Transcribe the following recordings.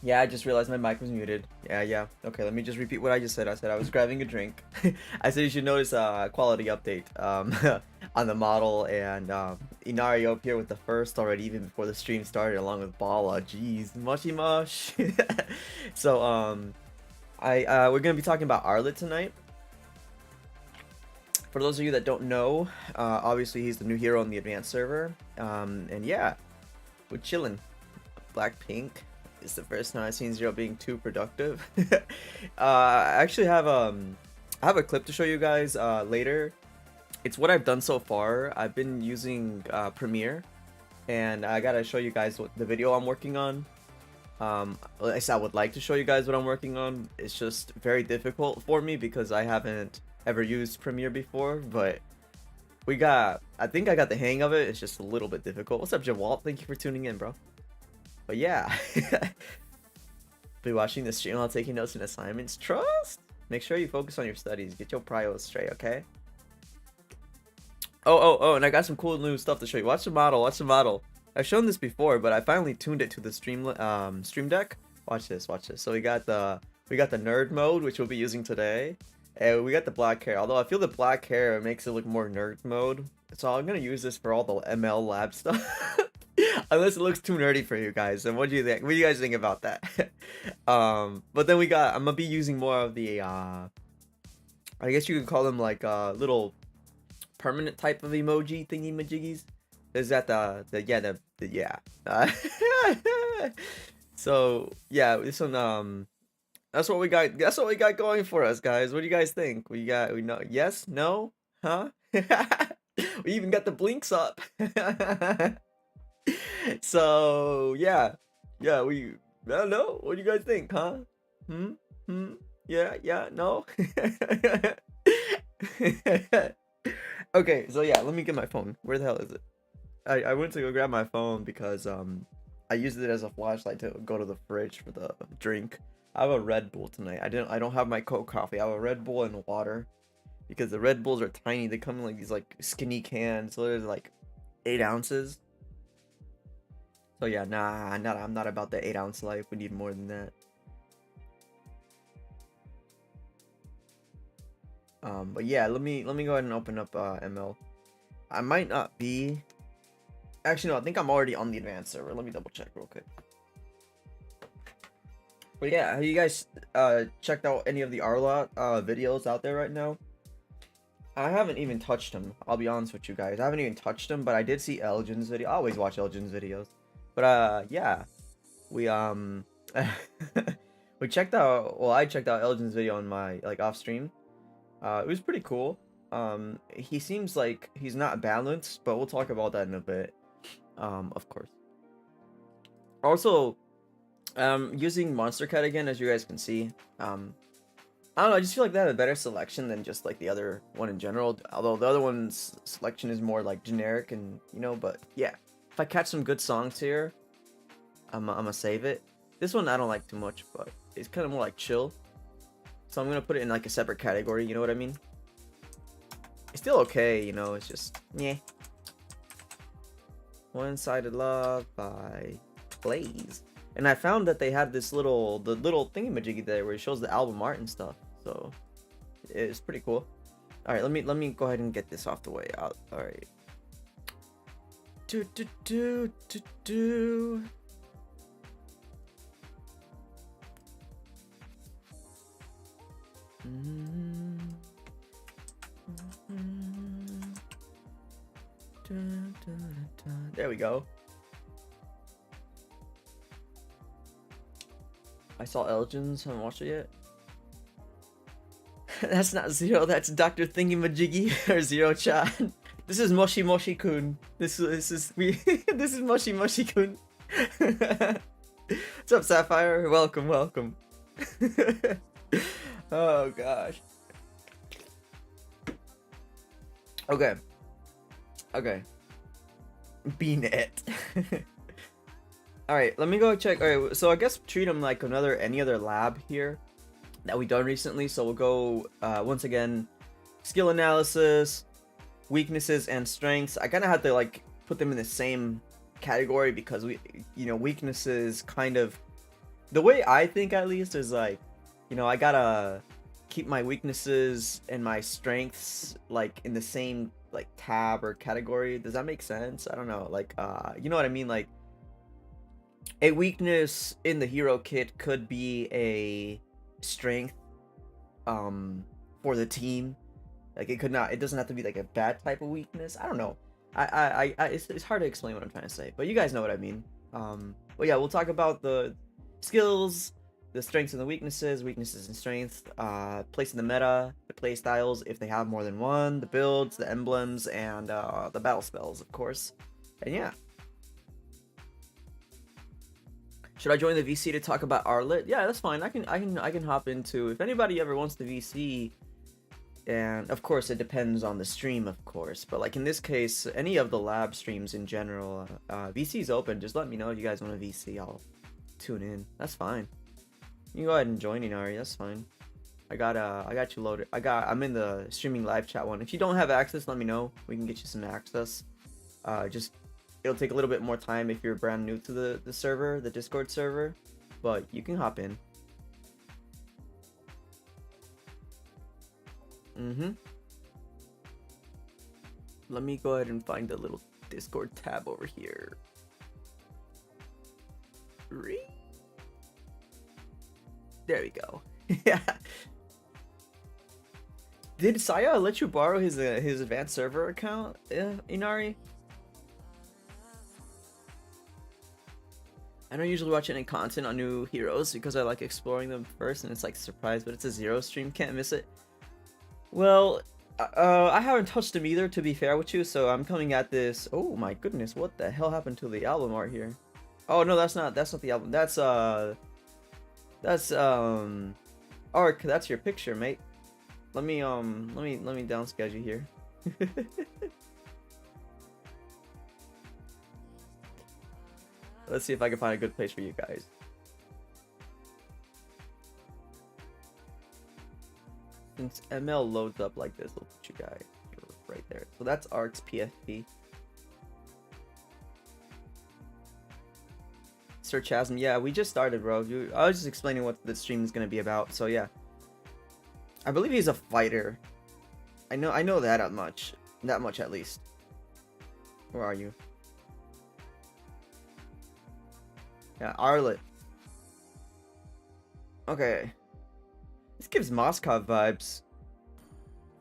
Yeah, I just realized my mic was muted. Yeah. Okay, let me just repeat what I just said. I said I was grabbing a drink. I said you should notice a quality update on the model, and Inario up here with the first already, even before the stream started, along with Bala. Jeez, mushy mush. So I we're gonna be talking about Arlott tonight. For those of you that don't know, obviously he's the new hero on the advanced server. And yeah, we're chilling. Blackpink. It's the first time I've seen Zero being too productive. I actually I have a clip to show you guys later. It's what I've done so far. I've been using Premiere, and I gotta show you guys what the video I'm working on. At least I would like to show you guys what I'm working on. It's just very difficult for me because I haven't ever used Premiere before, but I think I got the hang of it. It's just a little bit difficult. What's up, Jawalt? Thank you for tuning in, bro. But yeah, be watching the stream while taking notes and assignments. Trust. Make sure you focus on your studies. Get your prios straight, okay? Oh, and I got some cool new stuff to show you. Watch the model. Watch the model. I've shown this before, but I finally tuned it to the stream deck. Watch this. Watch this. So we got the nerd mode, which we'll be using today, and we got the black hair. Although I feel the black hair makes it look more nerd mode, so I'm gonna use this for all the ML lab stuff. Unless it looks too nerdy for you guys. And what do you think? What do you guys think about that? But then I'm gonna be using more of the I guess you could call them like little permanent type of emoji thingy majiggies. Is that the yeah. So yeah, this one that's what we got going for us, guys. What do you guys think? We know, yes, no, huh? We even got the blinks up. So yeah, I don't know. What do you guys think, huh? Yeah, no. Okay, so yeah, let me get my phone. Where the hell is it? I went to go grab my phone because I used it as a flashlight to go to the fridge for the drink. I have a Red Bull tonight. I don't have my Coke coffee. I have a Red Bull and water because the Red Bulls are tiny. They come in like these like skinny cans, so there's like 8 ounces. So yeah, I'm not about the 8-ounce life. We need more than that. But yeah, let me go ahead and open up ML. I might not be. Actually, no, I think I'm already on the advanced server. Let me double check real quick. But yeah, have you guys checked out any of the Arlott videos out there right now? I haven't even touched them. I'll be honest with you guys. I haven't even touched them, but I did see Elgin's video. I always watch Elgin's videos. But yeah, we we checked out. Well, I checked out Elgin's video on my like off stream. It was pretty cool. He seems like he's not balanced, but we'll talk about that in a bit. Of course. Also, using Monster Cat again, as you guys can see. I don't know. I just feel like they have a better selection than just like the other one in general. Although the other one's selection is more like generic and but yeah. If I catch some good songs here, I'm gonna save it. This one I don't like too much, but it's kind of more like chill. So I'm gonna put it in like a separate category. You know what I mean? It's still okay. It's just yeah. One-Sided Love by Blaze. And I found that they had the little thingy-majiggy there where it shows the album art and stuff. So it's pretty cool. All right, let me go ahead and get this off the way out. All right. There we go. I saw Elgin's. Haven't watched it yet. That's not Zero. That's Dr. Thingy Majiggy or Zero Chan. This is Moshi Moshi Kun. This is Moshi Moshi Kun. What's up, Sapphire? Welcome. Oh gosh. Okay. BNet. All right, let me go check. All right, so I guess treat them like any other lab here that we done recently. So we'll go once again, skill analysis, weaknesses and strengths. I kind of had to like put them in the same category because weaknesses kind of the way I think at least is like, you know, I gotta keep my weaknesses and my strengths like in the same like tab or category. Does that make sense? I don't know. Like, you know what I mean? Like, a weakness in the hero kit could be a strength um for the team. Like it could not, it doesn't have to be like a bad type of weakness. I don't know. It's hard to explain what I'm trying to say, but you guys know what I mean. But yeah, we'll talk about the skills, the strengths and the weaknesses and strengths, place in the meta, the play styles if they have more than one, the builds, the emblems, and the battle spells, of course. And yeah. Should I join the VC to talk about Arlott? Yeah, that's fine. I can hop into, if anybody ever wants the VC. And of course, it depends on the stream, of course. But like in this case, any of the lab streams in general, VC's open. Just let me know if you guys want a VC. I'll tune in. That's fine. You can go ahead and join, Inari. That's fine. I got you loaded. I'm in the streaming live chat one. If you don't have access, let me know. We can get you some access. Just it'll take a little bit more time if you're brand new to the server, the Discord server, but you can hop in. Let me go ahead and find the little Discord tab over here. There we go. Yeah. Did Saya let you borrow his advanced server account, Inari? I don't usually watch any content on new heroes because I like exploring them first, and it's like a surprise, but it's a zero stream, can't miss it. Well, I haven't touched them either, to be fair with you, so I'm coming at this. Oh my goodness, what the hell happened to the album art here? Oh no, that's not the album. That's Arc, that's your picture, mate. Let me downscale you here. Let's see if I can find a good place for you guys. Since ML loads up like this, we'll put you guys right there. So that's Arc's PFP. Sir Chasm, yeah, we just started, bro. I was just explaining what the stream is gonna be about. So yeah, I believe he's a fighter. I know that much at least. Where are you? Yeah, Arlott. Okay. This gives Moskov vibes.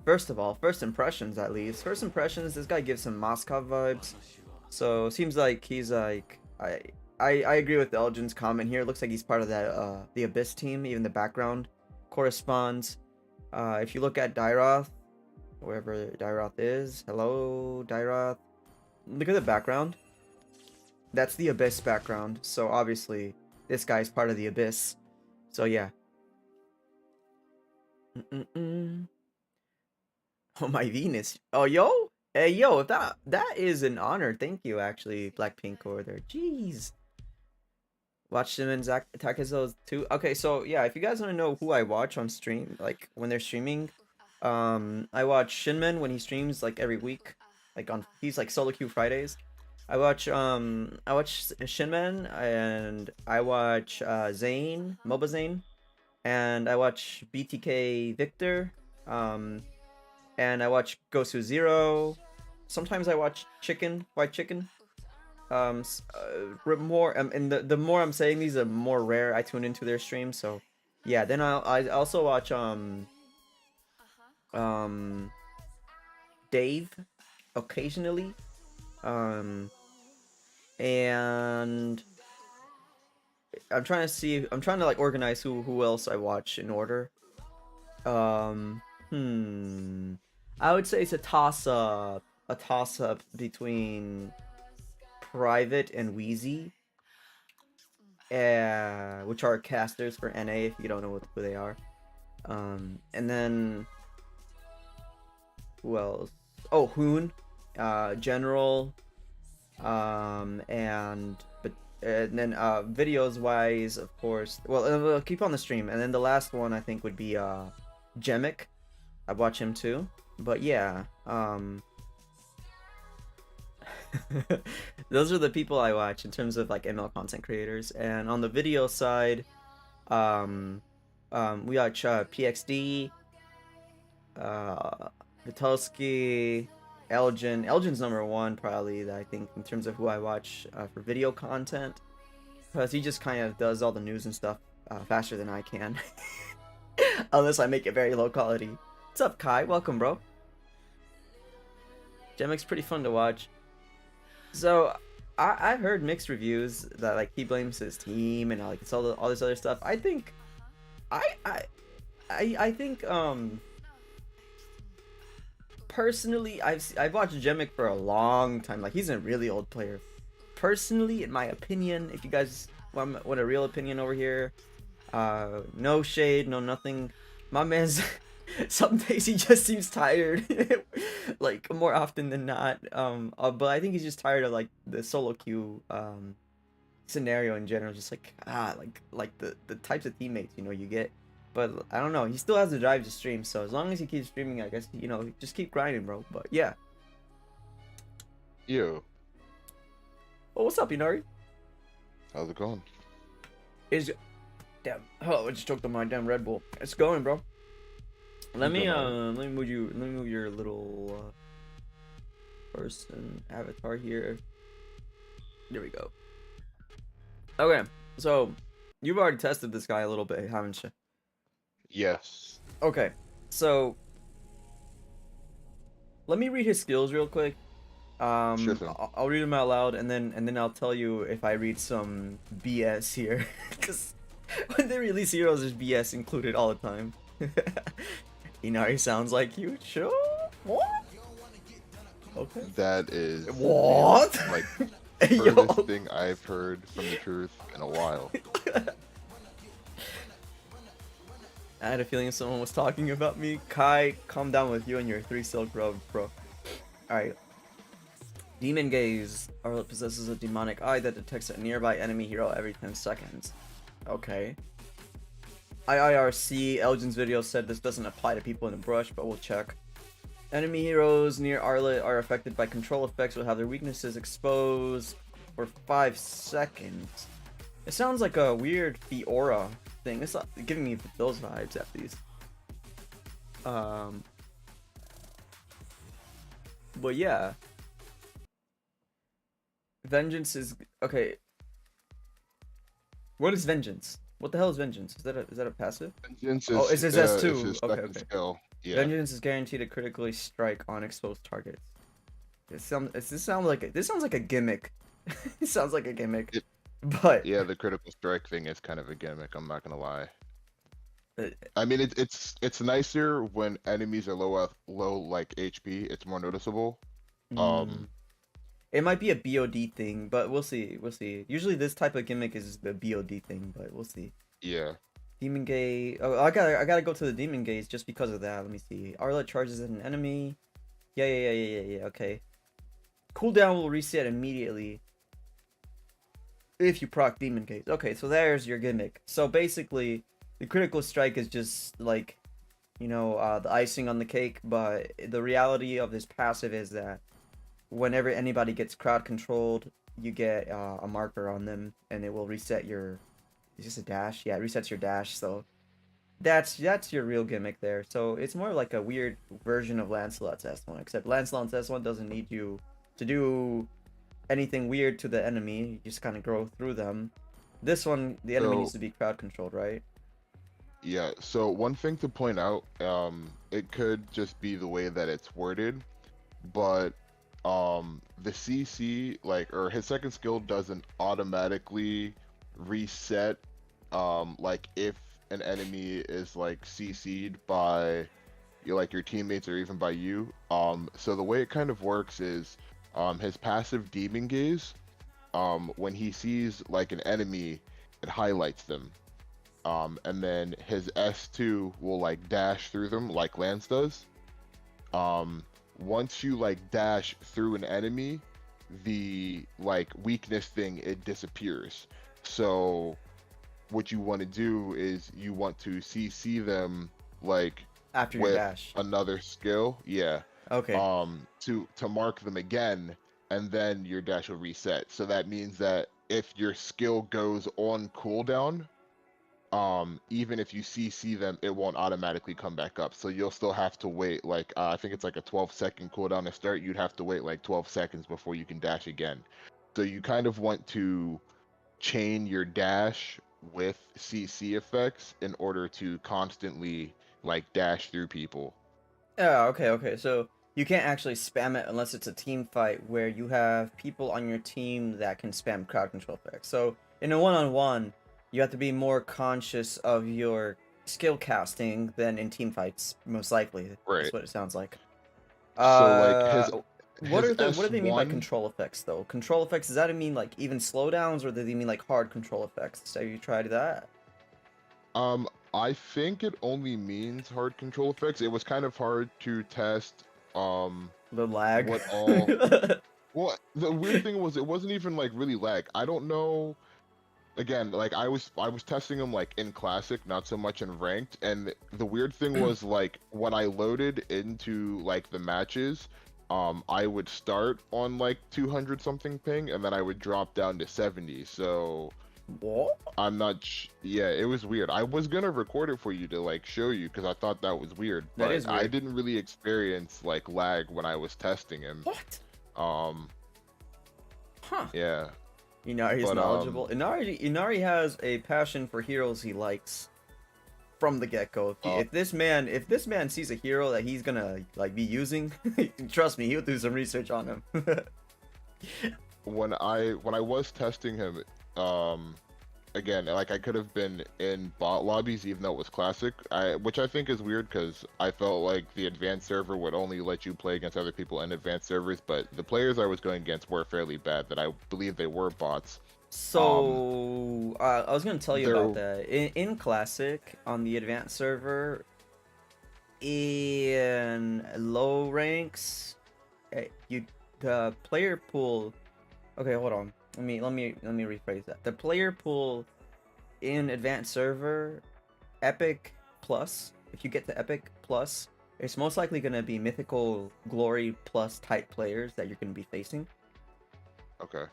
First of all, first impressions at least. First impressions, this guy gives some Moskov vibes. So seems like he's like I agree with Elgin's comment here. It looks like he's part of that the Abyss team. Even the background corresponds. If you look at Dyroth, wherever Dyroth is, hello Dyroth. Look at the background. That's the Abyss background. So obviously this guy's part of the Abyss. So yeah. Oh my Venus. Oh yo. Hey yo, if that is an honor. Thank you actually, Blackpink over there. Jeez. Watch Shinmen's Takezo's too. Okay, so yeah, if you guys want to know who I watch on stream, like when they're streaming, I watch Shinmen when he streams like every week, like on he's like solo queue Fridays. I watch Shinmen, and I watch Zane, Moba Zane, and I watch BTK Victor, and I watch Gosu Zero. Sometimes I watch White Chicken. More and the more I'm saying these, the more rare I tune into their streams. So yeah, then I also watch Dave occasionally, and I'm trying to like organize who else I watch in order. I would say it's a toss up between Private and Wheezy, which are casters for NA if you don't know who they are. And then who else? Oh, Hoon, General, and then videos wise, of course. Well, we'll keep on the stream, and then the last one I think would be Jemic. I watch him too, but yeah, those are the people I watch in terms of like ML content creators. And on the video side, Um, we got PXD, uh, Vitulski, Elgin. Elgin's number one probably that I think in terms of who I watch for video content, because he just kind of does all the news and stuff faster than I can, unless I make it very low quality. What's up, Kai? Welcome, bro. Gemix pretty fun to watch. So I've heard mixed reviews that like he blames his team and like it's all this other stuff. I think I think personally I've watched Gemic for a long time. Like he's a really old player. Personally, in my opinion, if you guys want a real opinion over here, no shade, no nothing. My man's some days he just seems tired, like more often than not. But I think he's just tired of like the solo queue scenario in general. Just like the types of teammates you get. But I don't know. He still has the drive to stream, so as long as he keeps streaming, I guess just keep grinding, bro. But yeah. Yo, Oh, what's up, Inari? how's it going? Is damn. Oh, I just choked on my damn Red Bull. It's going, bro. Let me move you. Let me move your little person avatar here. There we go. Okay, so you've already tested this guy a little bit, haven't you? Yes. Okay, so let me read his skills real quick. Sure thing. I'll read them out loud, and then I'll tell you if I read some BS here, because when they release heroes, there's BS included all the time. Inari sounds like you. Sure. What? Okay. That is What? like Yo. furthest thing I've heard from the truth in a while. I had a feeling someone was talking about me. Kai, calm down with you and your 3 Silk Road, bro. Alright. Demon Gaze. Arlott possesses a demonic eye that detects a nearby enemy hero every 10 seconds. Okay. IIRC, Elgin's video said this doesn't apply to people in the brush, but we'll check. Enemy heroes near Arlott are affected by control effects will have their weaknesses exposed for 5 seconds. It sounds like a weird Fiora thing. It's not giving me those vibes at least. But yeah. Vengeance is okay. What is Vengeance? What the hell is Vengeance? Is that a passive? Vengeance Oh, is it's his S2. is his Okay, second okay. skill. Yeah. Vengeance is guaranteed to critically strike on exposed targets. This sounds like a gimmick. It sounds like a gimmick. But Yeah, the critical strike thing is kind of a gimmick, I'm not gonna lie. uh, I mean it's nicer when enemies are low like HP, it's more noticeable. Um it might be a BOD thing, but we'll see. We'll see. Usually this type of gimmick is the BOD thing, but we'll see. yeah. Demon Gaze. Oh, I gotta go to the Demon Gaze just because of that. Let me see. Arlott charges at an enemy. Yeah. Okay. Cooldown will reset immediately if you proc Demon Gaze. Okay, so there's your gimmick. So basically, the critical strike is just like, the icing on the cake. But the reality of this passive is that whenever anybody gets crowd controlled, you get a marker on them, and it will reset your. Is this a dash? Yeah, it resets your dash. So that's your real gimmick there. So it's more like a weird version of Lancelot's S1, except Lancelot's S1 doesn't need you to do anything weird to the enemy. You just kind of grow through them. This one, the enemy needs to be crowd controlled, right? Yeah, so one thing to point out, it could just be the way that it's worded, but the CC or his second skill doesn't automatically reset like if an enemy is like CC'd by your teammates or even by you. So the way it kind of works is his passive Demon Gaze, when he sees like an enemy, it highlights them. And then his S2 will like dash through them like Lance does. Once you like dash through an enemy, the like weakness thing, it disappears. So what you want to do is you want to CC them like After your with dash. another skill, yeah. Okay. To mark them again, and then your dash will reset. So that means that if your skill goes on cooldown, even if you CC them, it won't automatically come back up. So you'll still have to wait like I think it's like a 12-second cooldown to start. You'd have to wait like 12 seconds before you can dash again. So you kind of want to chain your dash with CC effects in order to constantly like dash through people. Yeah, okay. So you can't actually spam it unless it's a team fight where you have people on your team that can spam crowd control effects. So in a one-on-one, you have to be more conscious of your skill casting than in team fights, most likely. Is Right. what it sounds like. So like Uh, his what do they mean by S1. control effects though? Control effects, does that mean like even slowdowns, or do they mean like hard control effects? Have you tried that? I think it only means hard control effects. It was kind of hard to test The lag. what all. Well, the weird thing was it wasn't even like really lag. I don't know. Again, like I was testing them like in classic, not so much in ranked. And the weird thing was like when I loaded into like the matches, I would start on like 200 something ping, and then I would drop down to 70. So What? I'm not. Yeah, it was weird. I was gonna record it for you to like show you because I thought that was weird, That but is I weird. didn't really experience like lag when I was testing him. What? Um, Huh. yeah, Inari's but knowledgeable. Inari has a passion for heroes he likes from the get-go. uh, If this man sees a hero that he's gonna like be using, trust me, he'll do some research on him. when I was testing him, um, again, like I could have been in bot lobbies even though it was classic. Which I think is weird because I felt like the advanced server would only let you play against other people in advanced servers, but the players I was going against were fairly bad. That I believe they were bots. Um, So I was gonna tell you about there, that in classic on the advanced server in low ranks. You the player pool. Okay, hold on. Let me rephrase that. The player pool in advanced server, Epic Plus. If you get to Epic Plus, it's most likely gonna be Mythical Glory Plus type players that you're gonna be facing. okay,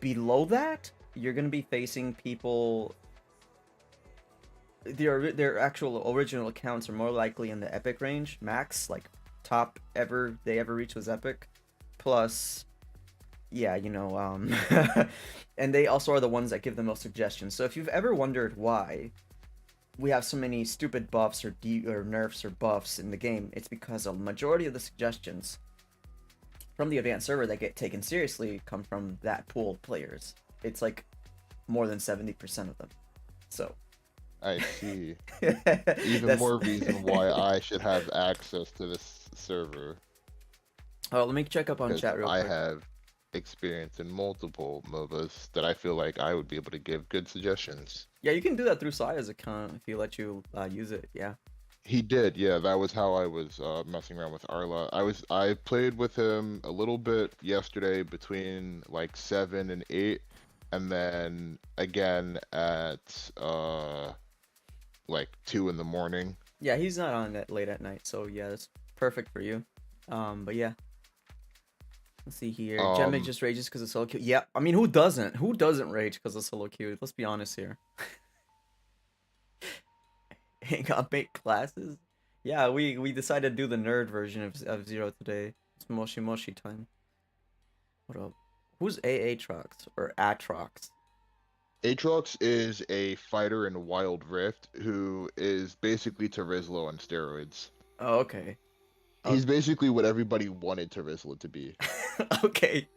Below that, you're gonna be facing people. Their actual original accounts are more likely in the Epic range. Max, like top ever they ever reached was Epic. Plus, yeah, and they also are the ones that give the most suggestions. So if you've ever wondered why we have so many stupid buffs or nerfs or buffs in the game, it's because a majority of the suggestions from the advanced server that get taken seriously come from that pool of players. It's like more than 70% of them. So I see. Even that's more reason why I should have access to this server Oh, let me check up on because chat real I quick. have experience in multiple MOBAs that I feel like I would be able to give good suggestions. Yeah, you can do that through Saya's account if he let you use it. Yeah. He did, yeah. That was how I was messing around with Arla. I played with him a little bit yesterday between like 7 and 8, and then again at like 2 in the morning. Yeah, he's not on that late at night, so yeah, that's perfect for you. But yeah, let's see here. Gemma Um, just rages because it's solo queue. Yeah, I mean, who doesn't? Who doesn't rage because of solo queue? Let's be honest here. Hang on, make classes. Yeah, we decided to do the nerd version of Zero today. It's Moshi Moshi time. What up? Who's Aatrox or Atrox? Aatrox is a fighter in Wild Rift who is basically Terizlo on steroids. Oh, okay. Oh, He's basically what everybody wanted Terizlo to be. okay.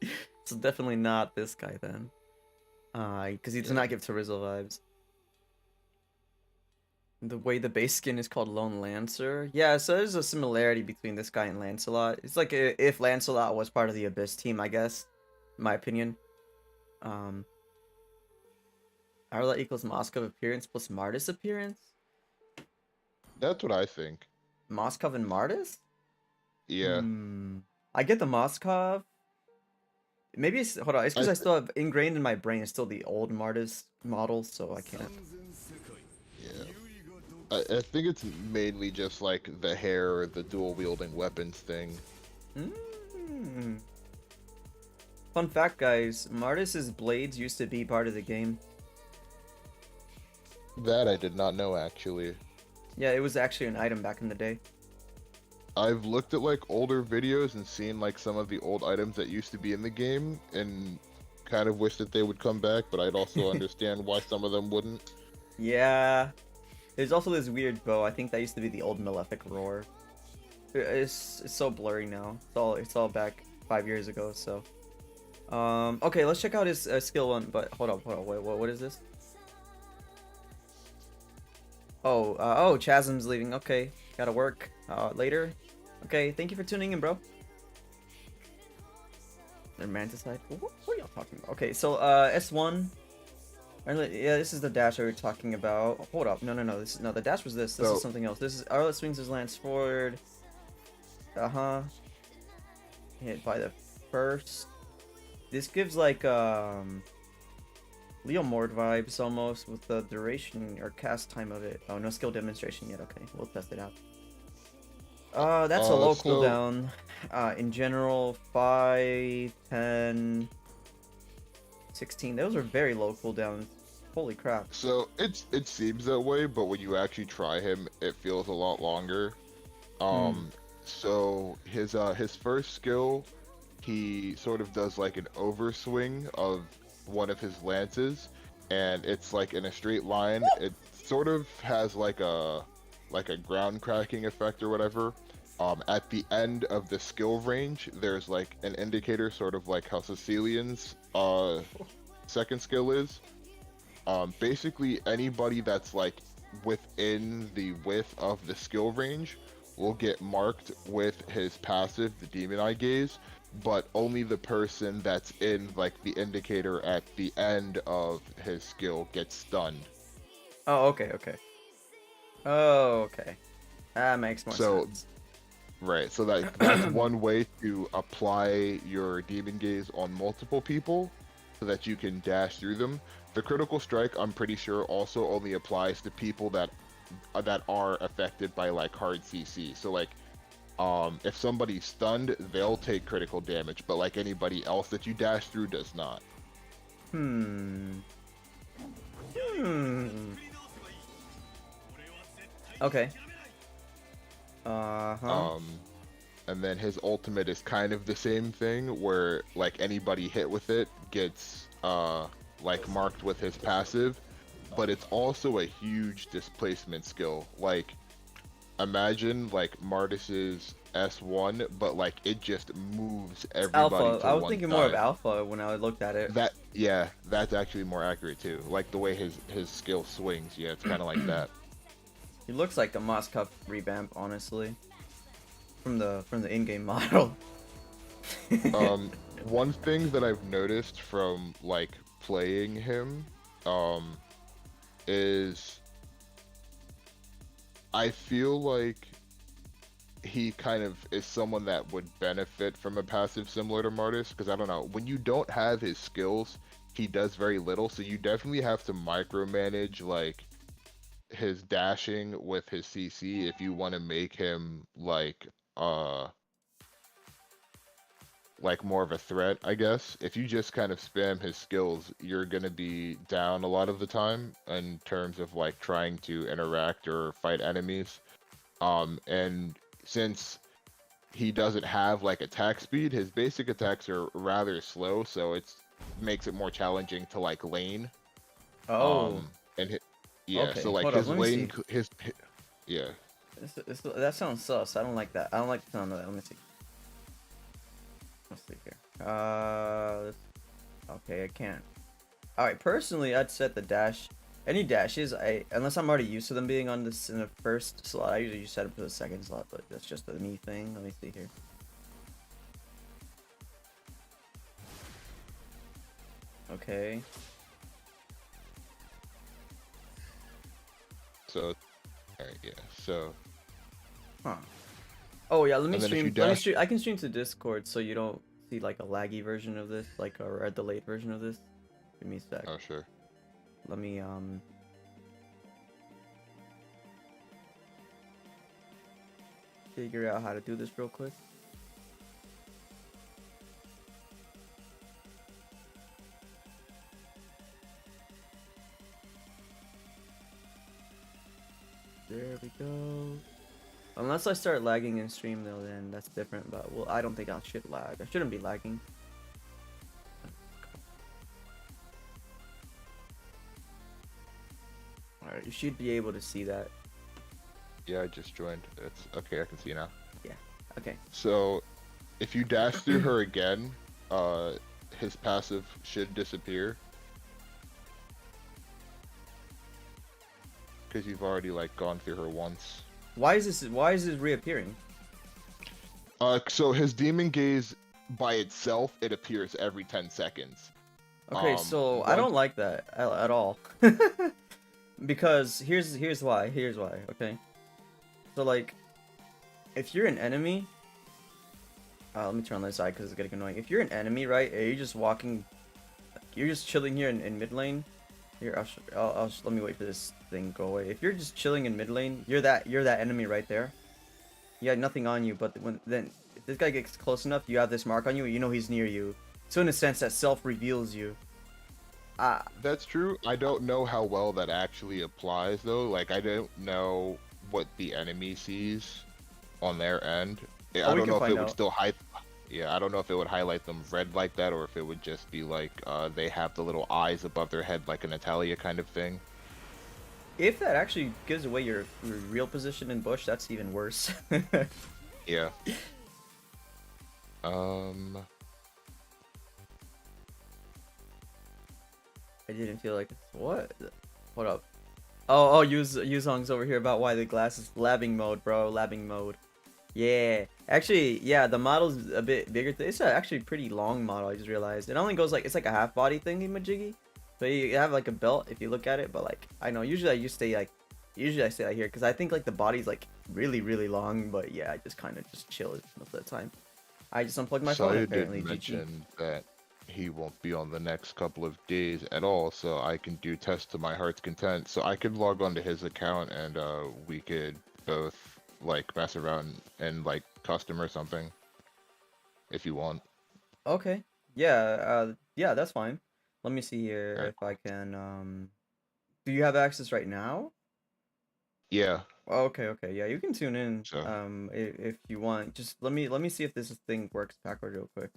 So definitely not this guy then. Because he does Yeah. not give Terizzo vibes. The way the base skin is called Lone Lancer. Yeah, so there's a similarity between this guy and Lancelot. It's like if Lancelot was part of the Abyss team, I guess. In my opinion. Um, Arla equals Moskov appearance plus Martis appearance? That's what I think. Moskov and Martis? Yeah. I get the Moskov. Maybe it's hold on. It's I because I th still have ingrained in my brain. It's still the old Martis model, so I can't. yeah. I think it's mainly just like the hair or the dual wielding weapons thing. Mm. Fun fact, guys. Martis's blades used to be part of the game. That I did not know actually. Yeah, it was actually an item back in the day. I've looked at like older videos and seen like some of the old items that used to be in the game and kind of wish that they would come back, but I'd also understand why some of them wouldn't. Yeah. There's also this weird bow. I think that used to be the old Malefic Roar. It's so blurry now. It's all back 5 years ago. So okay, let's check out his skill one. But hold on. Wait, what is this? Oh, Chasm's leaving. Okay, gotta work later. Okay, thank you for tuning in, bro. Romanticide. What are y'all talking about? Okay, so S1. Yeah, this is the dash we were talking about. Hold up, no. The dash was this. This is So, something else. This is Arlott swings his lance forward. Hit by the first. This gives like Leo Mord vibes almost with the duration or cast time of it. Oh, no skill demonstration yet. Okay, we'll test it out. That's a low so cooldown. In general, 5, 10, 16. Those are very low cooldowns. Holy crap. So it seems that way, but when you actually try him, it feels a lot longer. Hmm. So his first skill, he sort of does like an overswing of one of his lances, and it's like in a straight line. It sort of has like a ground cracking effect or whatever. At the end of the skill range, there's like an indicator, sort of like how Cecilian's second skill is. Basically, anybody that's like within the width of the skill range will get marked with his passive, the Demon Eye Gaze, but only the person that's in like the indicator at the end of his skill gets stunned. Oh, okay. Oh, okay. That makes more So, sense. right, so that's one way to apply your Demon Gaze on multiple people so that you can dash through them. The critical strike, I'm pretty sure, also only applies to people that are affected by like hard CC. So like if somebody's stunned, they'll take critical damage, but like anybody else that you dash through does not. Hmm. Hmm. Okay. Uh-huh. Um and then his ultimate is kind of the same thing where like anybody hit with it gets like marked with his passive, but it's also a huge displacement skill. Like imagine like Martis's S1, but like it just moves It's everybody alpha. to I was one thinking more of side. alpha when I looked at it. That yeah, that's actually more accurate too. Like the way his skill swings, yeah, it's kind of like that. He looks like the Moss Cup revamp, honestly, from the in-game model. One thing that I've noticed from like playing him, um, is I feel like he kind of is someone that would benefit from a passive similar to Martis, because I don't know, when you don't have his skills, he does very little, so you definitely have to micromanage like his dashing with his CC if you want to make him like more of a threat, I guess. If you just kind of spam his skills, you're gonna be down a lot of the time in terms of like trying to interact or fight enemies. And since he doesn't have like attack speed, his basic attacks are rather slow, so it's makes it more challenging to like lane. Oh, And yeah, so okay. like Hold up. his Let me lane, see. yeah. That sounds sus. I don't like that. I don't like the sound of that. Let me see. Let's see here. Okay, I can't. All right. Personally, I'd set the dash. Any dashes, unless I'm already used to them being on this in the first slot, I usually just set it for the second slot. But that's just a me thing. Let me see here. Okay. So alright, yeah. So Huh. Oh yeah. Let me and then if you stream. Let me dash, stream. I can stream to Discord so you don't see like a laggy version of this, like a delayed version of this. Give me a sec. oh sure. Let me figure out how to do this real quick. There we go. Unless I start lagging in stream though, then that's different. But well, I don't think I should lag. I shouldn't be lagging. All right, you should be able to see that. Yeah, I just joined. It's okay. I can see now. Yeah. Okay. So, if you dash through her again, his passive should disappear. Because you've already like gone through her once. Why is this? Why is this reappearing? So his demon gaze by itself, it appears every 10 seconds. Okay, so I don't like that at all. Because here's why. Here's why. Okay. So like, if you're an enemy, let me turn on this side because it's getting annoying. If you're an enemy, right? Are you just walking? You're just chilling here in mid lane. Here, let me wait for this thing to go away. If you're just chilling in mid lane, you're that enemy right there. You had nothing on you, but then if this guy gets close enough, you have this mark on you. You know he's near you. So in a sense, that self reveals you. That's true. I don't know how well that actually applies though. Like I don't know what the enemy sees on their end. I don't know if it would still hide. Yeah, I don't know if it would highlight them red like that, or if it would just be like they have the little eyes above their head, like a Natalia kind of thing. If that actually gives away your real position in bush, that's even worse. Yeah. I didn't feel like what? What up? Oh, Yuzong's over here about why the glass is labbing mode, bro. Labbing mode. Yeah. Actually, yeah, the model's a bit bigger. It's actually a pretty long model, I just realized. It only goes like, it's like a half body thingy majiggy. So you have like a belt if you look at it, but like, I know, usually I stay like here because I think like the body's like really, really long, but yeah, I just kind of just chill most of the time. I just unplugged my phone apparently. Did mention that he won't be on the next couple of days at all, so I can do tests to my heart's content. So I could log on to his account and we could both like mess around and like custom or something if you want. Okay. Yeah, yeah, that's fine. Let me see here Right. if I can do you have access right now? Yeah. Okay, yeah, you can tune in So if you want. Just let me see if this thing works backward real quick.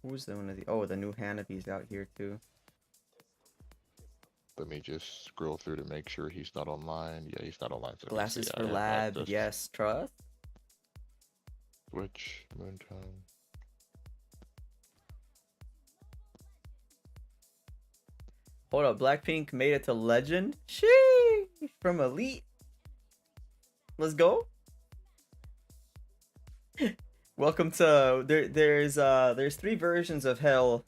Who's the one of the the new Hanabi's out here too. let me just scroll through to make sure he's not online. Yeah, he's not online. So Glasses for lab, yes, trust. Switch, Moontime. Hold up, Blackpink made it to legend. Sheesh, from elite. Let's go. Welcome to there's 3 versions of hell.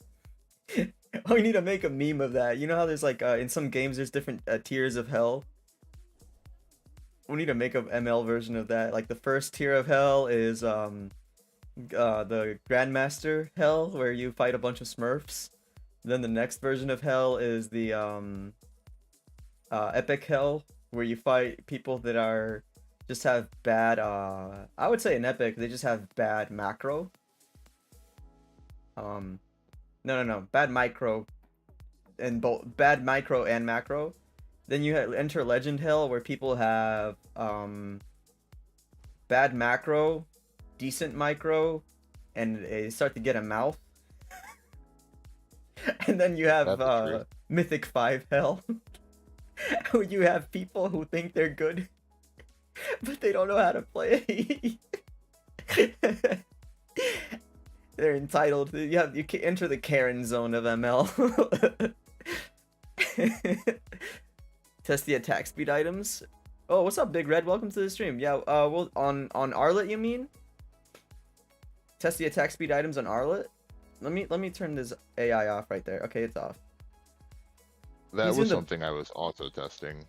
We need to make a meme of that. You know how there's like in some games there's different tiers of hell. We need to make a ML version of that. Like the first tier of hell is the Grandmaster hell where you fight a bunch of Smurfs. Then the next version of hell is the epic hell where you fight people that are just have bad I would say in epic they just have bad macro. No, bad micro and both bad micro and macro. Then you enter legend hell where people have bad macro, decent micro, and they start to get a mouth. And then you have Mythic 5 hell. Where you have people who think they're good, but they don't know how to play. They're entitled. You can enter the Karen zone of ML. Test the attack speed items. Oh, what's up, Big Red? Welcome to the stream. Yeah, well, on Arlott, you mean? Test the attack speed items on Arlott. Let me turn this AI off right there. Okay, it's off. That was something I was also testing.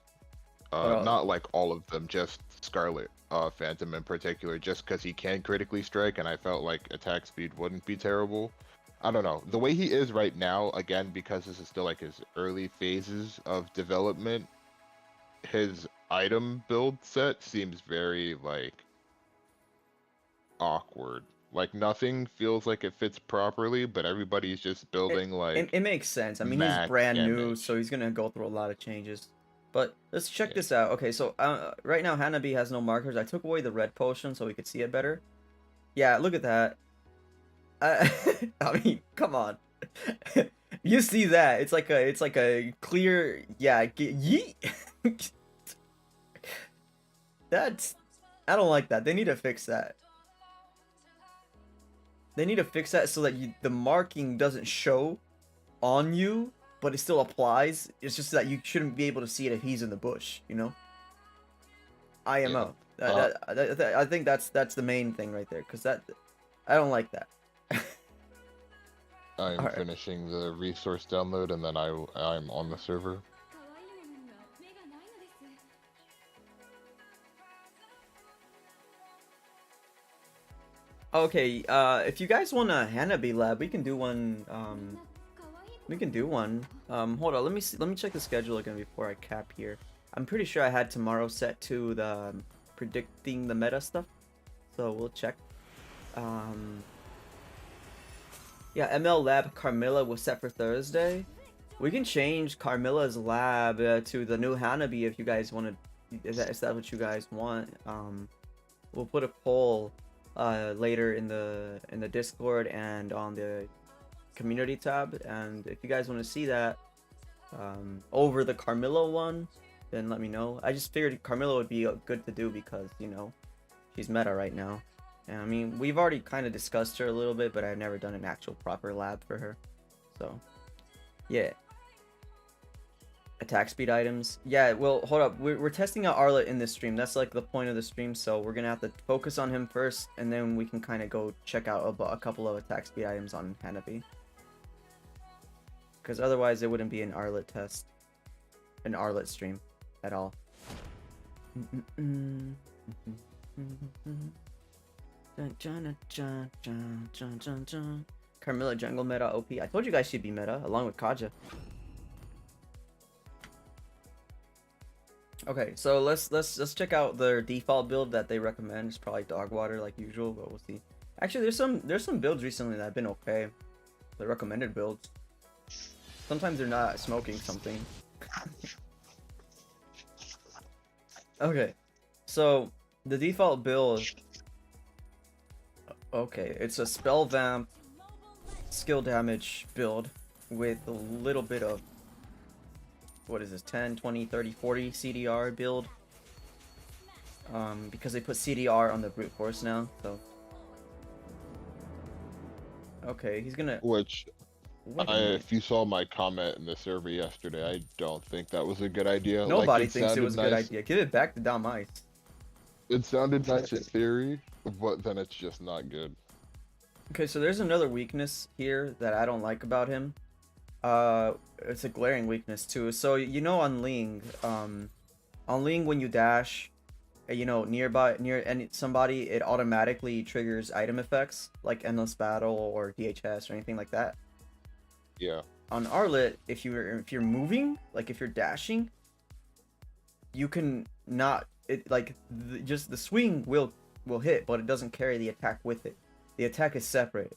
Not like all of them, just Scarlet Phantom in particular, just because he can critically strike, and I felt like attack speed wouldn't be terrible. I don't know. The way he is right now, again, because this is still like his early phases of development, his item build set seems very like awkward. Like nothing feels like it fits properly, but everybody's just It, building it, like it makes sense. I mean, he's max brand new, so damage. he's gonna go through a lot of changes. But let's check Yeah. this out. Okay, so right now Hanabi has no markers. I took away the red potion so we could see it better. Yeah, look at that. I mean, come on. You see that? It's like a clear, yeah. Yeet. That's I don't like that. They need to fix that. They need to fix that so that the marking doesn't show on you, but it still applies. It's just that you shouldn't be able to see it if he's in the bush, you know? Yeah. IMO. Uh, I think that's the main thing right there, because that I don't like that. I'm All right. finishing the resource download and then I'm on the server. Okay. If you guys want a Hanabi lab, we can do one. We can do one. Hold on. Let me see. Let me check the schedule again before I cap here. I'm pretty sure I had tomorrow set to the predicting the meta stuff, so we'll check. Um, yeah, ML Lab Carmilla was set for Thursday. We can change Carmilla's lab to the new Hanabi if you guys want to. Is that what you guys want? We'll put a poll later in the Discord and on the community tab, and if you guys want to see that over the Carmilla one, then let me know. I just figured Carmilla would be good to do because, you know, she's meta right now. And I mean, we've already kind of discussed her a little bit, but I've never done an actual proper lab for her. So, yeah. Attack speed items. Yeah, well, hold up. We're testing out Arlott in this stream. That's like the point of the stream, so we're gonna have to focus on him first, and then we can kind of go check out a couple of attack speed items on Hanabi. Because otherwise, it wouldn't be an Arlott test. An Arlott stream at all. Carmilla jungle meta OP. I told you guys she'd be meta along with Kaja. Okay, so let's check out their default build that they recommend. It's probably dog water like usual, but we'll see. Actually, there's some builds recently that have been okay. The recommended builds. Sometimes they're not smoking something. Okay, so the default build. Okay, it's a spell vamp skill damage build with a little bit of, what is this, 10, 20, 30, 40 CDR build. Because they put CDR on the brute force now, so. Okay, he's gonna. Which, Wait a minute. if you saw my comment in the server yesterday, I don't think that was a good idea. Nobody Like, thinks it was a good idea. Give it back to Dom Ice. It sounded nice in theory, but then it's just not good. Okay, so there's another weakness here that I don't like about him. It's a glaring weakness too. So you know on Ling when you dash, you know near somebody, it automatically triggers item effects like endless battle or DHS or anything like that. Yeah. On Arlott, if you're moving, like if you're dashing, you can not just the swing will hit, but it doesn't carry the attack with it. The attack is separate.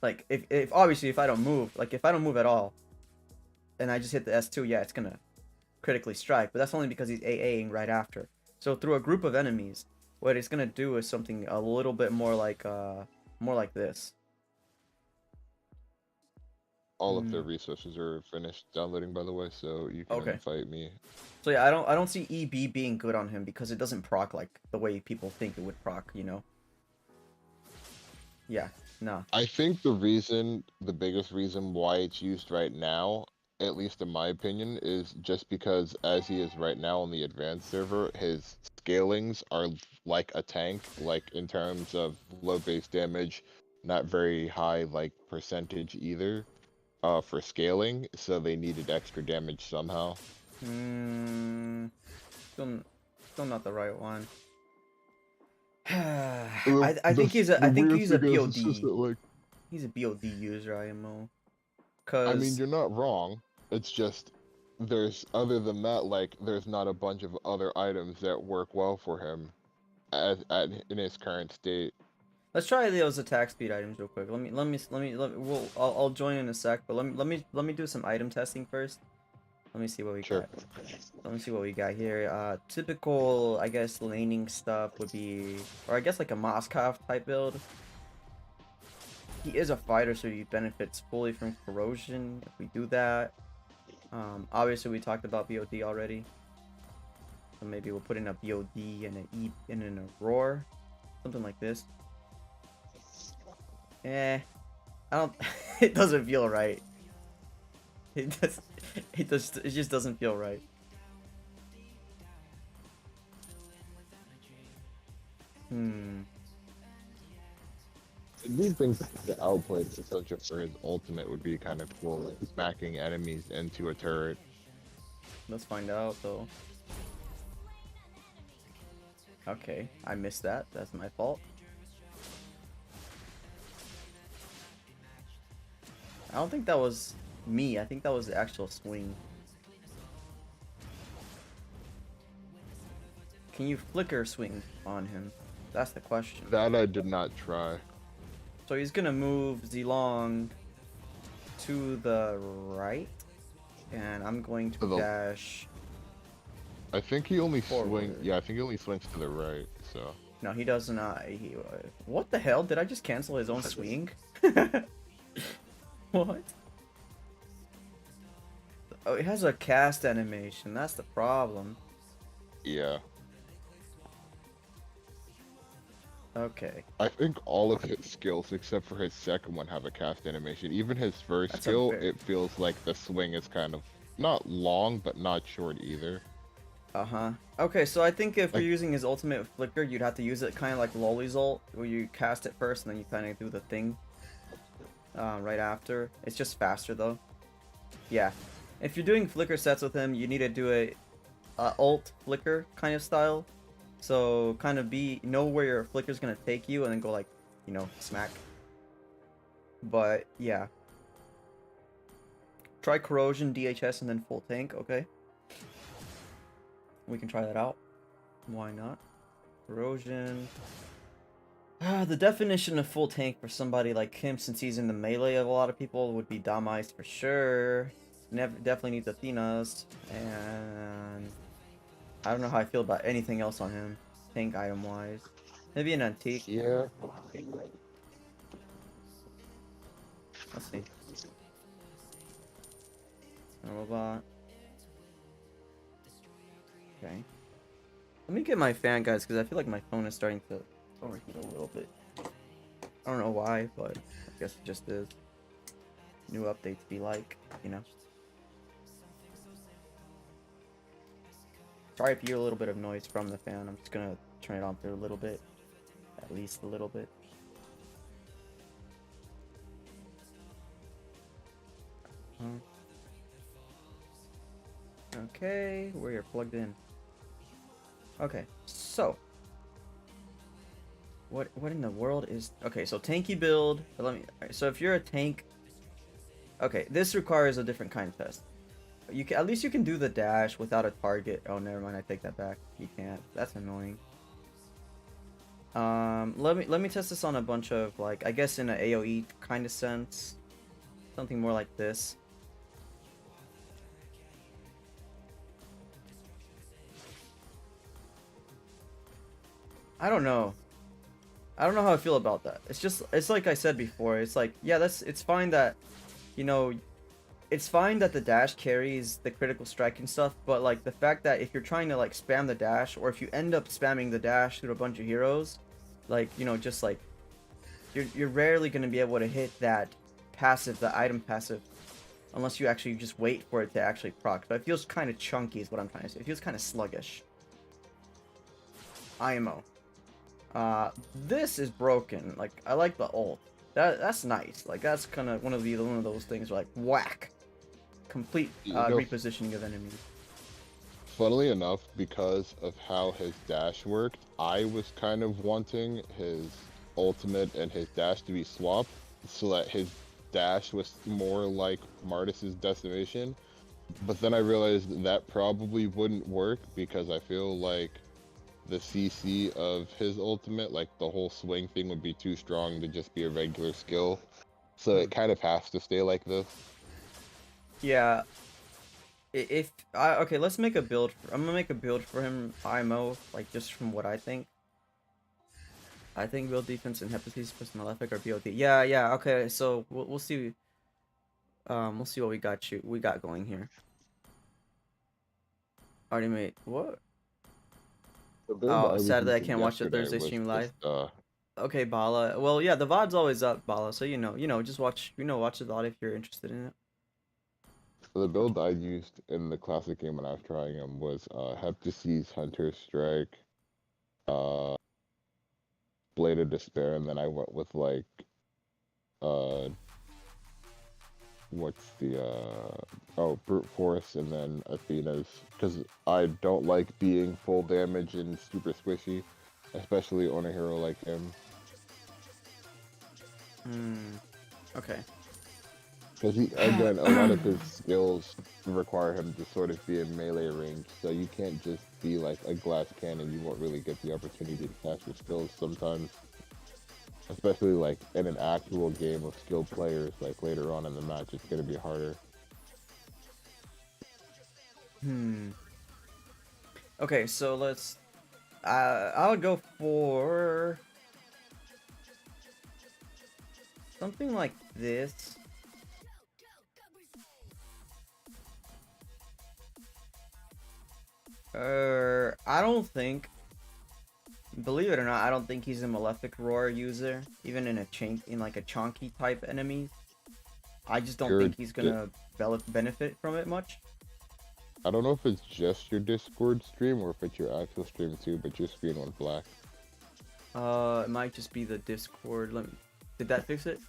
Like if obviously if I don't move, like if I don't move at all, and I just hit the S2, yeah, it's gonna critically strike, but that's only because he's AAing right after. So through a group of enemies, what it's gonna do is something a little bit more like this. All of the resources are finished downloading, by the way, so you can Okay. invite me. So yeah, I don't see EB being good on him because it doesn't proc like the way people think it would proc, you know? Yeah, no. I think the biggest reason why it's used right now, at least in my opinion, is just because as he is right now on the advanced server, his scalings are like a tank, like in terms of low base damage, not very high like percentage either, for scaling, so they needed extra damage somehow. Still, still not the right one. Well, I think he's a weird BOD. thing is, it's just that, like, He's a BOD user, IMO. I mean, Cause you're not wrong. It's just there's other than that, like there's not a bunch of other items that work well for him. in his current state. Let's try those attack speed items real quick. I'll join in a sec, but let me do some item testing first. Let me see what we Sure. got. Let me see what we got here. Typical, I guess, laning stuff would be, or I guess like a Moskov type build. He is a fighter, so he benefits fully from corrosion if we do that. Obviously, we talked about BOD already. So maybe we'll put in a BOD and an E and then a roar, something like this. I don't. It doesn't feel right. It does. It does. It just doesn't feel right. These things, the output potential for his ultimate would be kind of cool, like smacking enemies into a turret. Let's find out though. Okay, I missed that. That's my fault. I don't think that was me. I think that was the actual swing. Can you flicker swing on him? That's the question. That I did not try. So he's gonna move Zilong to the right, and I'm going to dash. I think he only forward. Yeah, I think he only swings to the right. So. No, he does not. What the hell? Did I just cancel his own swing? What? Oh, it has a cast animation. That's the problem. Yeah. Okay. I think all of his skills, except for his second one, have a cast animation. Even his first skill, it feels like the swing is kind of not long, but not short either. Uh-huh. Okay, so I think if you're using his ultimate flicker, you'd have to use it kind of like Loli's ult, where you cast it first and then you kind of do the thing right after. It's just faster though. Yeah. If you're doing flicker sets with him, you need to do a ult flicker kind of style. So kind of know where your flicker's gonna take you and then go like, you know, smack. But yeah. Try corrosion, DHS, and then full tank, okay? We can try that out. Why not? Corrosion. The definition of full tank for somebody like him, since he's in the melee of a lot of people, would be Damais for sure. Definitely needs Athena's, and I don't know how I feel about anything else on him, tank item wise. Maybe an antique. Yeah. Let's see. A robot. Okay. Let me get my fan, guys, because I feel like my phone is starting to overheat a little bit. I don't know why, but I guess it just is. New updates be like, you know. Sorry if you hear a little bit of noise from the fan. I'm just gonna turn it on for a little bit. At least a little bit. Okay, we're plugged in. Okay, so what in the world is okay? So tanky build. So if you're a tank, okay, this requires a different kind of test. At least you can do the dash without a target. Oh, never mind. I take that back. You can't. That's annoying. Let me test this on a bunch of, like, I guess in an AoE kind of sense, something more like this. I don't know. I don't know how I feel about that. It's like I said before. It's like, yeah, it's fine that, you know, it's fine that the dash carries the critical strike and stuff, but like the fact that if you're trying to like spam the dash, or if you end up spamming the dash through a bunch of heroes, like, you know, just like you're rarely going to be able to hit that passive, the item passive, unless you actually just wait for it to actually proc. But it feels kind of chunky is what I'm trying to say. It feels kind of sluggish. IMO. This is broken. Like, I like the ult. That's nice. Like, that's kind of one of those things where, like, whack. Complete repositioning of enemies. Funnily enough, because of how his dash worked, I was kind of wanting his ultimate and his dash to be swapped, so that his dash was more like Martis's decimation. But then I realized that probably wouldn't work, because I feel like the CC of his ultimate, like the whole swing thing would be too strong to just be a regular skill. So Hmm. it kind of has to stay like this. Yeah. If I okay, let's make a build. I'm gonna make a build for him IMO, like just from what I think. I think build defense and Hepatitis plus Malefic or BOD. Yeah, yeah. Okay, so we'll see. We'll see what we got going here. Already made what? The build Oh, I was sadly I using can't watch the yesterday Thursday was stream just live. Okay, Bala. Well, yeah, the VOD's always up, Bala. So just watch. Watch the VOD if you're interested in it. the build I used in the classic game when I was trying them was Hepatitis, Hunter Strike, uh Blade of Despair, and then I went with like uh what's the oh, Brute Force, and then Athena's, because I don't like being full damage and super squishy, especially on a hero like him. Hmm. Okay. Because he, again, a lot of his skills require him to sort of be in melee range, so you can't just be like a glass cannon. You won't really get the opportunity to cast your skills sometimes, especially like in an actual game of skilled players. Like later on in the match, it's gonna be harder. Hmm. Okay, so let's. I would go for something like this. I don't think, believe it or not, I don't think he's a Malefic Roar user, even in like a chonky type enemy. I just don't You're think he's gonna benefit from it much. I don't know if it's just your Discord stream or if it's your actual stream too, but your screen went black. It might just be the Discord. Did that fix it?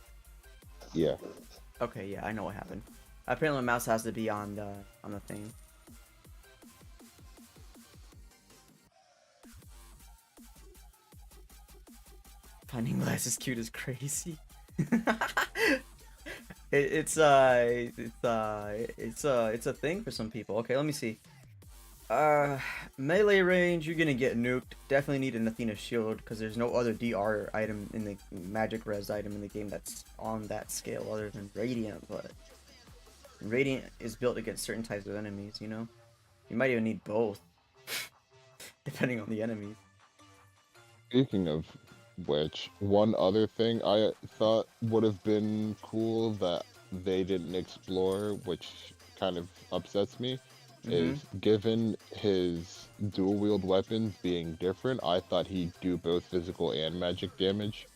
Yeah. Okay, yeah, I know what happened. Apparently, my mouse has to be on the thing. Finding glasses cute is crazy. It's a thing for some people. Okay, let me see. Melee range, you're gonna get nuked. Definitely need an Athena shield because there's no other DR item in the magic res item in the game that's on that scale other than Radiant. But Radiant is built against certain types of enemies. You might even need both, depending on the enemies. Speaking of which, one other thing I thought would have been cool that they didn't explore, which kind of upsets me, Mm-hmm. is given his dual wield weapons being different, I thought he'd do both physical and magic damage.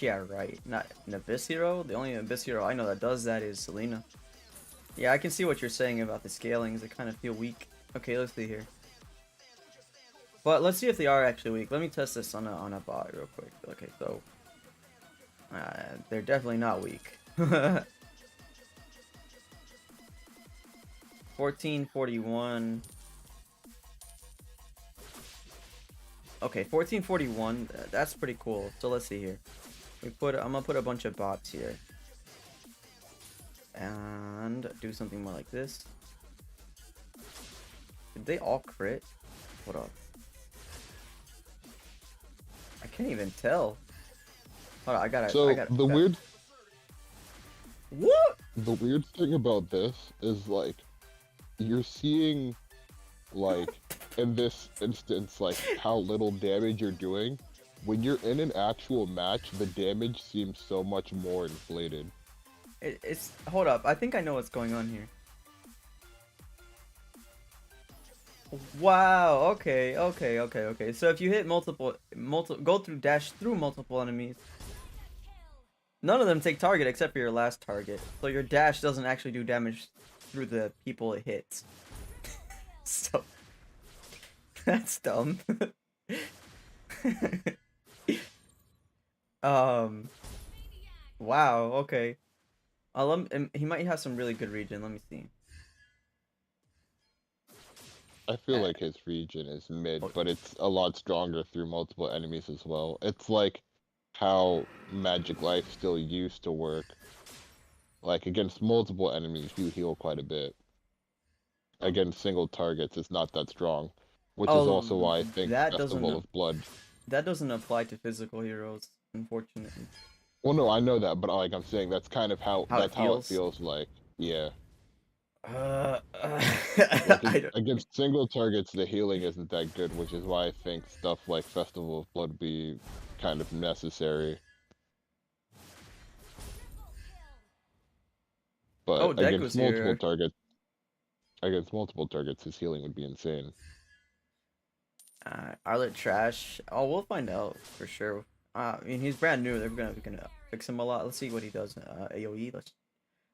Yeah, right. Not an Abyss hero. The only Abyss hero I know that does that is Selena. Yeah, I can see what you're saying about the scalings. They kind of feel weak. Okay, let's see here. But let's see if they are actually weak. Let me test this on a bot real quick. Okay, so they're definitely not weak. 1441. Okay, 1441. That's pretty cool. So let's see here. I'm gonna put a bunch of bots here and do something more like this. Did they all crit? Hold up. I can't even tell. Hold on, I So gotta. What? the weird thing about this is like you're seeing like in this instance like how little damage you're doing. When you're in an actual match, the damage seems so much more inflated. It's hold up. I think I know what's going on here. Wow. Okay. So if you hit go through dash through multiple enemies, none of them take target except for your last target. So your dash doesn't actually do damage through the people it hits. So that's dumb. um. Wow. Okay. He might have some really good region. Let me see. I feel like his region is mid, Oh, but it's a lot stronger through multiple enemies as well. It's like how Magic Life still used to work. Like against multiple enemies, you heal quite a bit. Against single targets, it's not that strong. which is Oh, also why I think that Festival doesn't of Blood. that doesn't apply to physical heroes, unfortunately. Well, no, I know that, but like I'm saying, that's kind of how How it it feels. feels like. Yeah, Uh, like I don't. against single targets, the healing isn't that good, which is why I think stuff like Festival of Blood be kind of necessary. But Oh, Deku's here. against multiple targets, his healing would be insane. Arlott trash. Oh, we'll find out for sure. I mean, he's brand new. They're gonna fix him a lot. Let's see what he does. AOE.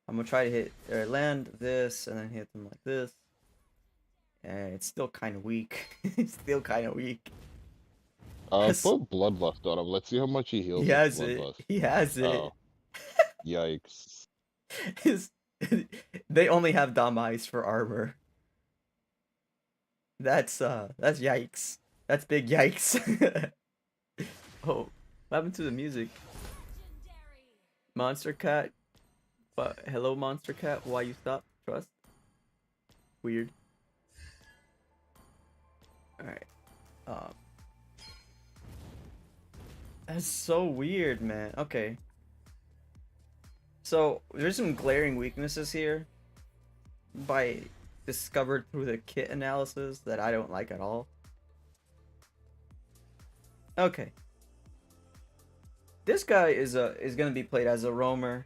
I'm gonna try to hit or land this and then hit them like this. And it's still kind of weak. It's still kind of weak. Cause Put Bloodlust on him. Let's see how much he he heals with has it. Bloodlust. He has it. Oh, yikes. His, they only have Damais for armor. That's yikes. That's big yikes. Oh, what happened to the music? Monster Cat. But hello, Monster Cat. Why you stop? Trust. Weird. All right. Um. That's so weird, man. Okay. So there's some glaring weaknesses here by discovered through the kit analysis that I don't like at all. Okay. This guy is gonna be played as a roamer.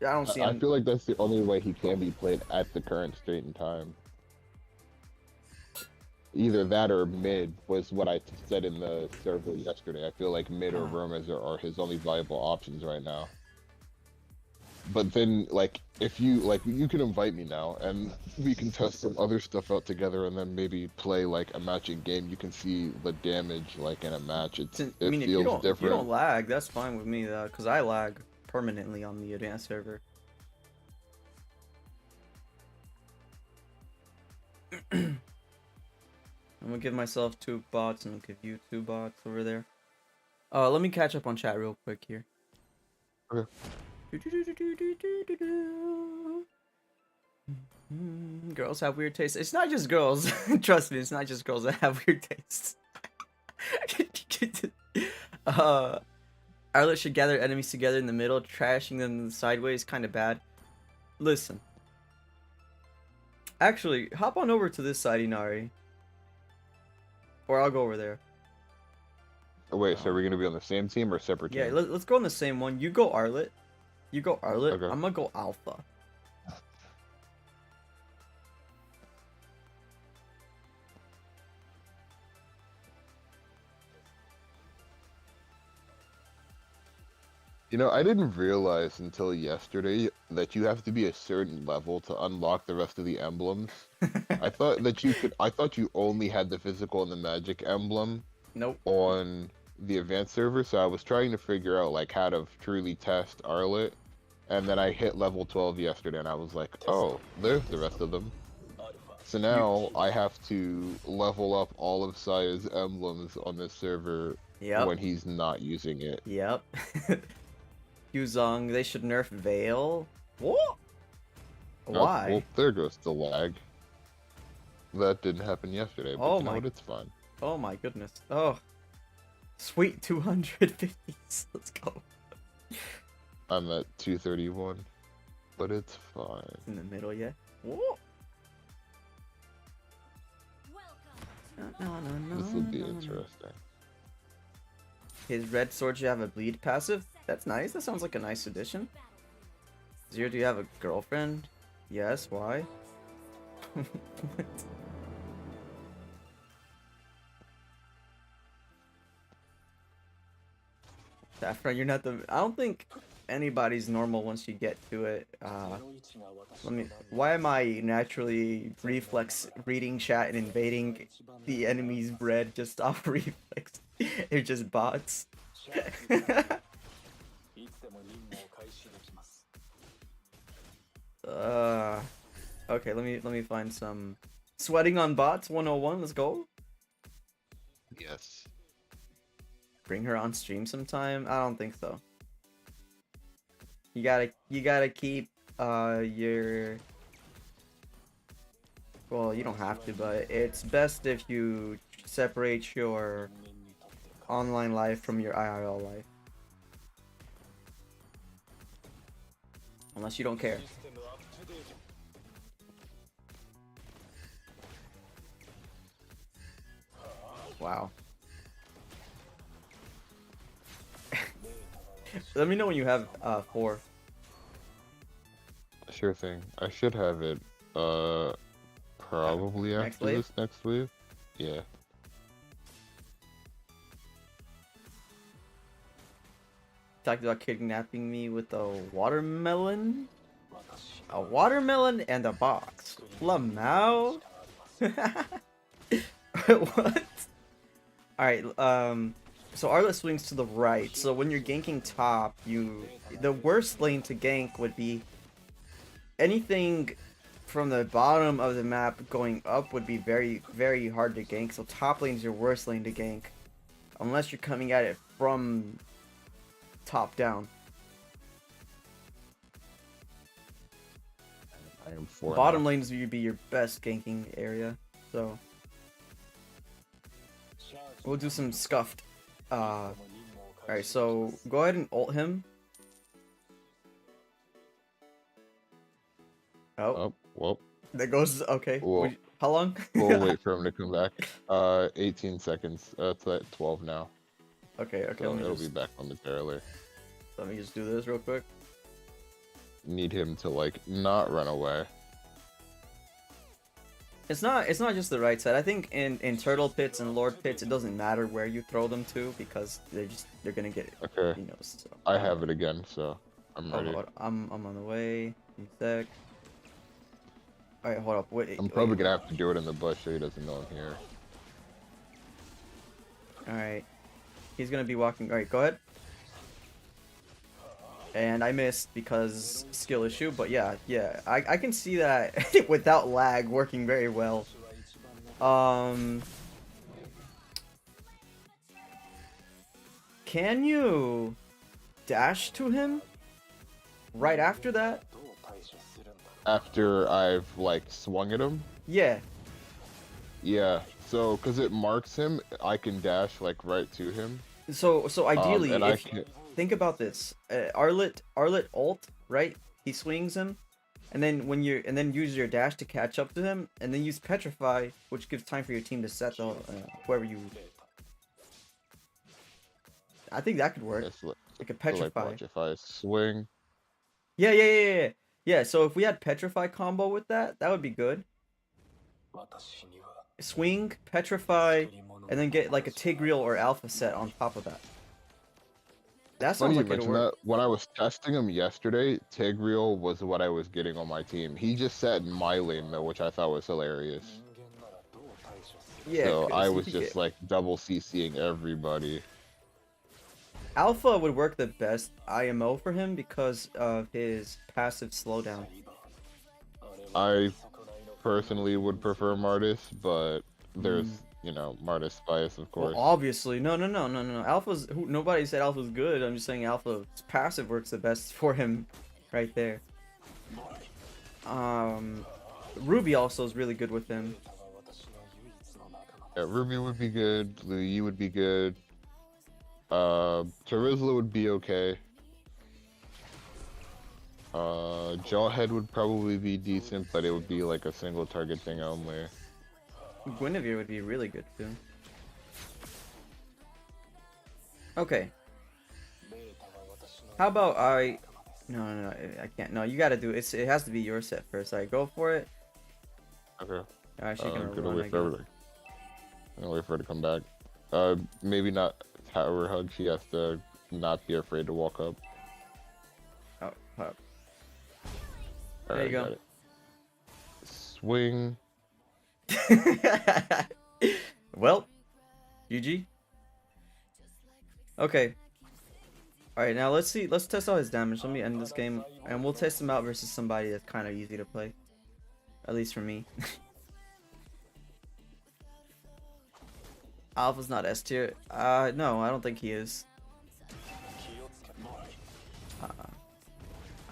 I don't see I him. feel like that's the only way he can be played at the current state and time. Either that or mid was what I said in the server yesterday. I feel like mid or roamers are his only viable options right now. But then, like, if you like, you can invite me now, and we can test some other stuff out together, and then maybe play like a matching game. You can see the damage like in a match. I It mean, feels if you different. don't lag, that's fine with me. Cause I lag permanently on the advanced server. I'm gonna give myself 2 bots and I'll give you 2 bots over there. Let me catch up on chat real quick here. Okay. Girls have weird tastes. It's not just girls. Trust me, it's not just girls that have weird tastes. Arlott should gather enemies together in the middle, trashing them sideways, kind of bad. Listen. Actually, hop on over to this side, Inari. Or I'll go over there. Oh, wait, so are we gonna be on the same team or separate Yeah, teams? let's go on the same one. You go Arlott. You go Arlott. Okay. I'm gonna go Alpha. You know, I didn't realize until yesterday that you have to be a certain level to unlock the rest of the emblems. I thought that you could. I thought you only had the physical and the magic emblem Nope. on the advanced server, so I was trying to figure out like how to truly test Arlott, and then I hit level 12 yesterday, and I was like, oh, there's the rest of them. So now I have to level up all of Saya's emblems on this server Yep. when he's not using it. Yep. Yuzong, they should nerf Veil. What? Oh, Why? well, there goes the lag. That didn't happen yesterday, but Oh you know my- what? It's fine. Oh my goodness. Oh. Sweet 250s. Let's go. I'm at 231, but it's fine. In the middle, yeah. Whoa. This will be interesting. His red sword should have a bleed passive. That's nice. That sounds like a nice addition. Zero, do you have a girlfriend? Yes. Why? Saffron, you're not the. I don't think anybody's normal once you get to it. Why am I naturally reflex reading chat and invading the enemy's bread just off reflex? They're just bots. Okay, let me find some sweating on bots 101. Let's go. Yes. Bring her on stream sometime. I don't think so. You gotta keep your Well, you don't have to, but it's best if you separate your online life from your IRL life. Unless you don't care. Wow. Let me know when you have 4. Sure thing. I should have it probably Next after wave? this next wave. Yeah. Talked about kidnapping me with a watermelon? A watermelon and a box. Lamau? What? Alright, so Arlott swings to the right. So when you're ganking top, the worst lane to gank would be anything from the bottom of the map going up would be very, very hard to gank. So top lane is your worst lane to gank. Unless you're coming at it from top down. I am 4 Bottom now. lanes would be your best ganking area. So we'll do some scuffed. Alright, so go ahead and ult him. Oh, Oh, well, there goes. Okay. well, How long? we'll wait for him to come back. 18 seconds. It's at 12 now. Okay, okay. So it'll be back momentarily. Let me just do this real quick. Need him to like not run away. It's not just the right side. I think in turtle pits and lord pits, it doesn't matter where you throw them to because they're gonna get it. Okay. You know. So, I have it again, so I'm ready. hold on. I'm on the way. One sec. All right, hold up. Wait. I'm probably gonna have to do it in the bush so he doesn't know I'm here. All right. He's gonna be walking. All right, go ahead. And I missed because skill issue, but yeah, I can see that without lag working very well. Can you dash to him right after that? After I've like swung at him? Yeah. Yeah. So, cause it marks him, I can dash like right to him. So ideally, And if you think about this, Arlott ult, right? He swings him, and then use your dash to catch up to him, and then use petrify, which gives time for your team to set the whoever you. I think that could work. Like a petrify. So like, if I swing. Yeah. So if we had petrify combo with that, that would be good. Swing, petrify, and then get like a Tigreal or Alpha set on top of that. That sounds like it'll work. That. When I was testing him yesterday, Tigreal was what I was getting on my team. He just sat in my lane though, which I thought was hilarious. Yeah. So I was just like double CCing everybody. Alpha would work the best IMO for him because of his passive slowdown. I personally would prefer Martis, but there's, you know, Martis bias, of course. Well, obviously. No. Nobody said Alpha's good. I'm just saying Alpha's passive works the best for him right there. Ruby also is really good with him. Yeah, Ruby would be good. Louis would be good. Terizla would be okay. Jawhead would probably be decent, but it would be like a single target thing only. Guinevere would be really good too. Okay. How about No, I can't. No, you gotta do it. It has to be your set first. Alright, go for it. Okay. Alright, she's gonna gonna run, wait for everything. I'm gonna wait for her to come back. Maybe not tower hug. She has to not be afraid to walk up. Oh, pop. All There you right, go. Swing. Well, GG. Okay. Alright, now let's see. Let's test out his damage. Let me end this game, and we'll test him out versus somebody that's kind of easy to play. At least for me. Alpha's not S tier. No, I don't think he is.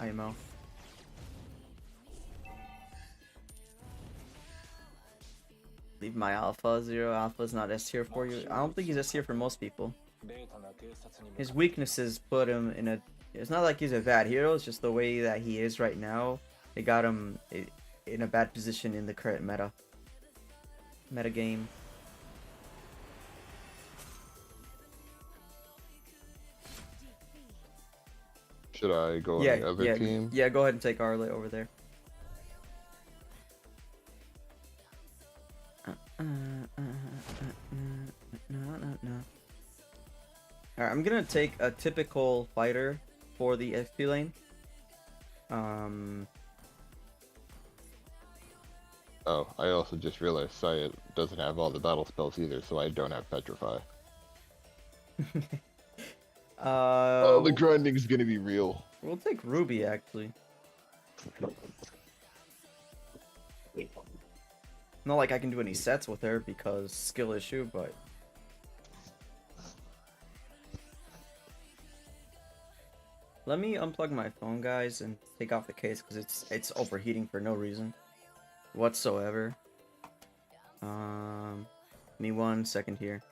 IMO. leave my alpha. Zero alpha is not S tier for you. I don't think he's S tier for most people. His weaknesses put him in a. It's not like he's a bad hero. It's just the way that he is right now. It got him in a bad position in the current meta game. Should I go on the other team? Yeah, go ahead and take Arlott over there. Alright, I'm gonna take a typical fighter for the FP lane. Oh, I also just realized Syed doesn't have all the battle spells either, so I don't have Petrify. Oh, the grinding's gonna be real. We'll take Ruby, actually. Not like I can do any sets with her because skill issue, but... Let me unplug my phone, guys, and take off the case because it's overheating for no reason whatsoever. Give me 1 second here.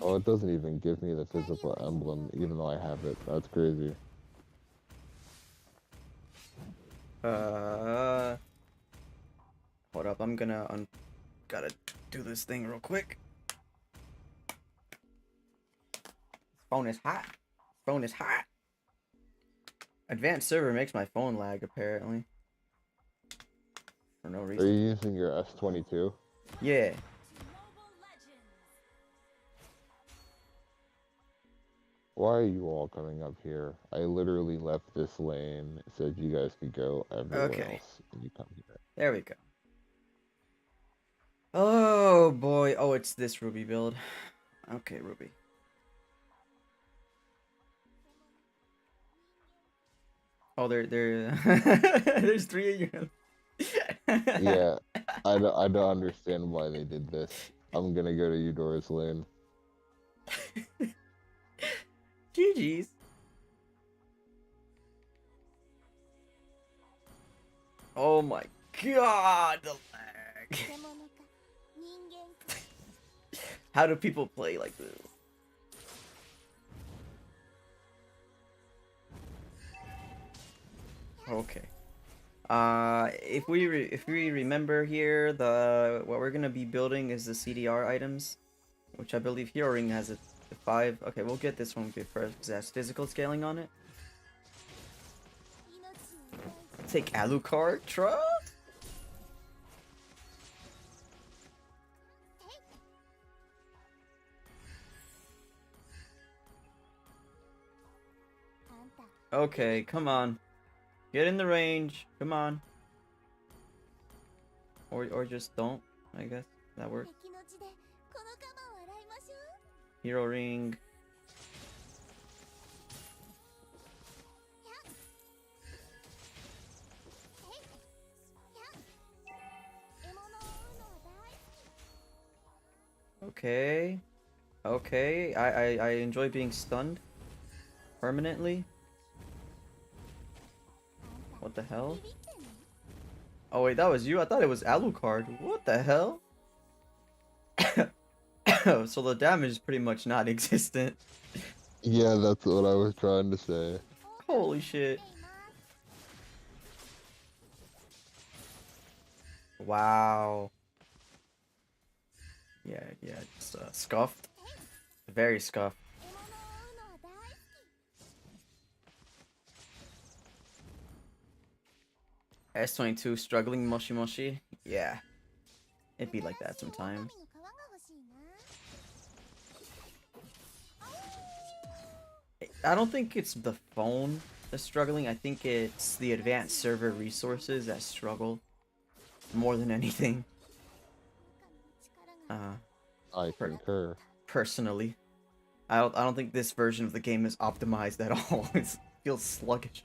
Oh, it doesn't even give me the physical emblem, even though I have it. That's crazy. Hold up, I'm gonna gotta do this thing real quick. Phone is hot. Phone is hot. Advanced server makes my phone lag apparently. For no reason. Are you using your S22? Yeah. Why are you all coming up here? I literally left this lane, said you guys could go everywhere else, and you come here. There we go. Oh boy. Oh, it's this Ruby build. Okay, Ruby. Oh, there's 3 of you. Yeah, I don't understand why they did this. I'm gonna go to Eudora's lane. GG's. Oh my god, the lag. How do people play like this? Okay. If we remember here, what we're gonna be building is the CDR items, which I believe Hero Ring has a 5. Okay, we'll get this one first because it has physical scaling on it. Take Alucard, trust. Okay, come on. Get in the range. Come on. Or just don't, I guess. That works. Hero Ring. Okay. Okay. I enjoy being stunned permanently. What the hell? Oh wait, that was you? I thought it was Alucard. What the hell? So the damage is pretty much non-existent. Yeah, that's what I was trying to say. Holy shit. Wow. Yeah, it's scuffed. Very scuffed. S22 struggling Moshi Moshi? Yeah. It'd be like that sometimes. I don't think it's the phone that's struggling. I think it's the advanced server resources that struggle more than anything. I concur. Personally, I don't think this version of the game is optimized at all. It feels sluggish.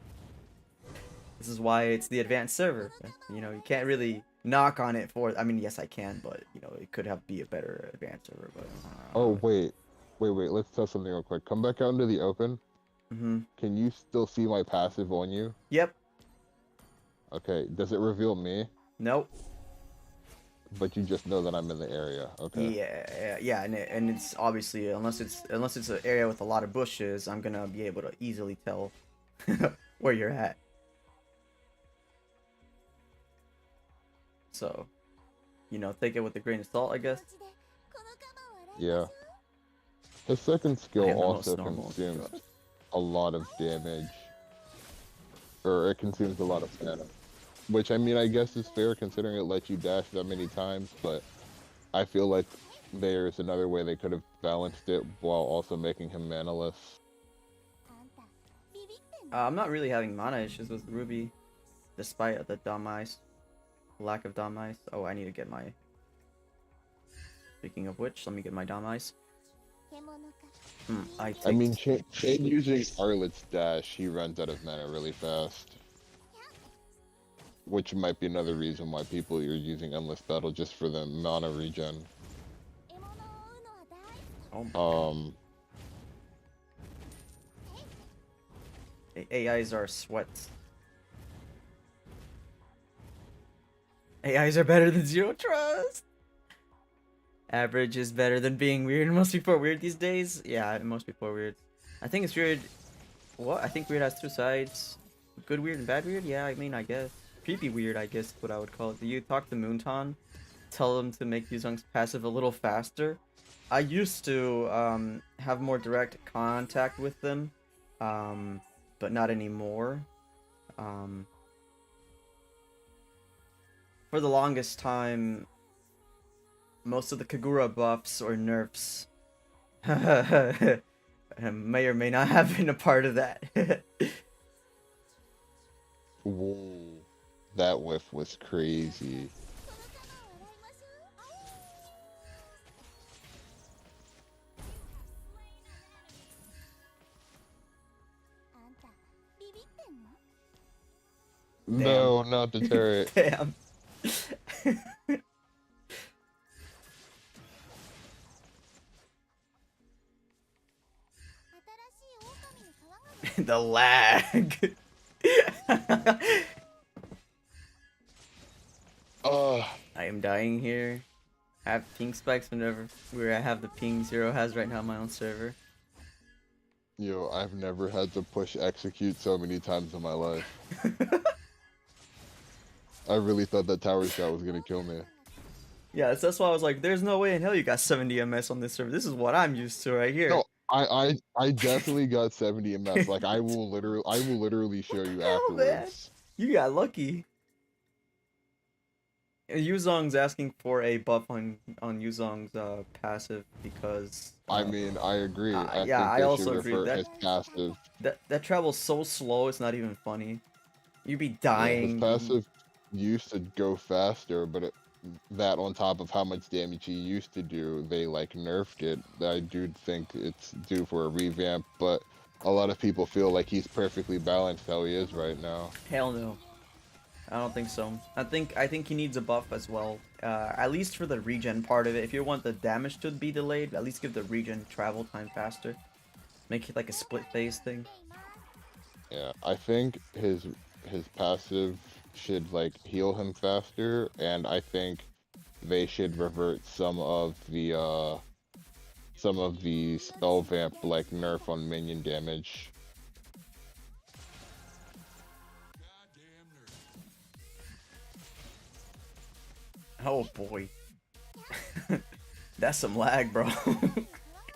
This is why it's the advanced server. You know, you can't really knock on it for. I mean, yes, I can, but you know, it could be a better advanced server. But oh wait. Let's test something real quick. Come back out into the open. Mm-hmm. Can you still see my passive on you? Yep. Okay. Does it reveal me? Nope. But you just know that I'm in the area. Okay. Yeah, and it's obviously unless it's an area with a lot of bushes, I'm gonna be able to easily tell where you're at. So, take it with a grain of salt, I guess. Yeah. His second I skill am the most also normal. consumes a lot of damage, or it consumes a lot of mana. Which, I mean, I guess is fair considering it lets you dash that many times, but I feel like there's another way they could have balanced it while also making him manaless. I'm not really having mana issues with Ruby, despite the dumb ice, lack of dumb ice. Oh, I need to get my. Speaking of which, let me get my dumb ice. I I take. mean, Chain using Arlott's dash, he runs out of mana really fast. Which might be another reason why people are using Endless Battle just for the mana regen. Oh. AIs are sweats. AIs are better than Zero Trust. Average is better than being weird. Most people are weird these days. Yeah, most people are weird. I think it's weird. What? I think weird has two sides. Good weird and bad weird? Yeah, I mean, I guess. Creepy weird, I guess is what I would call it. Do you talk to Moonton? Tell them to make Yuzong's passive a little faster? I used to have more direct contact with them, but not anymore. Um, for the longest time, most of the Kagura buffs or nerfs may or may not have been a part of that. Whoa. That whiff was crazy. Damn. No, not the turret. Damn. The lag. I am dying here. I have ping spikes whenever where I have the ping Zero has right now on my own server. Yo, I've never had to push execute so many times in my life. I really thought that tower shot was gonna kill me. Yeah, that's why I was like, there's no way in hell you got 70 MS on this server. This is what I'm used to right here. No, I definitely got 70 MS. Like I will literally show you Hell, man. afterwards. You got lucky. Yuzong's asking for a buff on Yuzong's passive because I mean, I agree. I yeah, think I they also should agree refer his passive. that travels so slow it's not even funny. You'd be Yeah, his dying. passive used to go faster, but that on top of how much damage he used to do, they like nerfed it. I do think it's due for a revamp, but a lot of people feel like he's perfectly balanced how he is right now. Hell no. I don't think so. I think he needs a buff as well. At least for the regen part of it. If you want the damage to be delayed, at least give the regen travel time faster. Make it like a split phase thing. Yeah, I think his passive should like heal him faster, and I think they should revert some of the spell vamp like nerf on minion damage. Oh boy. That's some lag, bro.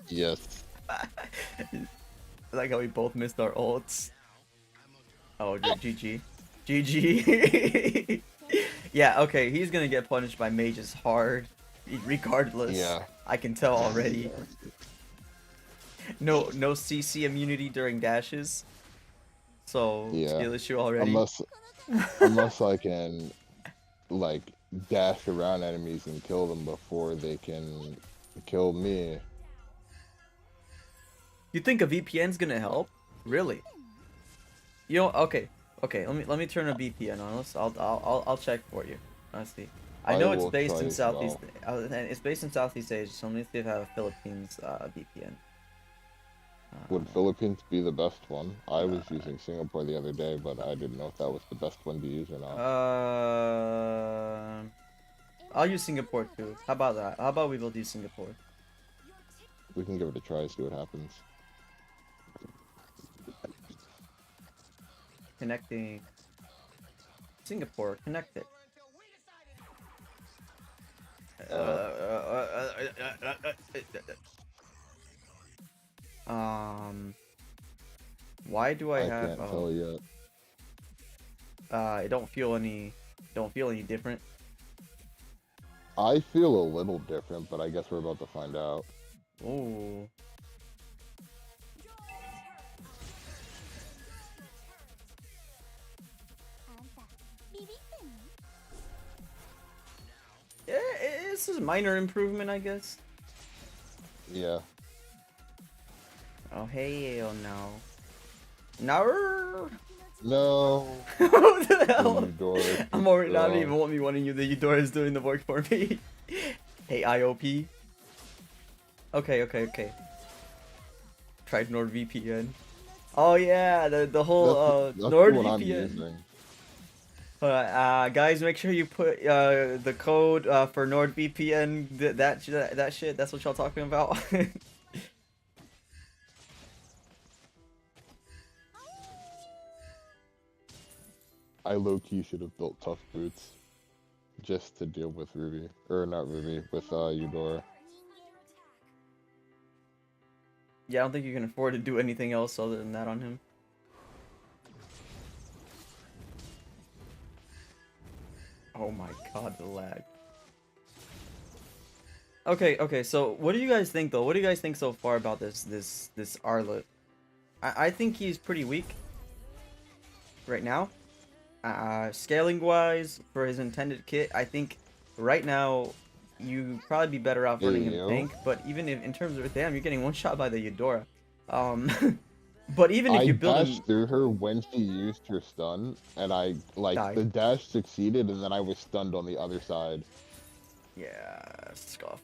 Yes. Like how we both missed our ults. Oh, GG. GG. Yeah, okay, he's gonna get punished by mages hard. Regardless. Yeah. I can tell already. No CC immunity during dashes. So, Yeah. skill issue already. Unless I can like dash around enemies and kill them before they can kill me. You think a VPN's gonna help? Really? You know, okay. Okay, let me turn a VPN on. I'll check for you. Let's see. I know it's will based try in as Southeast. well. It's based in Southeast Asia, so let me see if I have a Philippines VPN. Would Uh, Philippines be the best one? I uh, was using Singapore the other day, but I didn't know if that was the best one to use or not. uh, I'll use Singapore too. How about that? How about we both use Singapore? We can give it a try, see what happens. Connecting. Singapore, connected. Uh, Um, why do I I have? can't Oh, tell yet. I don't feel any different. I feel a little different, but I guess we're about to find out. Oh, yeah, it's a minor improvement, I guess. Yeah. Oh, hell no. No. No. What the The hell? Eudora is I'm too already not even strong. want me wanting you. The Eudora is doing the work for me. Hey, IOP. Okay, okay, okay. Tried NordVPN. Oh yeah, the whole That's the one I'm NordVPN. using. Guys, make sure you put the code for NordVPN. That shit. That's what y'all talking about. I low-key should have built tough boots just to deal with Ruby. Or not Ruby, with Eudora. Yeah, I don't think you can afford to do anything else other than that on him. Oh my god, the lag. Okay, okay. So, what do you guys think though? What do you guys think so far about this Arlott? I think he's pretty weak right now. Scaling wise for his intended kit, I think right now you probably be better off Hey, running him yo. tank. But even if in terms of damn, you're getting one shot by the Eudora. Um, but even if I you build him, dashed through her when she used her stun, and die. the dash succeeded, and then I was stunned on the other side. Yeah, scuff.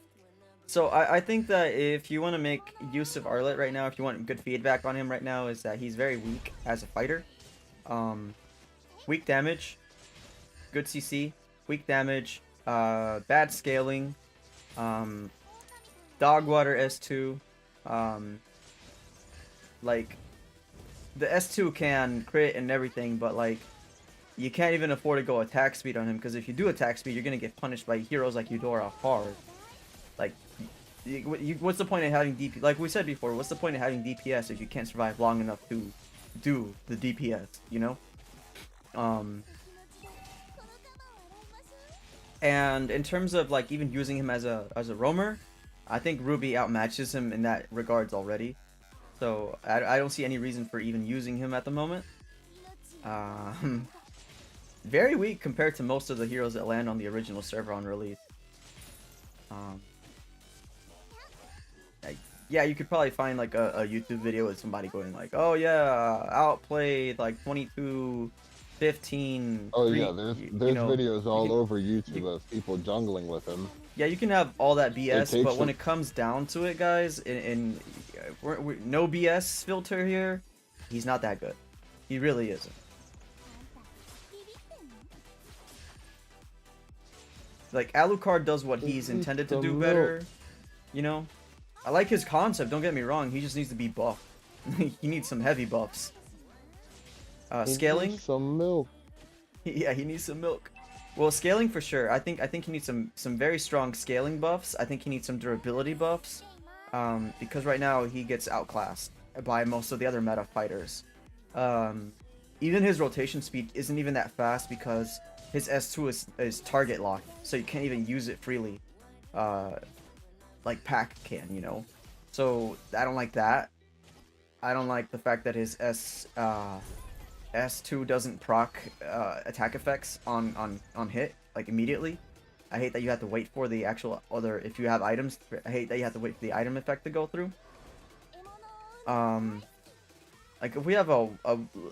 So I think that if you want to make use of Arlott right now, if you want good feedback on him right now, is that he's very weak as a fighter. Um, weak damage, good CC, weak damage, bad scaling, um, dog water S2, um, like the S2 can crit and everything, but like you can't even afford to go attack speed on him because if you do attack speed, you're gonna get punished by heroes like Eudora hard. Like, what's the point of having DP? Like we said before, what's the point of having DPS if you can't survive long enough to do the DPS? You know. Um, and in terms of like even using him as a roamer, I think Ruby outmatches him in that regards already. So I don't see any reason for even using him at the moment. Um, very weak compared to most of the heroes that land on the original server on release. Um, yeah, you could probably find like a YouTube video with somebody going like, "Oh yeah, outplayed like 22, 15, Oh 3." yeah, You there's know, videos you all can, over YouTube you, of people jungling with him. yeah, you can have all that It BS, but takes when him. it comes down to it, guys, we're no BS filter here, he's not that good. He really isn't. Like Alucard does what He he's needs intended to do some milk. better, you know. I like his concept. Don't get me wrong. He just needs to be buffed. He needs some heavy buffs. He needs Scaling, some milk. yeah, he needs some milk. Well, scaling for sure. I think he needs some very strong scaling buffs. I think he needs some durability buffs. Because right now he gets outclassed by most of the other meta fighters. Um, even his rotation speed isn't even that fast because his S2 is target locked, so you can't even use it freely. Uh, like Pack can, you know. So I don't like that. I don't like the fact that his S2 doesn't proc attack effects on hit like immediately. I hate that you have to wait for the actual other if you have items. I hate that you have to wait for the item effect to go through. Um, like if we have a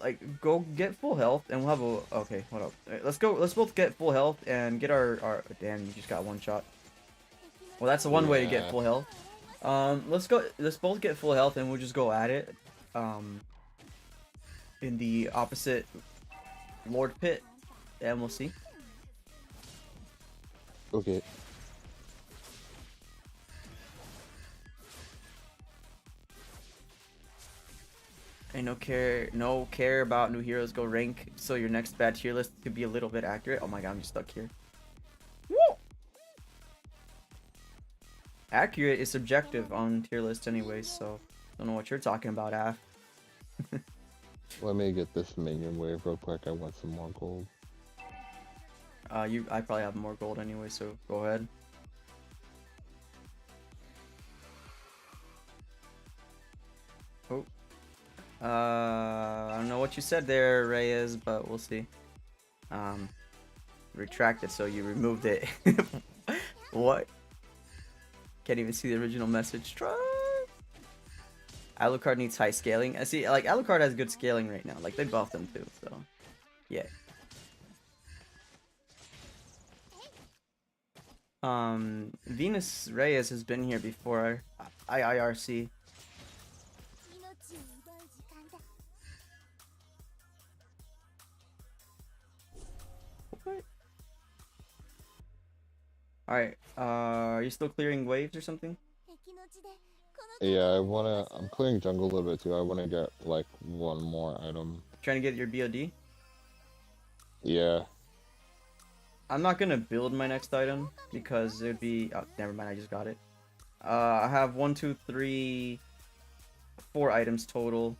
like go get full health and we'll have a okay. Hold up. Let's go. Let's both get full health and get our damn. You just got one shot. Well, that's the one way to get Yeah. full health. Let's go. Let's both get full health, and we'll just go at it. Um, in the opposite Lord pit, and we'll see. Okay. And no care about new heroes. Go rank so your next bad tier list could be a little bit accurate. Oh my god, I'm just stuck here. Woo! Accurate is subjective on tier lists anyways, so don't know what you're talking about, Af. Let me get this minion wave real quick. I want some more gold. I probably have more gold anyway, so go ahead. Oh. I don't know what you said there, Reyes, but we'll see. Retracted, so you removed it. What? Can't even see the original message. Try. Alucard needs high scaling. I see, like, Alucard has good scaling right now. Like, they buffed him too, so. Yeah. Venus Reyes has been here before. IIRC. Alright, are you still clearing waves or something? Yeah, I'm clearing jungle a little bit too. I wanna get like one more item. Trying to get your BOD? Yeah. I'm not gonna build my next item because it would be. Oh, never mind. I just got it. I have 1, 2, 3, 4 items total.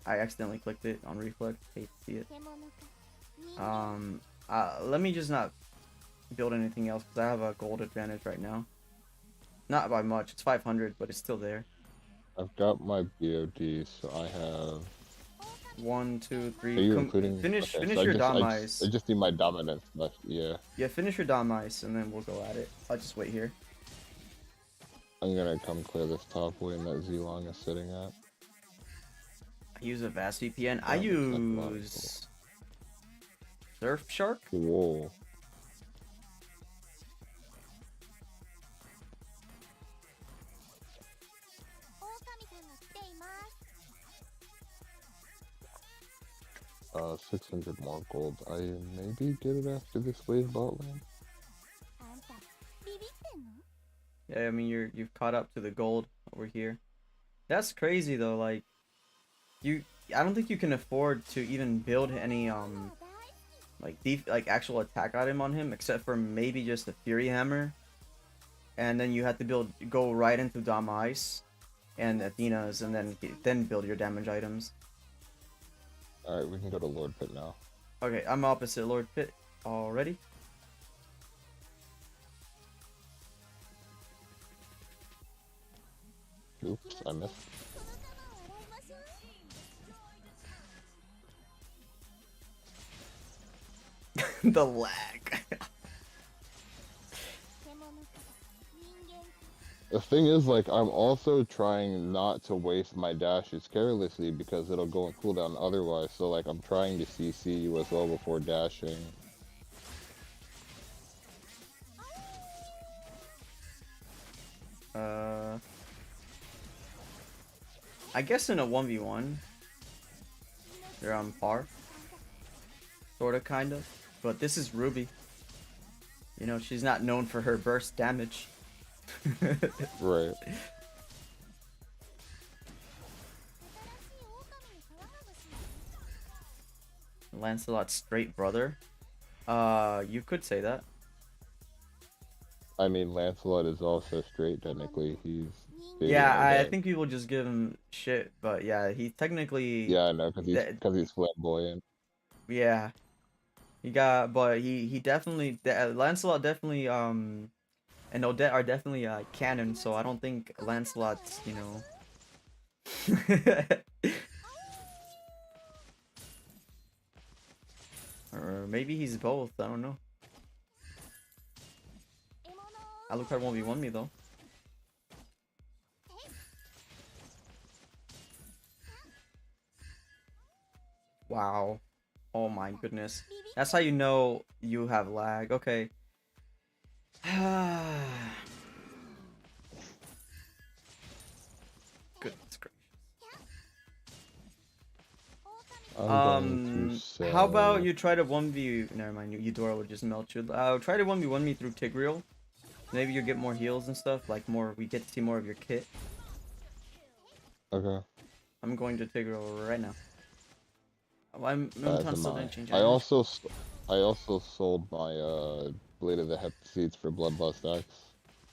I accidentally clicked it on reflex. Hate to see it. Let me just not build anything else because I have a gold advantage right now. Not by much. It's 500, but it's still there. I've got my BOD, so I have. 1, 2, 3. Are you including? Finish Okay, finish so your I Damice. just need my dominance left. Yeah. Yeah, finish your Damice and then we'll go at it. I'll just wait here. I'm gonna come clear this top lane that Zilong is sitting at. I use a Vast VPN. I Yeah, use Surf Shark. Whoa. Uh, 600 more gold. I maybe get it after this wave bot lane. Yeah, I mean you've caught up to the gold over here. That's crazy though. Like I don't think you can afford to even build any like actual attack item on him except for maybe just the Fury Hammer, and then you have to go right into Dom Ice and Athena's, and then build your damage items. All right, we can go to Lord Pit now. Okay, I'm opposite Lord Pit already. Oops, I missed. The lag. The thing is, like, I'm also trying not to waste my dashes carelessly because it'll go on cooldown otherwise. So, like, I'm trying to CC you as well before dashing. I guess in a 1v1, they're on par. Sorta, kind of. But this is Ruby. You know, she's not known for her burst damage. Right. Lancelot's straight brother. You could say that. I mean, Lancelot is also straight, technically. He's... Yeah, I think people just give him shit, but yeah, he technically... Yeah, I know, because he's flamboyant. Yeah. But he definitely... Lancelot definitely, and Odette are definitely, canon, so I don't think Lancelot's, you know... Or maybe he's both, I don't know. Alucard 1v1 me though. Wow. Oh my goodness. That's how you know you have lag. Okay. I'm going to How about say. you try to 1v... Never mind, Eudora would just melt you. Try to 1v1 me through Tigreal. Maybe you get more heals and stuff, like more, we get to see more of your kit. Okay. I'm going to Tigreal right now. As Milton's am still I. didn't change I items. also I also sold my Blade of the Hep seeds for Bloodlust X.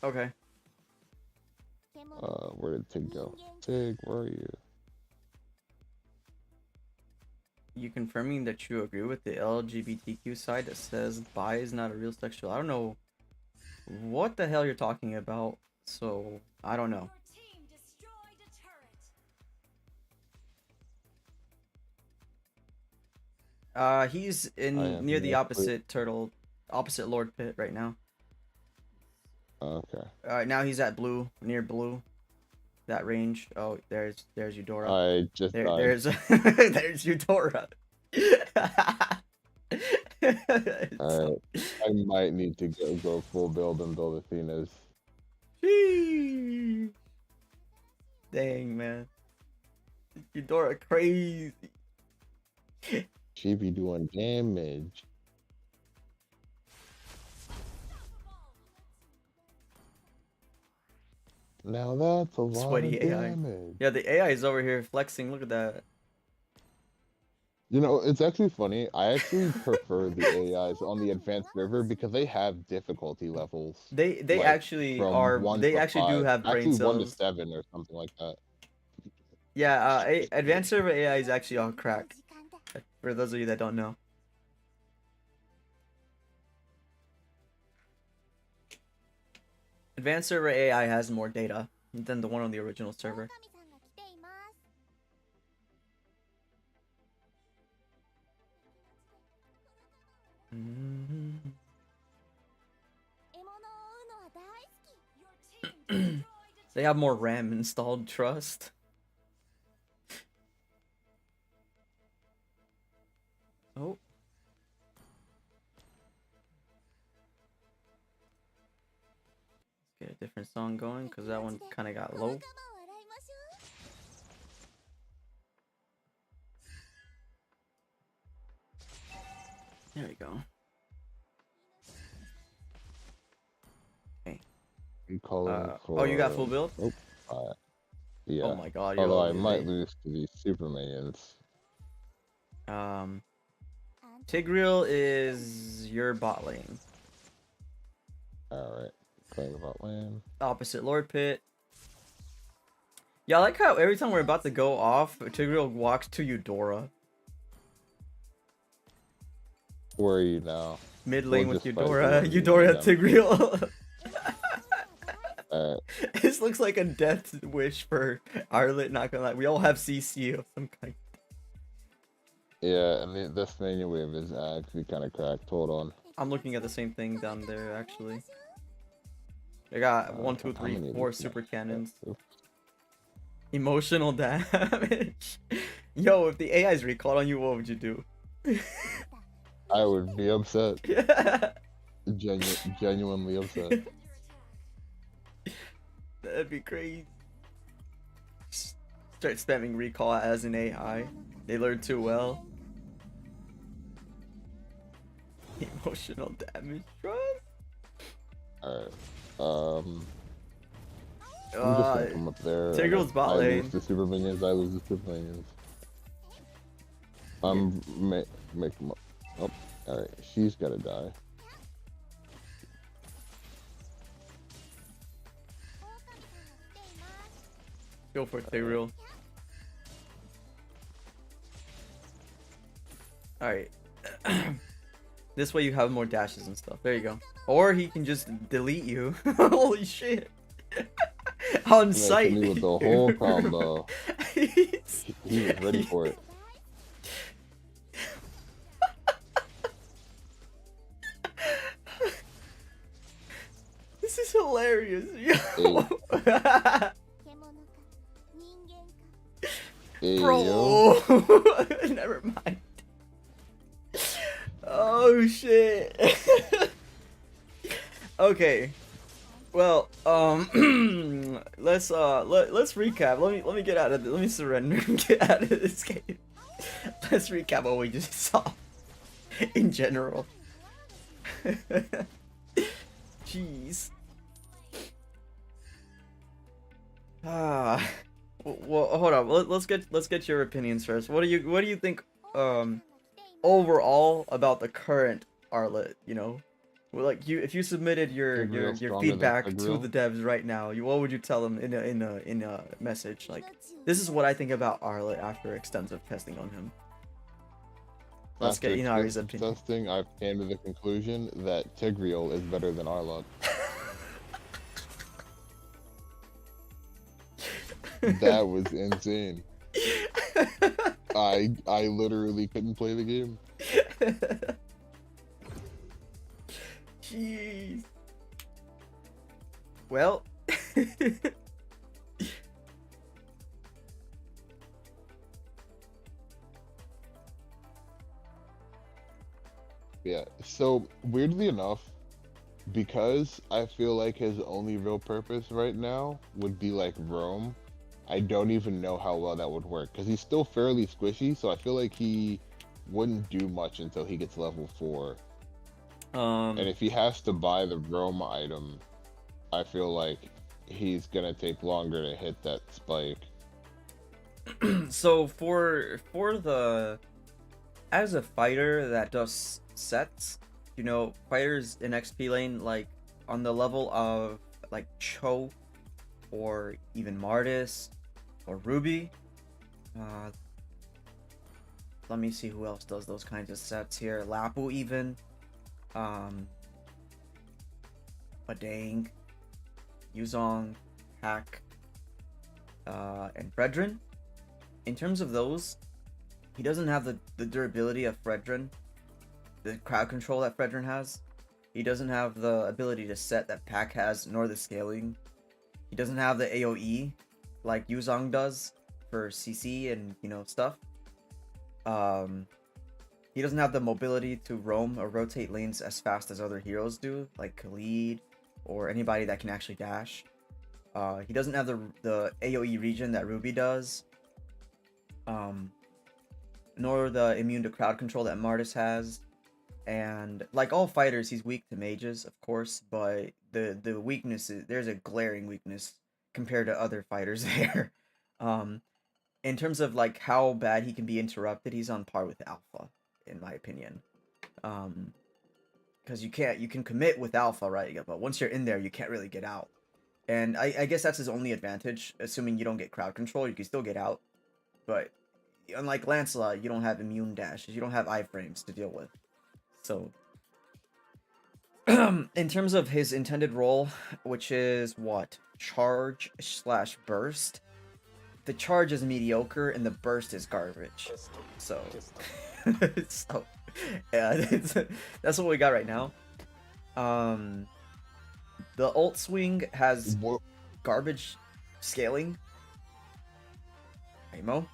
Okay. Where did Tig go? Tig, where are you? You confirming that you agree with the LGBTQ side that says bi is not a real sexual... I don't know what the hell you're talking about, so I don't know. He's I in have near the no clue. opposite Lord Pit right now. Okay. Now he's at blue, near blue, that range. Oh, there's Eudora. I just died. There's Eudora. Alright. I might need to go full build and build Athena's. Sheesh. Dang, man. Eudora crazy. She be doing damage. Now that's a lot Sweaty of AI. damage. Yeah, the AI is over here flexing. Look at that. You know, it's actually funny. I actually prefer the AIs on the advanced server because they have difficulty levels. They Like actually from are. 1 They to actually do 5. have brain Actually 1 to cells. 7 or something like that. Yeah, advanced server AI is actually on crack. For those of you that don't know. Advanced server AI has more data than the one on the original server. They have more RAM installed, trust. Oh. Let's get a different song going, because that one kind of got low. There we go. Okay. For... Oh, you got full build? Oh, yeah. Oh my god, Although I might lose to these super minions. Tigreal is your bot lane. Alright. Playing bot lane. Opposite Lord Pit. Yeah, I like how every time we're about to go off, Tigreal walks to Eudora. Where are you now? Mid lane We'll with just fight Eudora. whoever you Eudora need them. Tigreal. Alright. This looks like a death wish for Arlott, not gonna lie. We all have CC of some kind. Yeah, and this menu wave is actually kind of cracked. Hold on. I'm looking at the same thing down there, actually. I got 1, 2, 3, 4 super cannons. Emotional damage. Yo, if the AI's recalled on you, what would you do? I would be upset. Yeah. Genuinely upset. That'd be crazy. Start spamming recall as an AI. They learn too well. Emotional damage. Alright. I'm just gonna come up there. Tigreal's bot lane. I lose the super minions. I lose the super minions. Make them up. Oh, alright. She's gotta die. Go for it, Tigreal. Alright. This way you have more dashes and stuff. There you go. Or he can just delete you. Holy shit. On sight. Me with the whole combo. He was ready for it. This is hilarious. Hey, bro. Never mind. Oh shit. Okay. Well, let's recap. Let me get out of this. Let me surrender and get out of this game. Let's recap what we just saw in general. Jeez. Ah. Well, hold on. Let's get your opinions first. What do you think overall about the current Arlott, you know? Well, like if you submitted Tigreal your stronger than feedback to the Tigreal. devs right now, what would you tell them in a message? Like, this is what I think about Arlott after extensive testing on him. Let's After get Inari's extensive opinion. testing, I've came to the conclusion that Tigreal is better than Arlott. That was insane. I literally couldn't play the game. Jeez. Well. Yeah. So weirdly enough, because I feel like his only real purpose right now would be like roam, I don't even know how well that would work because he's still fairly squishy. So I feel like he wouldn't do much until he gets level 4. And if he has to buy the roam item, I feel like he's gonna take longer to hit that spike. So for the as a fighter that does sets, you know, fighters in XP lane like on the level of like Cho or even Martis or Ruby. Uh, let me see who else does those kinds of sets here. Lapu even. Badang, Yuzong, Hack, and Fredrin. In terms of those, he doesn't have the durability of Fredrin, the crowd control that Fredrin has. He doesn't have the ability to set that Pack has, nor the scaling. He doesn't have the AoE like Yuzong does for CC and, you know, stuff. He doesn't have the mobility to roam or rotate lanes as fast as other heroes do, like Khalid or anybody that can actually dash. He doesn't have the AoE region that Ruby does, nor the immune to crowd control that Martis has. And like all fighters, he's weak to mages, of course, but the weakness is there's a glaring weakness compared to other fighters there. Um, in terms of like how bad he can be interrupted, he's on par with Alpha, in my opinion. Because you can commit with Alpha, right? But once you're in there, you can't really get out. And I guess that's his only advantage, assuming you don't get crowd control, you can still get out. But unlike Lancelot, you don't have immune dashes, you don't have iframes to deal with. So, in terms of his intended role, which is what? Charge slash burst. The charge is mediocre and the burst is garbage. So, so yeah, that's what we got right now. The ult swing has What? garbage scaling. Amo.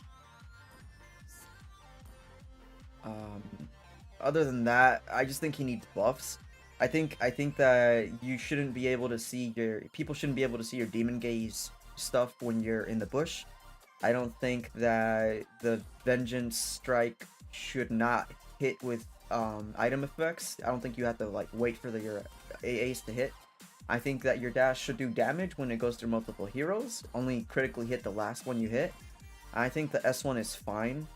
Other than that, I just think he needs buffs. I think that you shouldn't be able to see people shouldn't be able to see your demon gaze stuff when you're in the bush. I don't think that the vengeance strike should not hit with item effects. I don't think you have to like wait for your AAs to hit. I think that your dash should do damage when it goes through multiple heroes. Only critically hit the last one you hit. I think the S1 is fine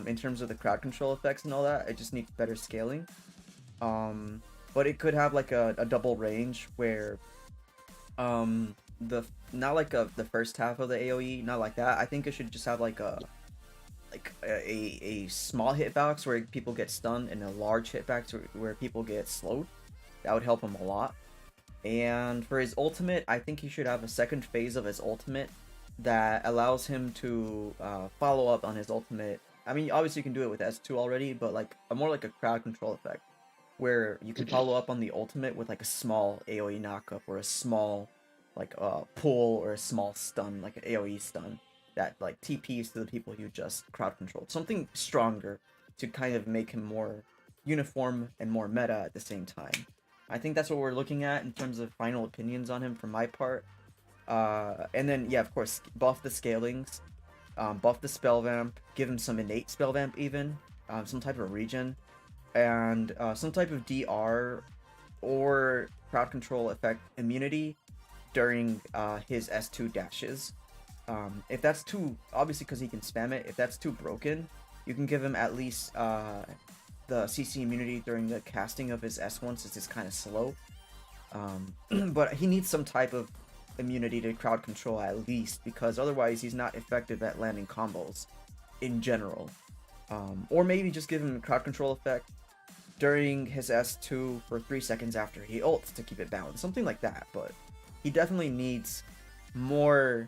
in terms of the crowd control effects and all that. It just needs better scaling. But it could have like a double range where not like the first half of the AoE, not like that. I think it should just have like a small hitbox where people get stunned and a large hitbox where people get slowed. That would help him a lot. And for his ultimate, I think he should have a second phase of his ultimate that allows him to follow up on his ultimate. I mean, obviously you can do it with S2 already, but like more like a crowd control effect, where you can follow up on the ultimate with like a small AoE knockup or a small like pull or a small stun, like an AoE stun that like TPs to the people you just crowd controlled. Something stronger to kind of make him more uniform and more meta at the same time. I think that's what we're looking at in terms of final opinions on him from my part. And then yeah, of course, buff the scalings. buff the spell vamp, give him some innate spell vamp even, some type of regen, and some type of DR or crowd control effect immunity during his S2 dashes. If that's too, obviously because he can spam it, if that's too broken, you can give him at least the CC immunity during the casting of his S1 since it's kind of slow. But he needs some type of immunity to crowd control at least, because otherwise he's not effective at landing combos in general. Or maybe just give him crowd control effect during his S2 for 3 seconds after he ults to keep it balanced. Something like that, but he definitely needs more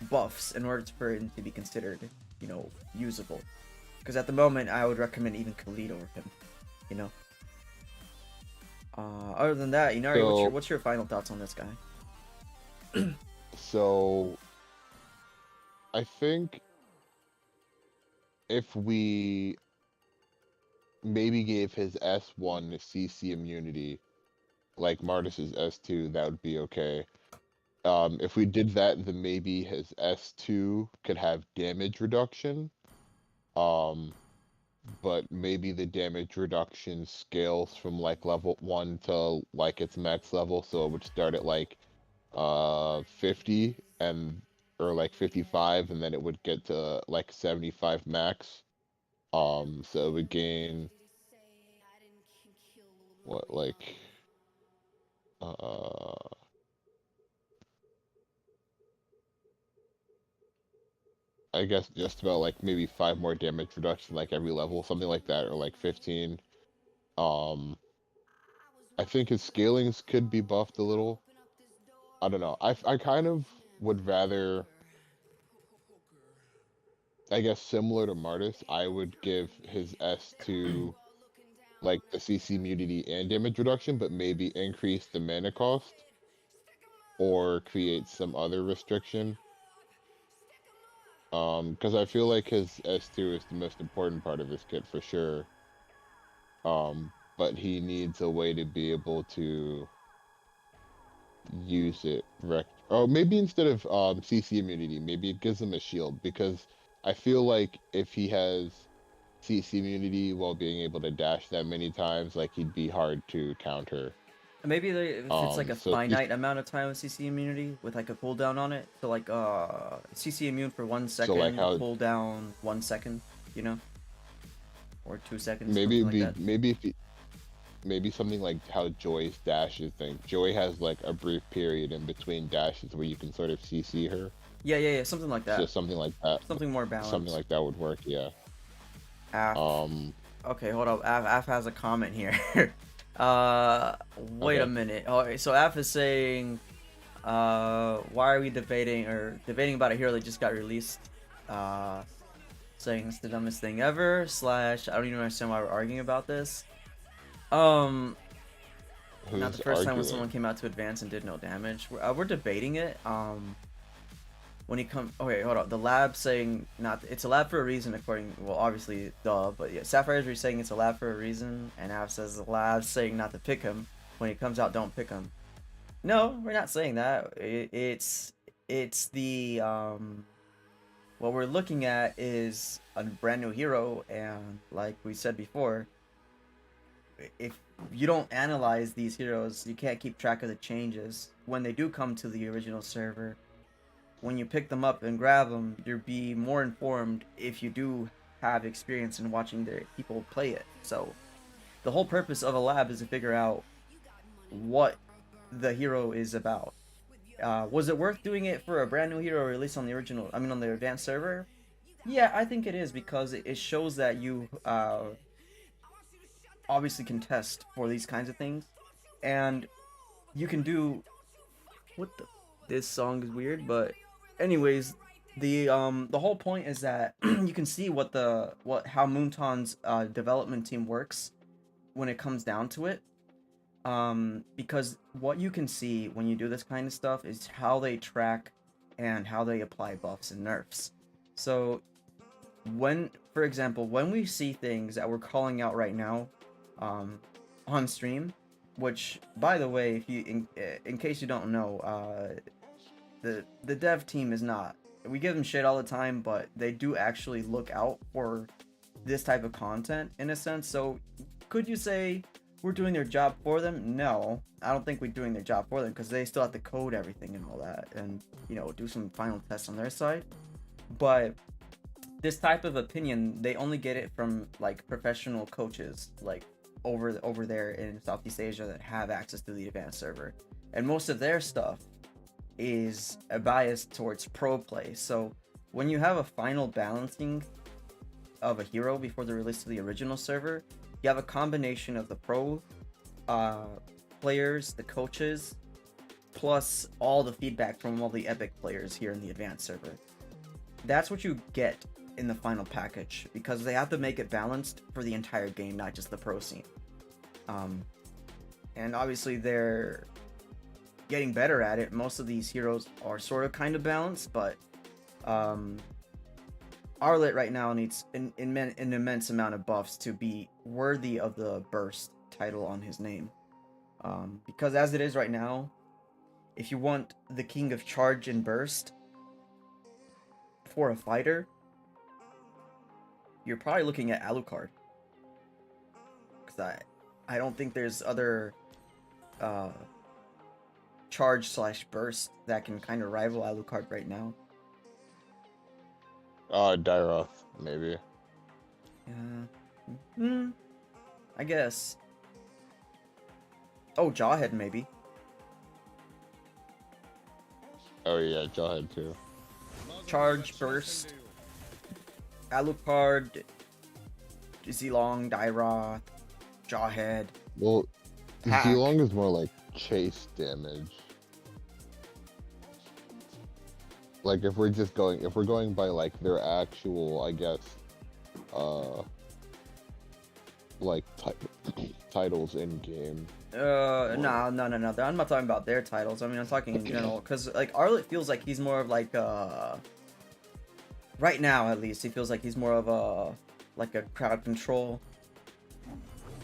buffs in order for him to be considered, usable. Because at the moment, I would recommend even Khalid over him, you know? Other than that, Inari, what's your final thoughts on this guy? So, I think if we maybe gave his S1 CC immunity, like Martis's S2, that would be okay. If we did that, then maybe his S2 could have damage reduction. But maybe the damage reduction scales from like level 1 to like its max level, so it would start at like 50 and or like 55, and then it would get to like 75 max. So it would gain what, like uh I guess just about like maybe 5 more damage reduction like every level, something like that, or like 15. Um, I think his scalings could be buffed a little. I don't know. I kind of would rather, I guess similar to Martis, I would give his S to like the CC immunity and damage reduction, but maybe increase the mana cost or create some other restriction. Because I feel like his S2 is the most important part of his kit for sure. But he needs a way to be able to use it oh, maybe instead of CC immunity, maybe it gives him a shield, because I feel like if he has CC immunity while being able to dash that many times, like he'd be hard to counter. Maybe if it's like a So finite amount of time with CC immunity with like a cooldown on it, so like CC immune for 1 so like second, how cooldown 1 second, or 2 seconds, maybe something it'd like be that. maybe something like how Joy's dashes thing. Joy has like a brief period in between dashes where you can sort of CC her. Yeah, something like So that. something like that. Something more Something balanced. like that would work, yeah. Af. Um, Okay, hold up. Af has a comment here. Wait a okay. minute. Oh, so Af is saying, why are we debating about a hero that just got released? Saying it's the dumbest thing ever. Slash, I don't even understand why we're arguing about this. Not the Who's first time when someone arguing? came out to advance and did no damage. We're debating it. When he come, okay, hold on. The lab saying not. It's a lab for a reason, according. Well, obviously, duh. But yeah, Sapphire's is saying it's a lab for a reason, and Av says the lab's saying not to pick him. When he comes out, don't pick him. No, we're not saying that. It's the what we're looking at is a brand new hero, and like we said before, if you don't analyze these heroes, you can't keep track of the changes when they do come to the original server. When you pick them up and grab them, you'll be more informed if you do have experience in watching their people play it. So the whole purpose of a lab is to figure out what the hero is about. Was it worth doing it for a brand new hero released on the original? I mean, on the advanced server? Yeah, I think it is because it shows that you obviously can test for these kinds of things, and you can do what the. This song is weird, but anyways, the whole point is that you can see how Moonton's development team works when it comes down to it. Because what you can see when you do this kind of stuff is how they track and how they apply buffs and nerfs. So for example, when we see things that we're calling out right now, on stream, which by the way, if you in case you don't know, the dev team is not. We give them shit all the time, but they do actually look out for this type of content in a sense. So could you say we're doing their job for them? No, I don't think we're doing their job for them because they still have to code everything and all that, and do some final tests on their side. But this type of opinion, they only get it from like professional coaches, like over there in Southeast Asia that have access to the advanced server, and most of their stuff is a bias towards pro play. So when you have a final balancing of a hero before the release of the original server, you have a combination of the pro players, the coaches, plus all the feedback from all the epic players here in the advanced server. That's what you get in the final package, because they have to make it balanced for the entire game, not just the pro scene. And obviously they're getting better at it. Most of these heroes are sort of kind of balanced, but Arlott right now needs an immense amount of buffs to be worthy of the burst title on his name. Because as it is right now, if you want the king of charge and burst for a fighter, you're probably looking at Alucard. Because I don't think there's other charge slash burst that can kind of rival Alucard right now. Dyroth, maybe. Yeah. I guess. Oh, Jawhead maybe. Oh yeah, Jawhead too. Charge, burst, Alucard, Zilong, Dyroth, Jawhead. Well, Hack. Zilong is more like chase damage. Like if we're going by like their actual, I guess, like titles in game. No. I'm not talking about their titles. I mean, I'm talking in general, because like Arlott feels like he's more of like right now at least he feels like he's more of a crowd control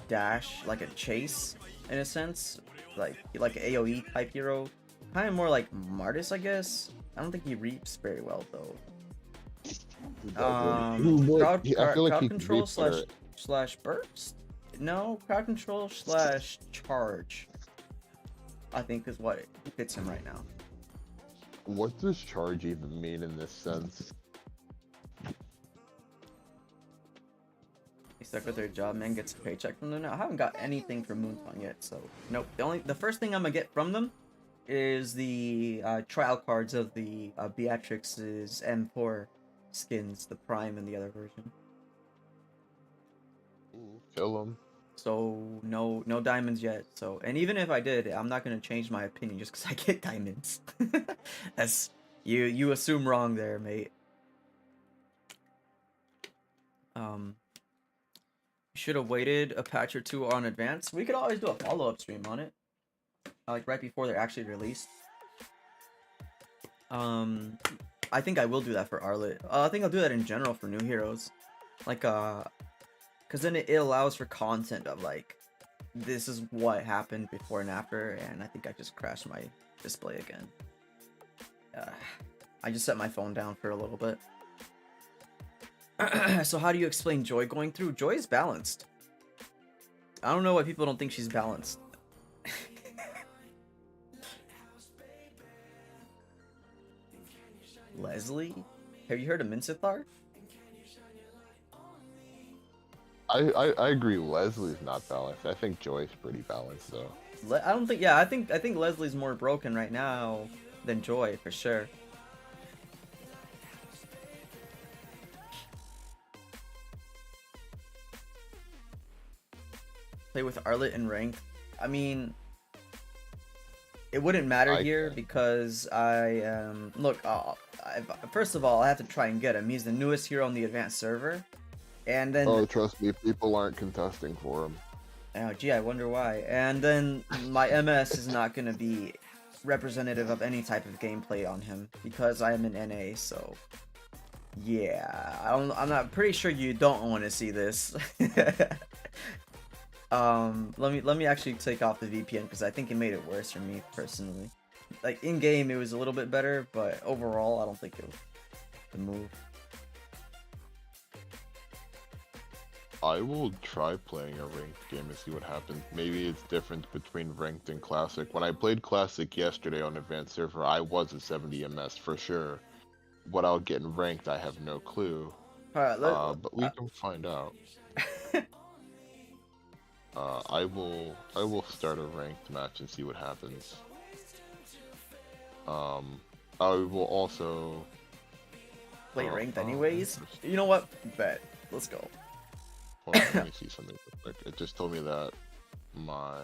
dash, like a chase in a sense, like an AoE type hero, kind of more like Martis, I guess. I don't think he reaps very well though. Crowd control slash burst. No, crowd control slash charge, I think, is what fits him right now. What does charge even mean in this sense? They stuck with their job, man. Gets a paycheck from them now. I haven't got anything from Moonton yet, so nope. The first thing I'm gonna get from them is the trial cards of the Beatrix's M4 skins, the Prime and the other version. Kill him. So no diamonds yet. So, and even if I did, I'm not gonna change my opinion just because I get diamonds. That's you assume wrong there, mate. Should have waited a patch or two on advance. We could always do a follow-up stream on it, like right before they're actually released. I think I will do that for Arlott. I think I'll do that in general for new heroes, like because then it allows for content of like, this is what happened before and after. And I think I just crashed my display again. I just set my phone down for a little bit. So how do you explain Joy going through? Joy is balanced. I don't know why people don't think she's balanced. Leslie? Have you heard of Mincithar? I agree. Leslie's not balanced. I think Joy's pretty balanced though. I don't think. Yeah, I think Leslie's more broken right now than Joy for sure. Play with Arlott in ranked. I mean, it wouldn't matter here because I look. First of all, I have to try and get him. He's the newest hero on the advanced server. And then, oh, trust me, people aren't contesting for him. Oh, gee, I wonder why. And then my MS is not going to be representative of any type of gameplay on him because I am an NA. So, yeah, I'm not pretty sure you don't want to see this. Let me actually take off the VPN because I think it made it worse for me personally. Like in game, it was a little bit better, but overall, I don't think it was the move. I will try playing a ranked game and see what happens. Maybe it's different between ranked and classic. When I played classic yesterday on advanced server, I was a 70 ms for sure. What I'll get in ranked, I have no clue. All right, But we can find out. I will start a ranked match and see what happens. I will also play ranked anyways. You know what? Bet. Let's go. Hold on, let me see something real quick. It just told me that my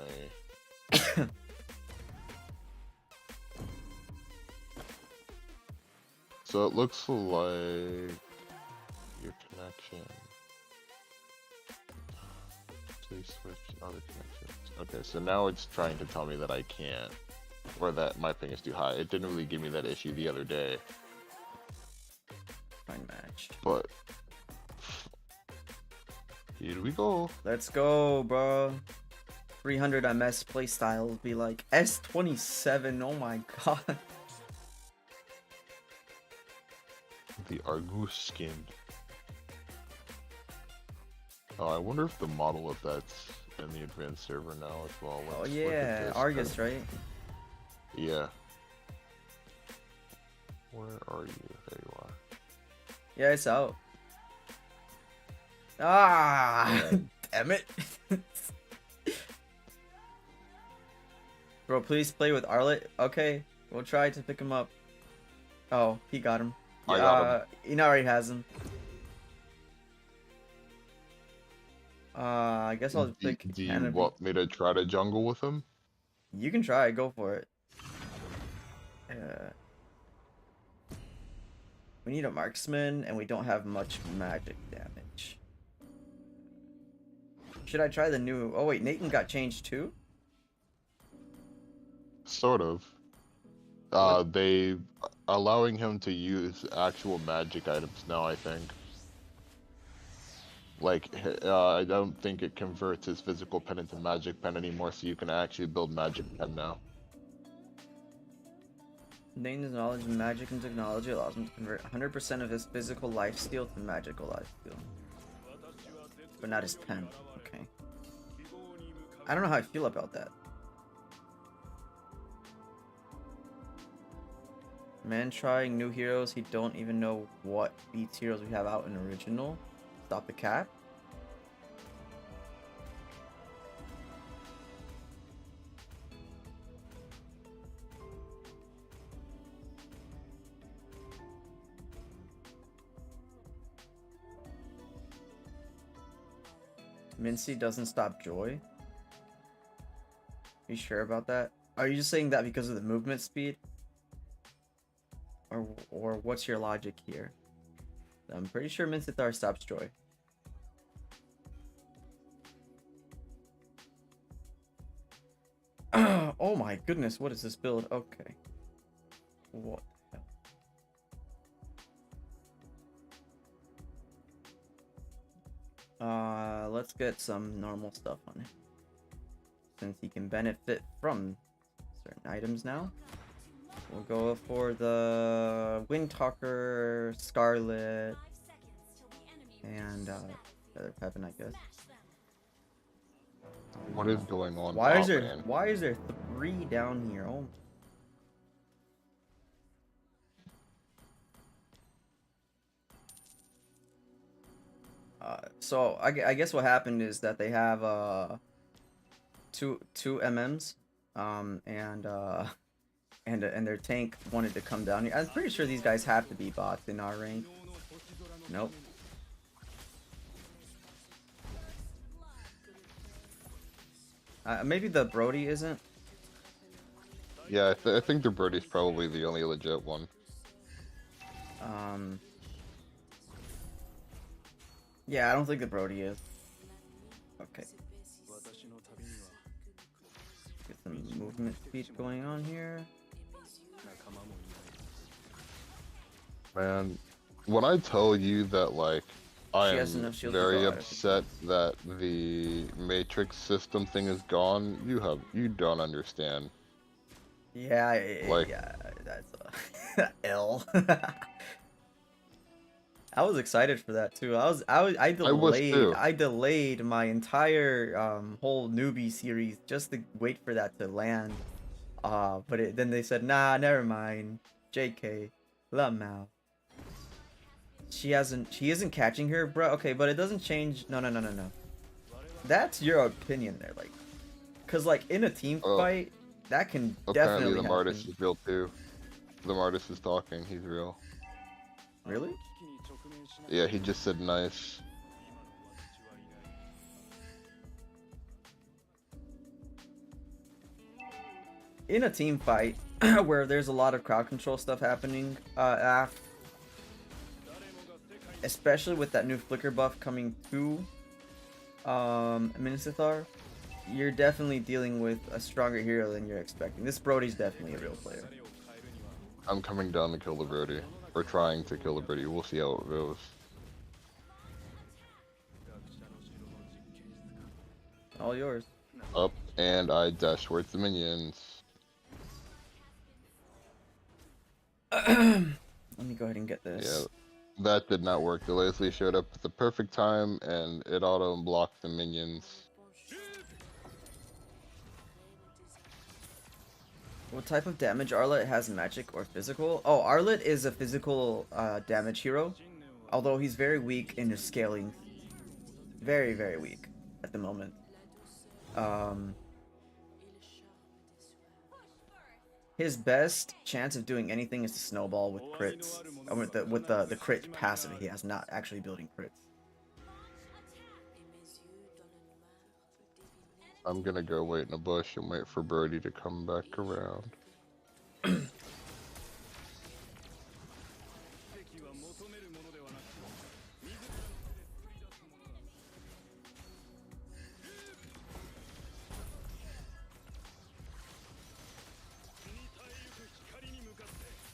so it looks like your connection. Please switch other connections. Okay, so now it's trying to tell me that I can't, or that my ping is too high. It didn't really give me that issue the other day. Fine match. But here we go. Let's go, bro. 300 MS playstyle will be like S27. Oh my god. The Argus skin. Oh, I wonder if the model of that's in the advanced server now as well. Oh yeah, Argus, right? Yeah. Where are you? There you are. Yeah, it's out. Ah, damn it. Bro, please play with Arlott. Okay, we'll try to pick him up. Oh, he got him. I got him. He already has him. I guess I'll pick. Do you want me to try to jungle with him? You can try. Go for it. We need a marksman, and we don't have much magic damage. Should I try the new... Oh wait, Nathan got changed too? Sort of. They allowing him to use actual magic items now, I think. Like, I don't think it converts his physical pen into magic pen anymore, so you can actually build magic pen now. Nathan's knowledge of magic and technology allows him to convert 100% of his physical life steal to magical life steal. But not his pen. Okay. I don't know how I feel about that. Man trying new heroes, he don't even know what beats heroes we have out in original. Stop the cap. Mincy doesn't stop Joy? You sure about that? Are you just saying that because of the movement speed? Or what's your logic here? I'm pretty sure Mincythar stops Joy. Oh my goodness, what is this build? Okay. What the hell? Let's get some normal stuff on it. Since he can benefit from certain items now. We'll go for the Windtalker, Scarlet, and Feather Pepin, I guess. What is going on? Why is there 3 down here? Oh. So I guess what happened is that they have two MMs, and their tank wanted to come down here. I'm pretty sure these guys have to be bots in our rank. Nope. Maybe the Brody isn't. Yeah, I think the Brody's probably the only legit one. Yeah, I don't think the Brody is. Okay. Get some movement speed going on here. Man, when I tell you that, like, I am very upset that the Matrix system thing is gone, you don't understand. Yeah, Like, yeah, that's a L. I was excited for that too. I was too. I delayed my entire whole newbie series just to wait for that to land. Then they said, nah, never mind. JK, Lamau. She isn't catching her, bro. Okay, but it doesn't change. No, no, no, no, no. That's your opinion there, like, cause like in a team Oh, fight, that can apparently definitely the Martis happen. is real too. The Martis is talking. He's real. Really? Yeah, he just said nice. In a team fight where there's a lot of crowd control stuff happening, especially with that new flicker buff coming to Minnesithar, you're definitely dealing with a stronger hero than you're expecting. This Brody's definitely a real player. I'm coming down to kill the Brody. We're trying to kill the Brody. We'll see how it goes. All yours. Up, and I dash towards the minions. Let me go ahead and get Yeah, this. that did not work. The Leslie showed up at the perfect time, and it auto-blocked the minions. What type of damage Arlott has, magic or physical? Oh, Arlott is a physical damage hero, although he's very weak in his scaling. Very, very weak at the moment. Um, his best chance of doing anything is to snowball with crits, with the crit passive he has, not actually building crits. I'm gonna go wait in a bush and wait for Brody to come back around.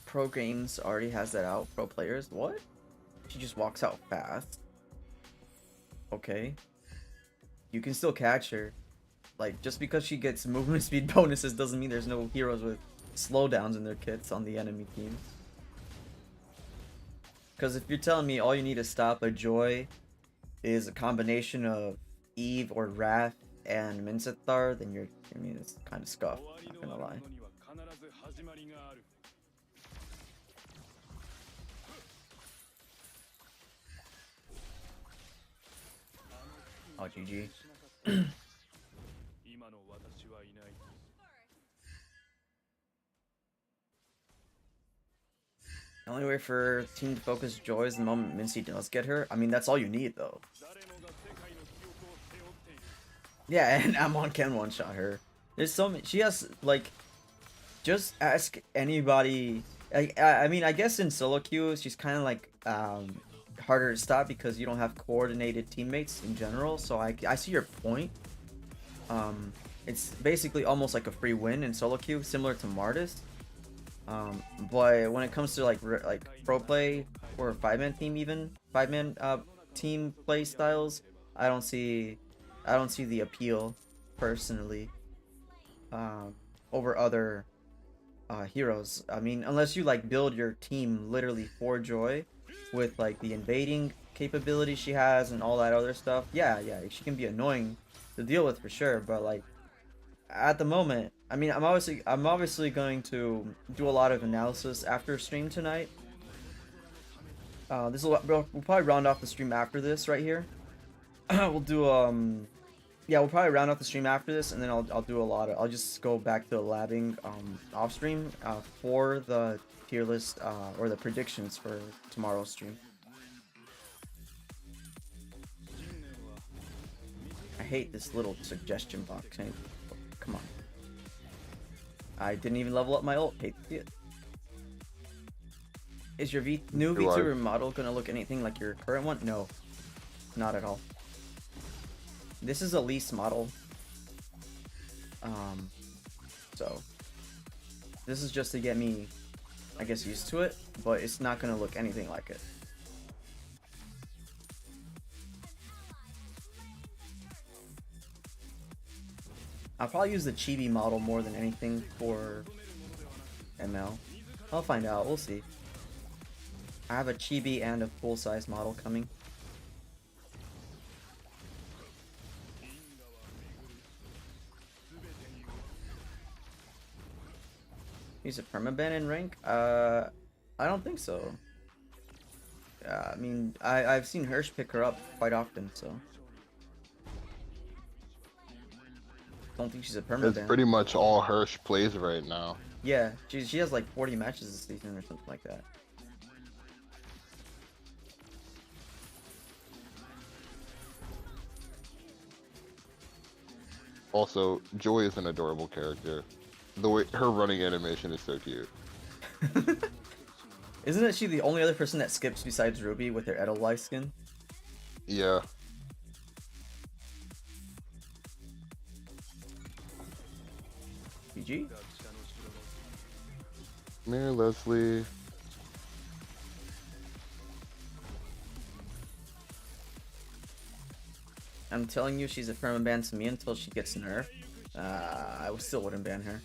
Pro Games already has that out. Pro players, what? She just walks out fast. Okay. You can still catch her. Like, just because she gets movement speed bonuses doesn't mean there's no heroes with slowdowns in their kits on the enemy team. Because if you're telling me all you need to stop a Joy is a combination of Eve or Wrath and Minsathar, then I mean, it's kind of scuffed, not gonna lie. Oh, GG. The only way for team to focus Joy is the moment Mincy does get her. I mean, that's all you need, though. Yeah, and Amon can one-shot her. There's so many. She has, like, just ask anybody. I mean, I guess in solo queue, she's kind of like harder to stop because you don't have coordinated teammates in general. So I see your point. It's basically almost like a free win in solo queue, similar to Martis. But when it comes to like pro play or 5-man team, even 5-man team play styles, I don't see the appeal personally over other heroes. I mean, unless you like build your team literally for Joy with like the invading capability she has and all that other stuff. Yeah, yeah, she can be annoying to deal with for sure, but like at the moment, I mean, I'm obviously going to do a lot of analysis after stream tonight. We'll probably round off the stream after this right here. We'll do yeah, we'll probably round off the stream after this, and then I'll do a lot of, I'll just go back to labbing off stream for the tier list or the predictions for tomorrow's stream. I hate this little suggestion box. Come on. I didn't even level up my ult. Hate to see it. Is your new V2 model gonna look anything like your current one? No, not at all. This is a lease model. So this is just to get me, I guess, used to it, but it's not gonna look anything like it. I'll probably use the chibi model more than anything for ML. I'll find out. We'll see. I have a chibi and a full-size model coming. He's a permaban in rank? I don't think so. I mean, I've seen Hirsch pick her up quite often, so. Don't think she's a permaban. It's pretty much all Hirsch plays right now. Yeah, she has like 40 matches this season or something like that. Also, Joy is an adorable character. The way her running animation is so cute. Isn't she the only other person that skips besides Ruby with her Edelweiss skin? Yeah. GG? Come here, Leslie. I'm telling you, she's a permaban to me until she gets nerfed. I still wouldn't ban her.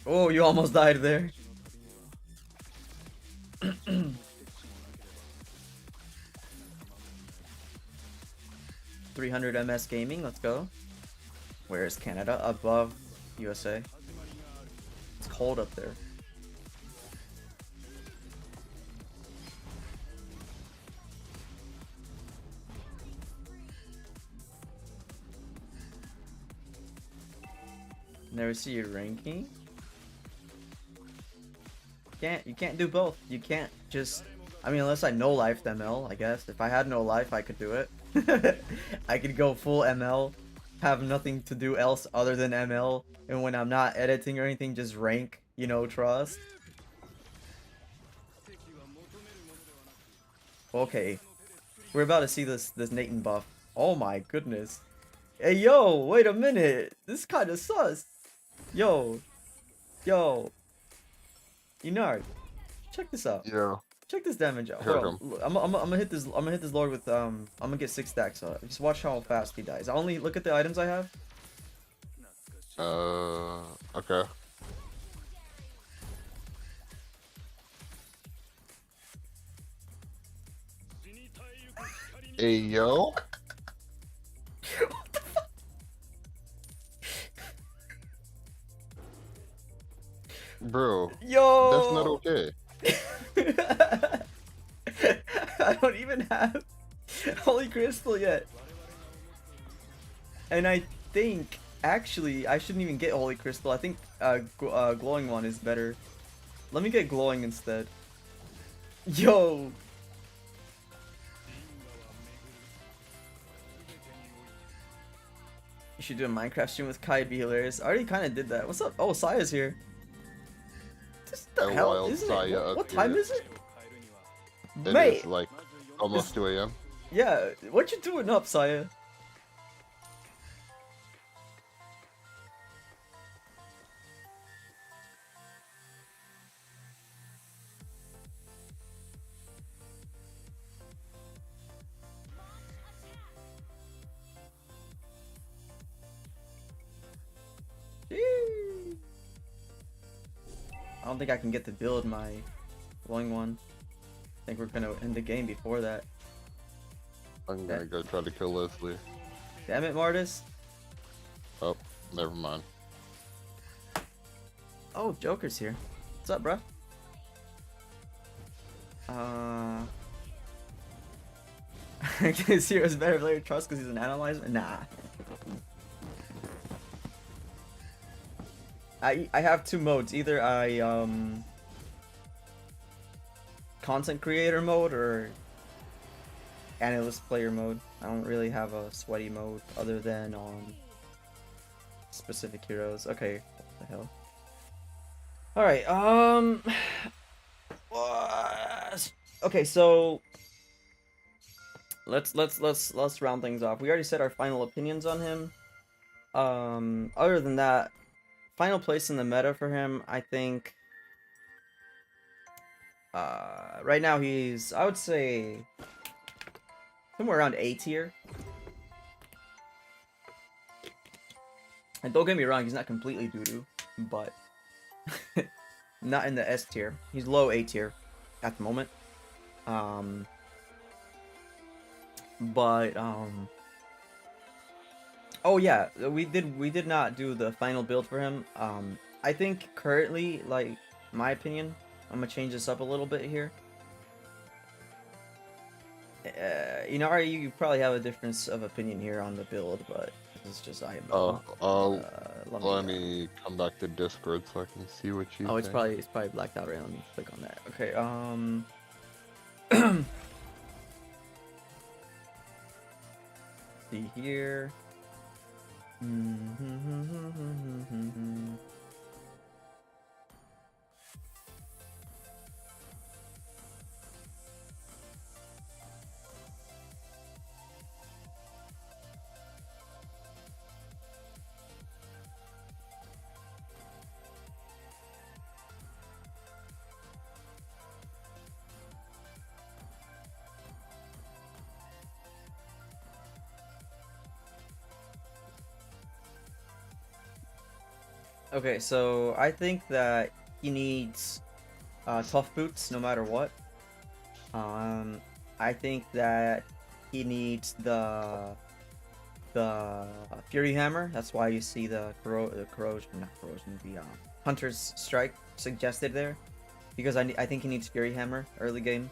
Oh, you almost died there. 300 MS gaming, let's go. Where is Canada? Above USA. It's cold up there. Never see your ranking. You can't do both. You can't just, I mean, unless I no life ML, I guess. If I had no life, I could do it. I could go full ML, have nothing to do else other than ML, and when I'm not editing or anything, just rank, you know, trust. Okay, we're about to see this Nathan buff. Oh my goodness. Hey yo, wait a minute. This kind of sus. Yo, Enard, check this out. Yeah. Check this damage out. Hold on. I'm gonna hit this. I'm gonna hit this lord with I'm gonna get 6 stacks. So just watch how fast he dies. I only look at the items I have. Okay. Hey yo. Bro, yo, that's not okay. I don't even have Holy Crystal yet. And I think, actually, I shouldn't even get Holy Crystal. I think Glowing one is better. Let me get Glowing instead. Yo! You should do a Minecraft stream with Kai, be hilarious. I already kind of did that. What's up? Oh, Saya's here. Just the hell, isn't it? What time is it? It is like almost 2 AM. Yeah, what you doing up, Saya? I don't think I can get to build my glowing one. I think we're gonna end the game before that. I'm gonna go try to kill Leslie. Damn it, Martis. Oh, never mind. Oh, Joker's here. What's up, bro? Is Hero's better player trust because he's an analyzer? Nah. I have 2 modes. Either I content creator mode or analyst player mode. I don't really have a sweaty mode other than on specific heroes. Okay, what the hell? All right. Okay, so let's round things off. We already said our final opinions on him. Other than that, final place in the meta for him, I think. Right now he's, I would say, somewhere around A tier. And don't get me wrong, he's not completely doo-doo, but not in the S tier. He's low A tier at the moment. But oh yeah, we did not do the final build for him. I think currently, like, my opinion, I'm gonna change this up a little bit here. You know, you probably have a difference of opinion here on the build, but this is just IMO. Let me come back to Discord so I can see what you Oh, think. it's probably blacked out right now. Let me click on that. Okay, see here. Okay, so I think that he needs tough boots no matter what. I think that he needs the Fury Hammer. That's why you see the Hunter's Strike suggested there, because I think he needs Fury Hammer early game.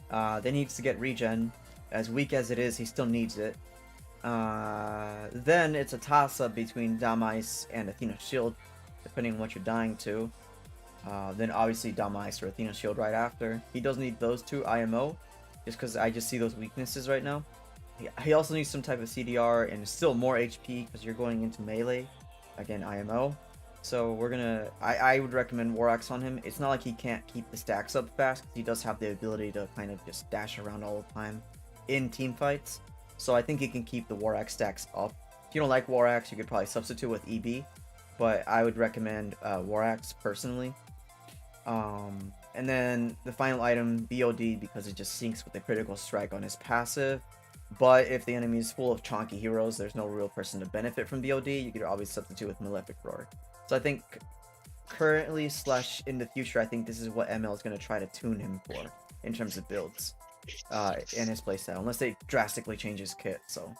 Then he needs to get regen. As weak as it is, he still needs it. Then it's a toss-up between Dom Ice and Athena Shield, depending on what you're dying to. Then obviously Dom Ice or Athena Shield right after. He does need those two IMO, just because I just see those weaknesses right now. He also needs some type of CDR and still more HP because you're going into melee. Again, IMO. So we're gonna... I would recommend War Axe on him. It's not like he can't keep the stacks up fast, because he does have the ability to kind of just dash around all the time in team fights. So I think he can keep the War Axe stacks up. If you don't like War Axe, you could probably substitute with EB. But I would recommend War Axe personally. And then the final item, BOD, because it just syncs with the critical strike on his passive. But if the enemy is full of chonky heroes, there's no real person to benefit from BOD. You could always substitute with Malefic Roar. So I think currently / in the future, I think this is what ML is going to try to tune him for in terms of builds in his playstyle, unless they drastically change his kit. So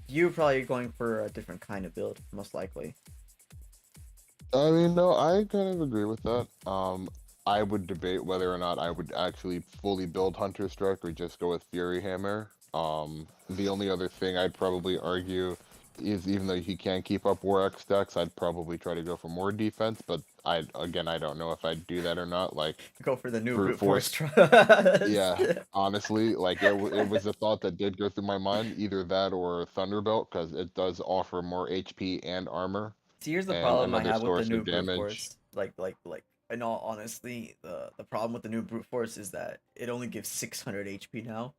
you're probably going for a different kind of build, most likely. I mean, no, I kind of agree with that. I would debate whether or not I would actually fully build Hunter Strike or just go with Fury Hammer. The only other thing I'd probably argue is, even though he can keep up War X stacks, I'd probably try to go for more defense, but I don't know if I'd do that or not. Like, Go for the new brute force trust. yeah, honestly, like it was a thought that did go through my mind, either that or Thunderbolt, because it does offer more HP and armor See, here's the and problem I another have with the source new of brute damage. force. Like, in all honesty, the problem with the new brute force is that it only gives 600 HP now.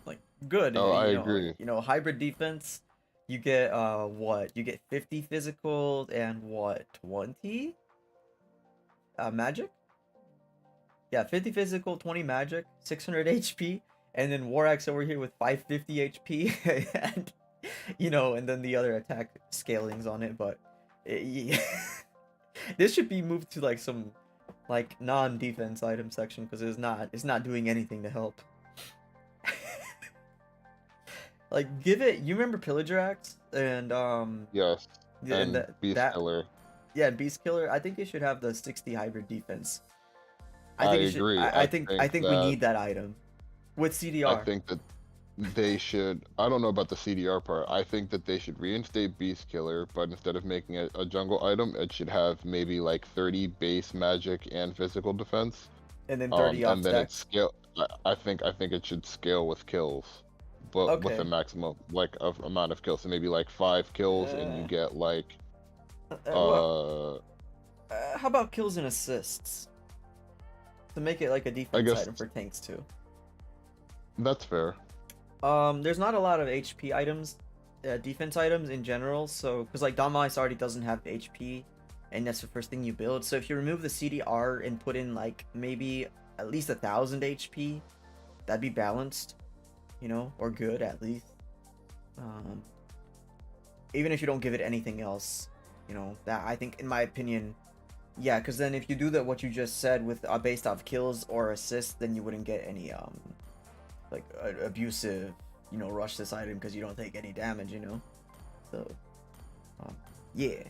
Like, good, Oh, I agree. hybrid defense. You get what? You get 50 physical and what? 20 magic? Yeah, 50 physical, 20 magic, 600 HP, and then War Axe over here with 550 HP, and and then the other attack scalings on it. But this should be moved to like some like non-defense item section, because it's not doing anything to help. Like, give it. You remember Pillager Axe and Yes, and and Beast that Killer. yeah, Beast Killer. I think it should have the 60 hybrid defense. I I think it should. agree. I think we need that item with I CDR. think that they should. I don't know about the CDR part. I think that they should reinstate Beast Killer, but instead of making it a jungle item, it should have maybe like 30 base magic and physical defense. And then 30 off And then stack. it's scale. I think it should scale with kills, but with a Okay. maximum like of amount of kills. So maybe like 5 kills, and you Uh, get like well, uh how about kills and assists to make it like a I defense guess item for tanks too? that's fair. There's not a lot of HP items, defense items in general. So, because like Dom-Ice already doesn't have HP, and that's the first thing you build. So if you remove the CDR and put in like maybe at least 1,000 HP, that'd be balanced, you know, or good at least. Even if you don't give it anything else, you know, that I think, in my opinion, yeah, because then if you do that, what you just said with based off kills or assists, then you wouldn't get any like abusive, you know, rush this item because you don't take any damage, you know. So, yeah.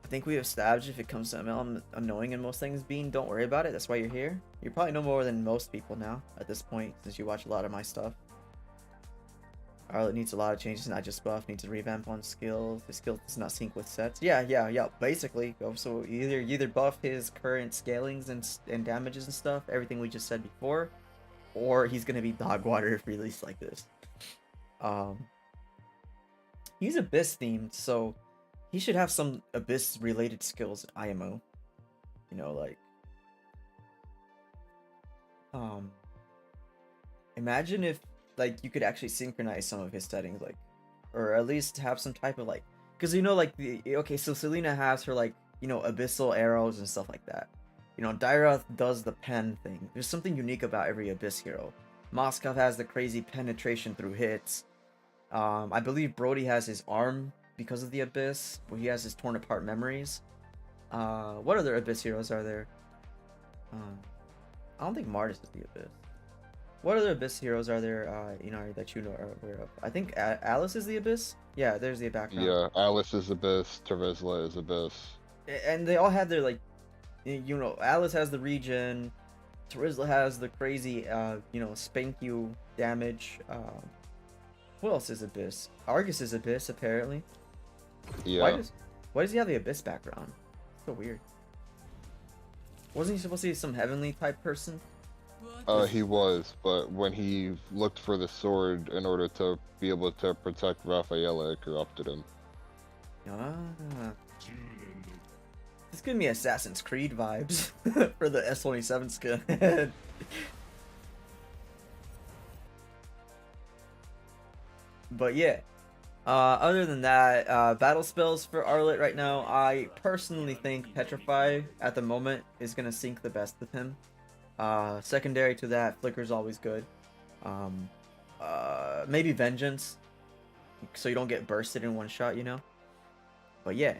I think we have established if it comes to ML, I'm annoying in most things. Bean, don't worry about it. That's why you're here. You probably know more than most people now at this point, since you watch a lot of my stuff. Arlott needs a lot of changes, not just buff. Needs to revamp on skills. His skill does not sync with sets. Yeah. Basically, so you either buff his current scalings and damages and stuff, everything we just said before, or he's gonna be dog water if released like this. He's Abyss themed, so he should have some Abyss related skills. IMO, you know, like imagine if like you could actually synchronize some of his settings, like, or at least have some type of like, because you know, like okay, so Selena has her like, you know, abyssal arrows and stuff like that. You know, Dyrath does the pen thing. There's something unique about every Abyss hero. Moskov has the crazy penetration through hits. I believe Brody has his arm because of the Abyss, where he has his torn apart memories. What other Abyss heroes are there? I don't think Martis is the Abyss. What other Abyss heroes are there, you know, that you know are aware of? I think Alice is the Abyss. Yeah, there's the background. Yeah, Alice is Abyss, Terizla is Abyss. And they all have their, like, you know, Alice has the regen, Terizla has the crazy, you know, spank you damage. Who else is Abyss? Argus is Abyss, apparently. Yeah. Why does he have the Abyss background? So weird. Wasn't he supposed to be some heavenly type person? He was, but when he looked for the sword in order to be able to protect Rafaela, it corrupted him. Ah. This giving me Assassin's Creed vibes for the S27 skin. But yeah. Other than that, battle spells for Arlott right now, I personally think Petrify at the moment is gonna sync the best with him. Secondary to that, Flicker's always good. Maybe Vengeance, so you don't get bursted in one shot, you know. But yeah.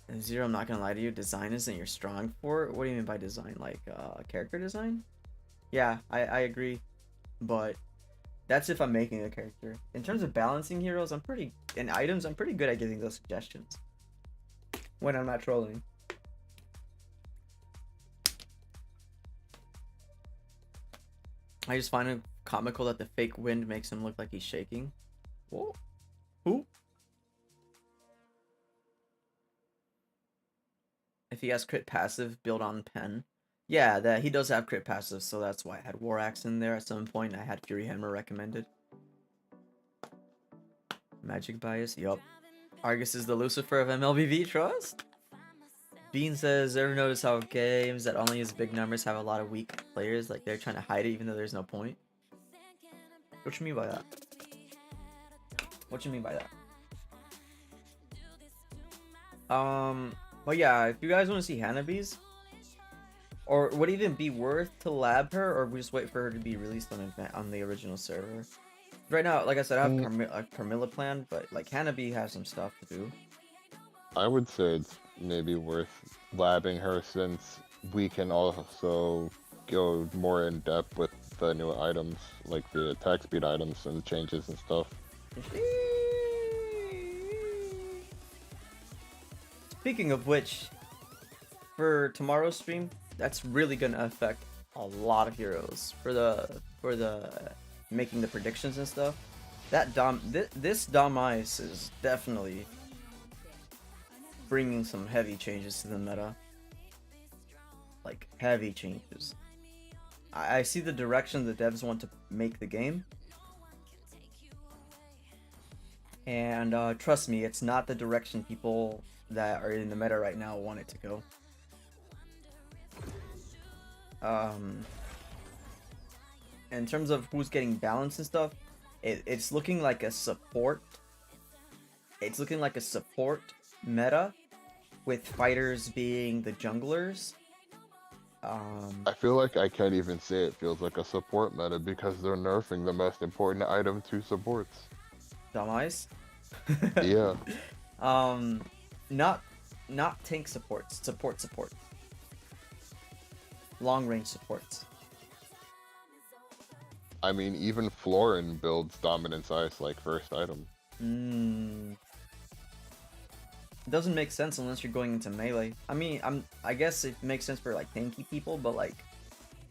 And Zero, I'm not gonna lie to you, design isn't your strong for. What do you mean by design? Like character design? Yeah, I agree, but that's if I'm making a character. In terms of balancing heroes, and items, I'm pretty good at giving those suggestions when I'm not trolling. I just find it comical that the fake wind makes him look like he's shaking. Whoa. Who? If he has crit passive, build on pen. Yeah, that he does have crit passive, so that's why I had War Axe in there at some point. I had Fury Hammer recommended. Magic bias, yup. Argus is the Lucifer of Mlbb, trust? Bean says, ever notice how games that only use big numbers have a lot of weak players? Like they're trying to hide it even though there's no point? What you mean by that? What you mean by that? But yeah, if you guys want to see Hanabi's, or would it even be worth to lab her, or we just wait for her to be released on the original server? Right now, like I said, I have Carmilla planned, but like Hanabi has some stuff to do. I would say it's maybe worth labbing her, since we can also go more in depth with the new items, like the attack speed items and the changes and stuff. Speaking of which, for tomorrow's stream, that's really gonna affect a lot of heroes for the making the predictions and stuff. That this Dom Ice is definitely bringing some heavy changes to the meta. Like heavy changes. I see the direction the devs want to make the game. And trust me, it's not the direction people that are in the meta right now want it to go. In terms of who's getting balance and stuff, it's looking like a support. It's looking like a support meta with fighters being the junglers. Um, I feel like I can't even say it feels like a support meta because they're nerfing the most important item to supports. Dumb eyes. Yeah, um, not not tank supports, support, long range supports. I mean even Florin builds Dominance Ice like first item. Mm, doesn't make sense unless you're going into melee. I mean, I guess it makes sense for like tanky people, but like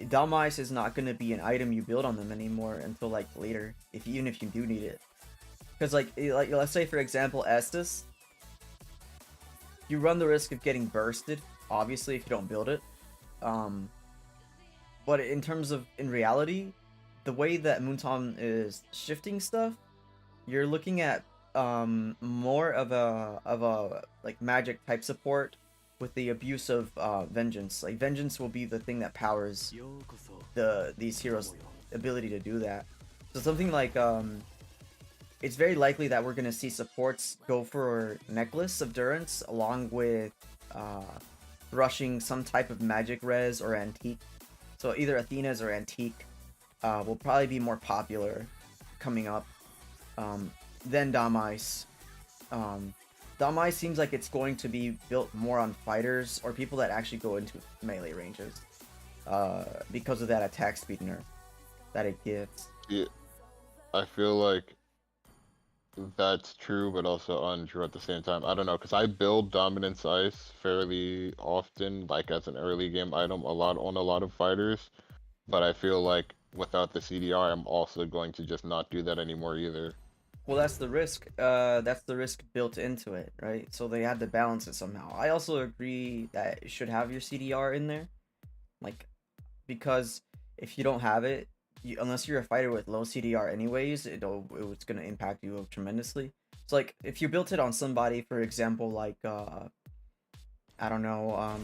Dumb Ice is not gonna be an item you build on them anymore until like later, if even if you do need it. Because like let's say for example Estus, you run the risk of getting bursted, obviously if you don't build it. Um, but in terms of in reality, the way that Moonton is shifting stuff, you're looking at more of a like magic type support with the abuse of vengeance. Like vengeance will be the thing that powers these heroes' ability to do that. So something like it's very likely that we're gonna see supports go for Necklace of Durance along with uh, rushing some type of magic res or antique. So either Athena's or antique will probably be more popular coming up um, than Damice. Damice seems like it's going to be built more on fighters or people that actually go into melee ranges because of that attack speed nerf that it gives. Yeah, I feel like that's true, but also untrue at the same time. I don't know, because I build Dominance Ice fairly often, like as an early game item, a lot on a lot of fighters. But I feel like without the CDR, I'm also going to just not do that anymore either. Well, that's the risk. That's the risk built into it, right? So they had to balance it somehow. I also agree that it should have your CDR in there, like because if you don't have it, unless you're a fighter with low CDR anyways, it's gonna impact you tremendously. So like if you built it on somebody, for example, like I don't know,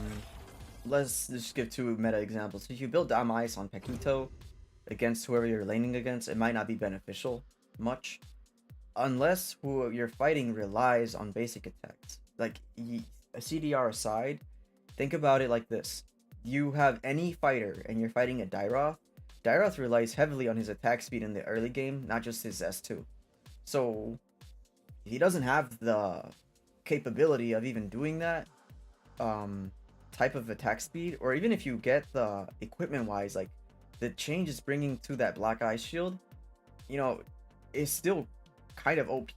let's just give two meta examples. If you build Dam Ice on Paquito against whoever you're laning against, it might not be beneficial much unless who you're fighting relies on basic attacks. Like a CDR aside, think about it like this: you have any fighter and you're fighting a Dairoth. Dairoth relies heavily on his attack speed in the early game, not just his S2. So he doesn't have the capability of even doing that type of attack speed, or even if you get the equipment wise, like the changes bringing to that Black Ice Shield, you know, is still kind of OP.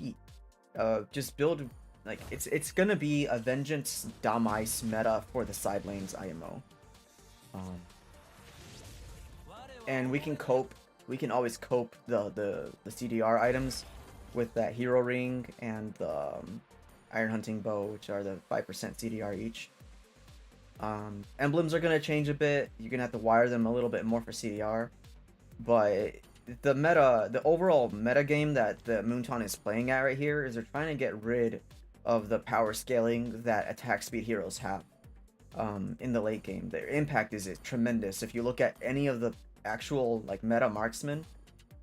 Just build like it's gonna be a Vengeance Damice meta for the side lanes IMO. Um, and we can cope. We can always cope the CDR items with that Hero Ring and the Iron Hunting Bow, which are the 5% CDR each. Emblems are gonna change a bit. You're gonna have to wire them a little bit more for CDR, but the overall meta game that the Moonton is playing at right here is they're trying to get rid of the power scaling that attack speed heroes have in the late game. Their impact is tremendous. If you look at any of the actual like meta marksmen,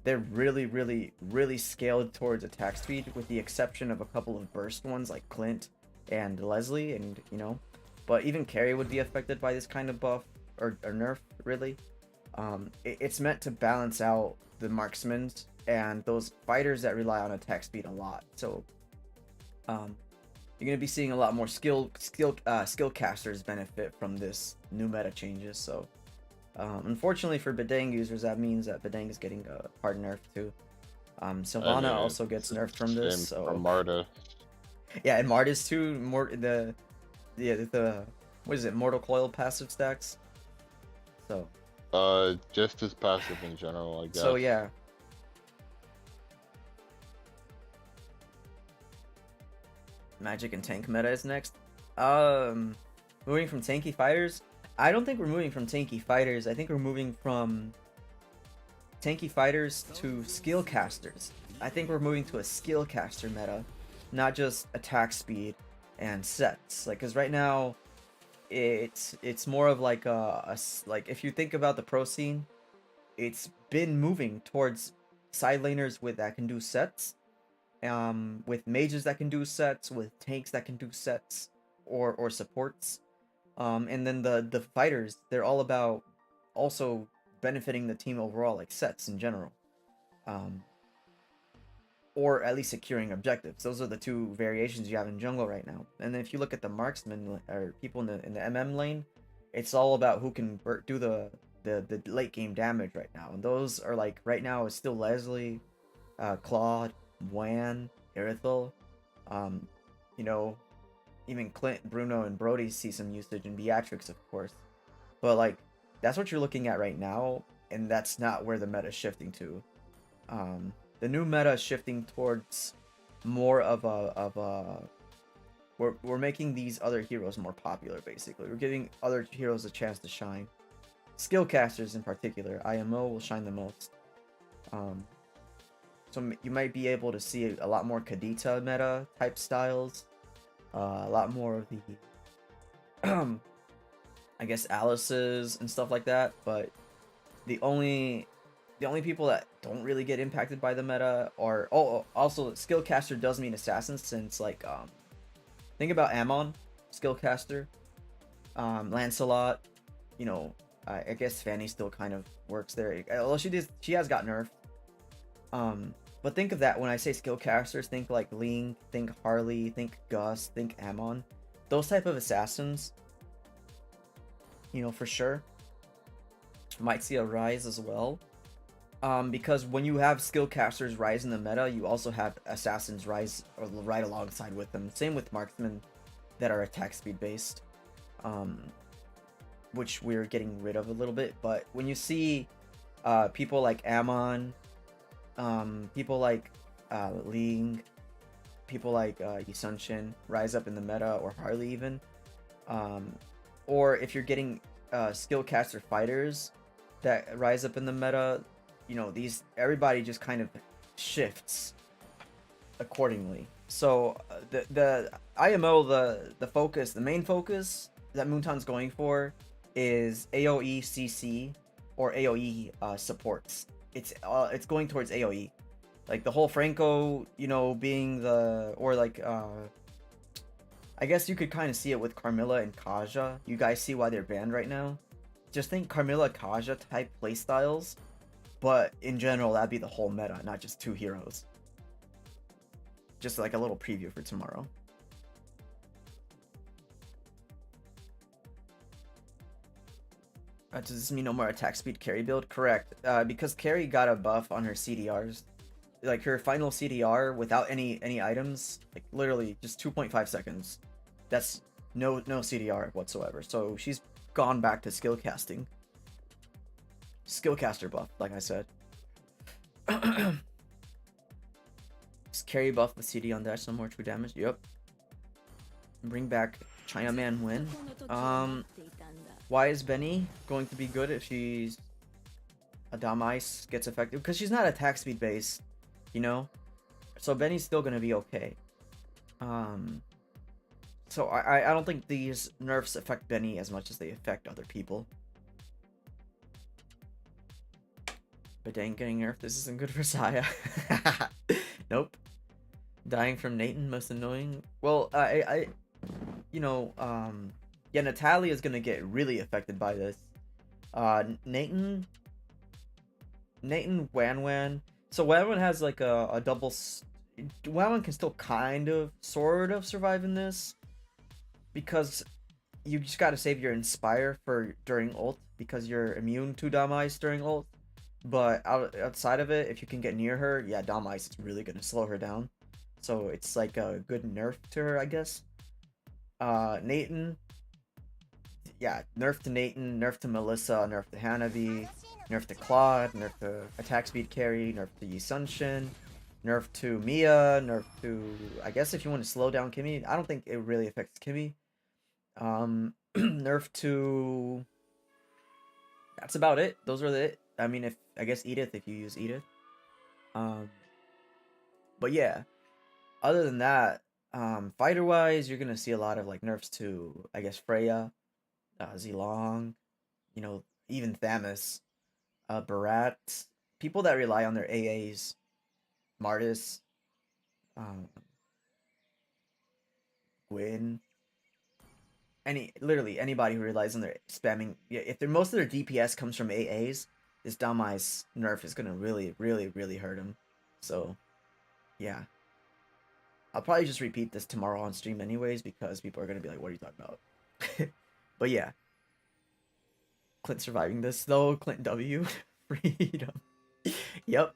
they're really scaled towards attack speed, with the exception of a couple of burst ones like Clint and Leslie, and but even Carry would be affected by this kind of buff or nerf, really. It's meant to balance out the marksmen and those fighters that rely on attack speed a lot. So you're gonna be seeing a lot more skill casters benefit from this new meta changes. So unfortunately for Bedang users, that means that Bedang is getting a hard nerf too. Sylvana also gets nerfed from this. So from Marta. Yeah, and Martis too. More the what is it? Mortal Coil passive stacks. So Just as passive in general, I guess. so yeah. Magic and tank meta is next. Moving from tanky fighters. I don't think we're moving from tanky fighters. I think we're moving from tanky fighters to skill casters. I think we're moving to a skill caster meta, not just attack speed and sets. Like, cause right now, it's more of like like if you think about the pro scene, it's been moving towards side laners that can do sets, with mages that can do sets, with tanks that can do sets. or supports. And then the fighters, they're all about also benefiting the team overall, like sets in general. Um, or at least securing objectives. Those are the two variations you have in jungle right now. And then if you look at the marksmen or people in the MM lane, it's all about who can do the late game damage right now. And those are like right now is still Leslie, Claude, Wan, Irithel, um, you know, even Clint, Bruno, and Brody see some usage, and Beatrix, of course. But like that's what you're looking at right now, and that's not where the meta is shifting to. The new meta is shifting towards more of a we're making these other heroes more popular. Basically, we're giving other heroes a chance to shine. Skill casters in particular, IMO will shine the most. Um, so you might be able to see a lot more Kadita meta type styles, a lot more of the I guess Alice's and stuff like that. But the only people that don't really get impacted by the meta are also skillcaster does mean assassin, since like think about Ammon, skillcaster, Lancelot, you know, I guess Fanny still kind of works there, although she has got nerfed. But think of that when I say skillcasters, think like Ling, think Harley, think Gus, think Ammon, those type of assassins, you know, for sure might see a rise as well. Because when you have skill casters rise in the meta, you also have assassins rise or right alongside with them. Same with marksmen that are attack speed based, which we're getting rid of a little bit. But when you see people like Ammon, people like Ling, people like Yusunshin rise up in the meta, or Harley even, or if you're getting skill caster fighters that rise up in the meta, you know, everybody just kind of shifts accordingly. So the IMO, the focus, the main focus that Moonton's going for is AOE CC or AOE supports. It's going towards AOE, like the whole Franco, you know, being or like I guess you could kind of see it with Carmilla and Kaja. You guys see why they're banned right now. Just think Carmilla Kaja type playstyles. But in general, that'd be the whole meta, not just two heroes. Just like a little preview for tomorrow. Does this mean no more attack speed carry build? Correct. Because carry got a buff on her CDRs. Like her final CDR without any items, like literally just 2.5 seconds. That's no CDR whatsoever. So she's gone back to skill casting. Skillcaster buff, like I said. Just carry buff with CD on dash, some more true damage. Yep. Bring back Chinaman win. Why is Benny going to be good if she's a Dom Ice gets effective? Because she's not attack speed based, you know? So Benny's still gonna be okay. So I don't think these nerfs affect Benny as much as they affect other people. But dang, getting nerfed, this isn't good for Saya. Nope. Dying from Nathan, most annoying. Well, you know, yeah, Natalia is gonna get really affected by this. Nathan, Wan. So Wan has like a double. Wan can still kind of, sort of survive in this, because you just gotta save your Inspire for during ult, because you're immune to Dom Ice during ult. But outside of it, if you can get near her, yeah, Dom Ice is really gonna slow her down. So it's like a good nerf to her, I guess. Nathan, yeah, nerf to Nathan, nerf to Melissa, nerf to Hanabi, nerf to Claude, nerf to attack speed carry, nerf to Yusunshin, nerf to Mia, nerf to, I guess if you want to slow down Kimmy, I don't think it really affects Kimmy. Nerf to, that's about it. Those are it. I mean, I guess Edith, if you use Edith. But yeah, other than that, fighter wise, you're gonna see a lot of like nerfs to, I guess, Freya, Zilong, you know, even Thamus, Barat, people that rely on their AAs, Martis, Gwyn, literally anybody who relies on their spamming. Yeah, if they're most of their DPS comes from AAs, this Damai's nerf is gonna really, really, really hurt him. So yeah, I'll probably just repeat this tomorrow on stream anyways because people are gonna be like, "What are you talking about?" But yeah, Clint surviving this though. Clint W. Freedom. Yep.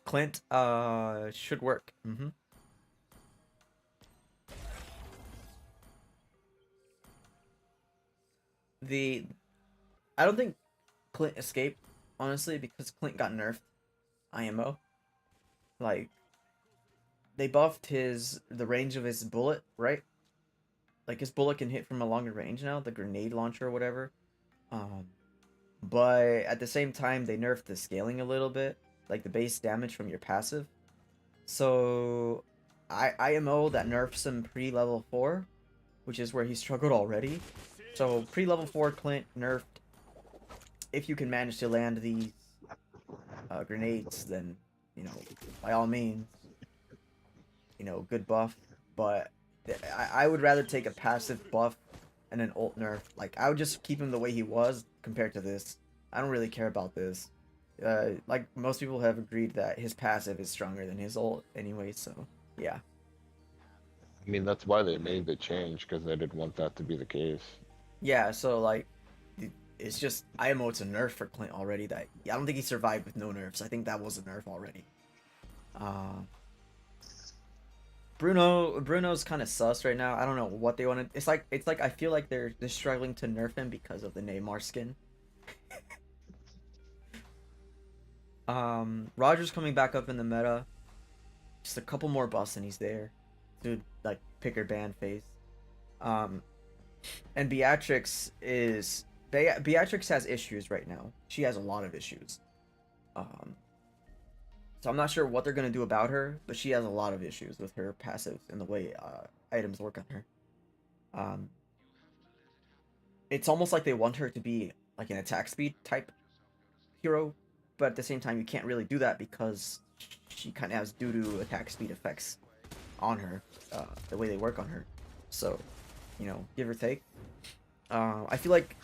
Clint should work. The I don't think Clint escaped, honestly, because Clint got nerfed IMO. Like they buffed the range of his bullet, right? Like his bullet can hit from a longer range now, the grenade launcher or whatever. Um but at the same time they nerfed the scaling a little bit, like the base damage from your passive. So IMO that nerfs him pre-level 4, which is where he struggled already. So pre-level 4 Clint nerfed. If you can manage to land these grenades, then by all means, good buff. But I would rather take a passive buff and an ult nerf. Like I would just keep him the way he was compared to this. I don't really care about this. Like most people have agreed that his passive is stronger than his ult anyway. So yeah, I mean, that's why they made the change, because they didn't want that to be the case. yeah. So like, it's just IMO. It's a nerf for Clint already. That I don't think he survived with no nerfs. I think that was a nerf already. Uh, Bruno's kind of sus right now. I don't know what they want to. It's like I feel like they're struggling to nerf him because of the Neymar skin. Roger's coming back up in the meta. Just a couple more buffs and he's there. Dude, like picker ban phase. Um, and Beatrix has issues right now. She has a lot of issues. Um, so I'm not sure what they're gonna do about her, but she has a lot of issues with her passives and the way items work on her. Um, it's almost like they want her to be like an attack speed type hero, but at the same time you can't really do that because she kind of has doo-doo attack speed effects on her, the way they work on her. So, give or take. I feel like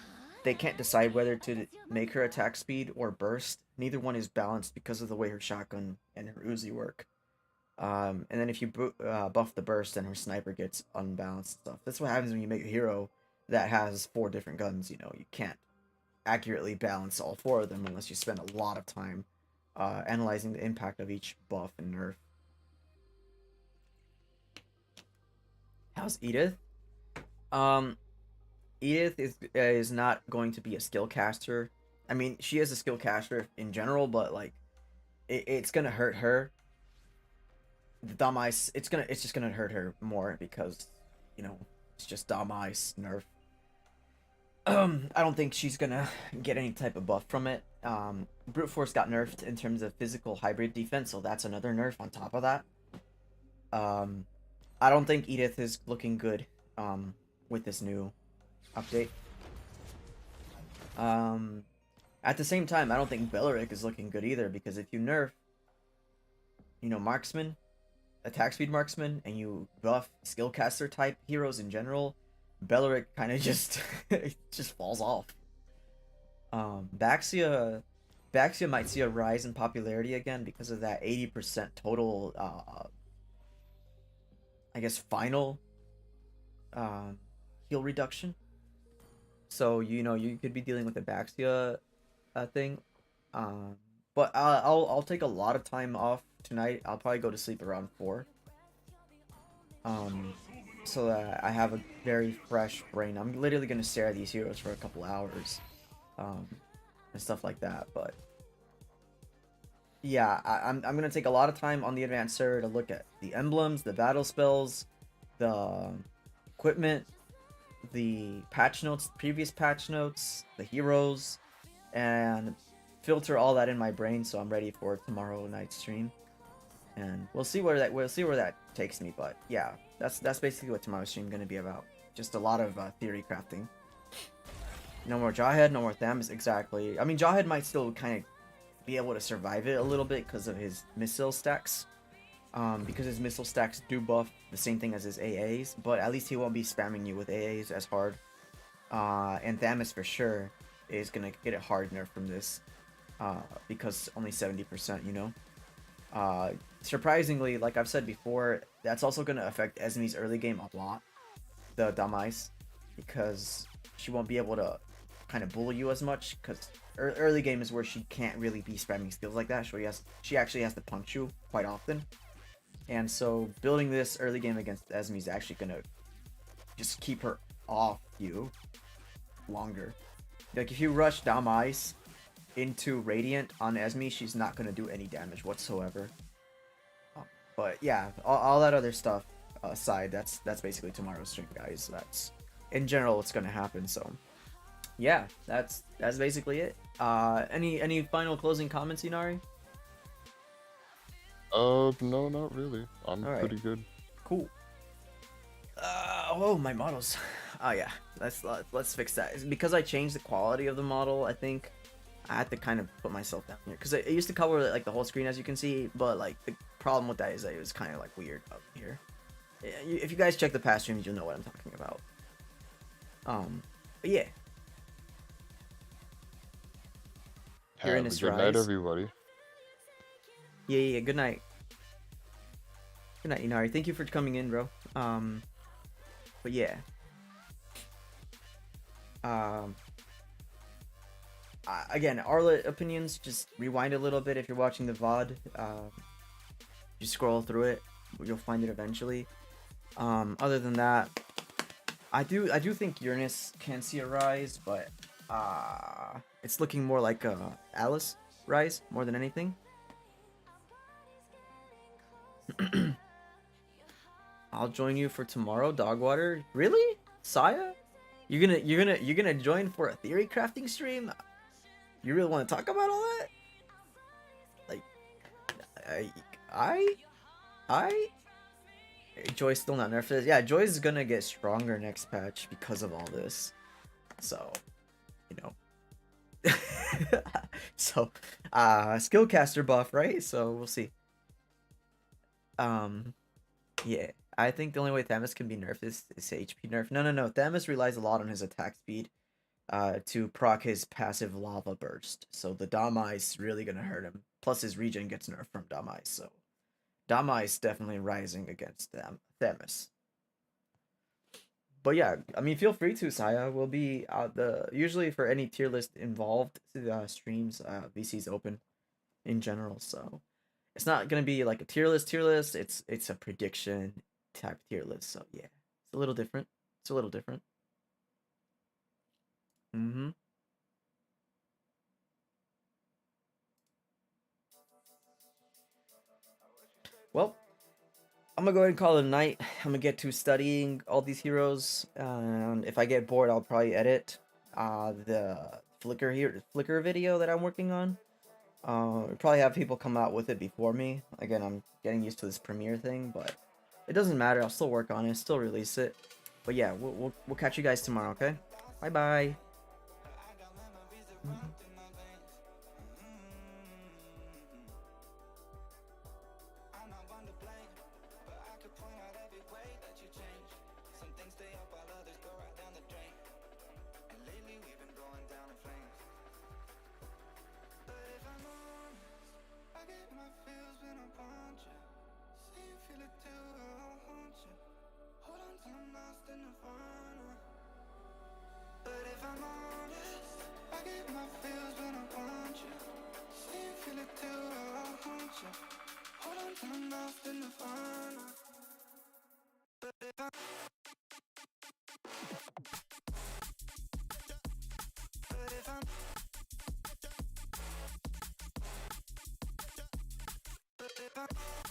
they can't decide whether to make her attack speed or burst. Neither one is balanced because of the way her shotgun and her Uzi work. And then if you buff the burst, then her sniper gets unbalanced stuff. That's what happens when you make a hero that has 4 different guns. You can't accurately balance all 4 of them unless you spend a lot of time analyzing the impact of each buff and nerf. How's Edith? Um, Edith is not going to be a skill caster. I mean, she is a skill caster in general, but like, it's gonna hurt her. The Dumb Ice, it's just gonna hurt her more because, it's just Dumb Ice nerf. I don't think she's gonna get any type of buff from it. Brute Force got nerfed in terms of physical hybrid defense, so that's another nerf on top of that. I don't think Edith is looking good with this new update. At the same time, I don't think Belleric is looking good either because if you nerf, marksman, attack speed marksman, and you buff skillcaster type heroes in general, Belleric kind of just just falls off. Baxia might see a rise in popularity again because of that 80% total I guess final heal reduction. So you could be dealing with a Baxia thing. But I'll take a lot of time off tonight. I'll probably go to sleep around 4. So that I have a very fresh brain. I'm literally gonna stare at these heroes for a couple hours, and stuff like that. But yeah, I'm gonna take a lot of time on the advanced server to look at the emblems, the battle spells, the equipment, the patch notes, previous patch notes, the heroes, and filter all that in my brain so I'm ready for tomorrow night's stream. And we'll see where that takes me. But yeah, that's basically what tomorrow's stream gonna be about. Just a lot of theory crafting. No more Jawhead, no more Thames. Exactly. I mean, Jawhead might still kind of be able to survive it a little bit because of his missile stacks. because his missile stacks do buff the same thing as his AAs, but at least he won't be spamming you with AAs as hard. And Thamus for sure is gonna get a hard nerf from this, because only 70%, you know. Surprisingly, like I've said before, that's also gonna affect Esme's early game a lot, the Damais, because she won't be able to kind of bully you as much, because early game is where she can't really be spamming skills like that. She actually has to punch you quite often. And so building this early game against Esme is actually gonna just keep her off you longer. Like if you rush Damais into Radiant on Esme, she's not gonna do any damage whatsoever. But yeah, all that other stuff aside, that's basically tomorrow's stream, guys. That's in general what's gonna happen. So yeah, that's basically it. Any final closing comments, Inari? No, not really. I'm pretty good. Cool. Oh, my models. Oh yeah, let's fix that. It's because I changed the quality of the model. I think I had to kind of put myself down here because it used to cover like the whole screen, as you can see. But like the problem with that is that it was kind of like weird up here. If you guys check the past streams, you'll know what I'm talking about. But yeah. Have a good night, everybody. Yeah. Good night. Good night, Inari. Thank you for coming in, bro. But yeah. Again, Arlott opinions, just rewind a little bit if you're watching the VOD. Just scroll through it. You'll find it eventually. Other than that, I do think Uranus can see a rise, but it's looking more like a Alice rise more than anything. I'll join you for tomorrow, Dogwater. Really? Saya? You're gonna join for a theory crafting stream? You really want to talk about all that? Like, Joy's still not nerfed. Yeah, Joy's gonna get stronger next patch because of all this. So, you know. So, skillcaster buff, right? So we'll see. Yeah. I think the only way Thamus can be nerfed is HP nerf. No. Thamus relies a lot on his attack speed to proc his passive lava burst. So the Damai's really gonna hurt him. Plus his regen gets nerfed from Damai. So Damai's definitely rising against Thamus. But yeah, I mean, feel free to, Saya. We'll be usually for any tier list involved streams. VC's open in general, so it's not gonna be like a tier list. It's a prediction type tier list. So yeah, it's a little different. Well, I'm gonna go ahead and call it a night. I'm gonna get to studying all these heroes, and if I get bored, I'll probably edit the Flickr video that I'm working on. Probably have people come out with it before me. Again, I'm getting used to this Premiere thing, but it doesn't matter. I'll still work on it, still release it. But yeah, we'll catch you guys tomorrow. Okay? Bye bye. If I'm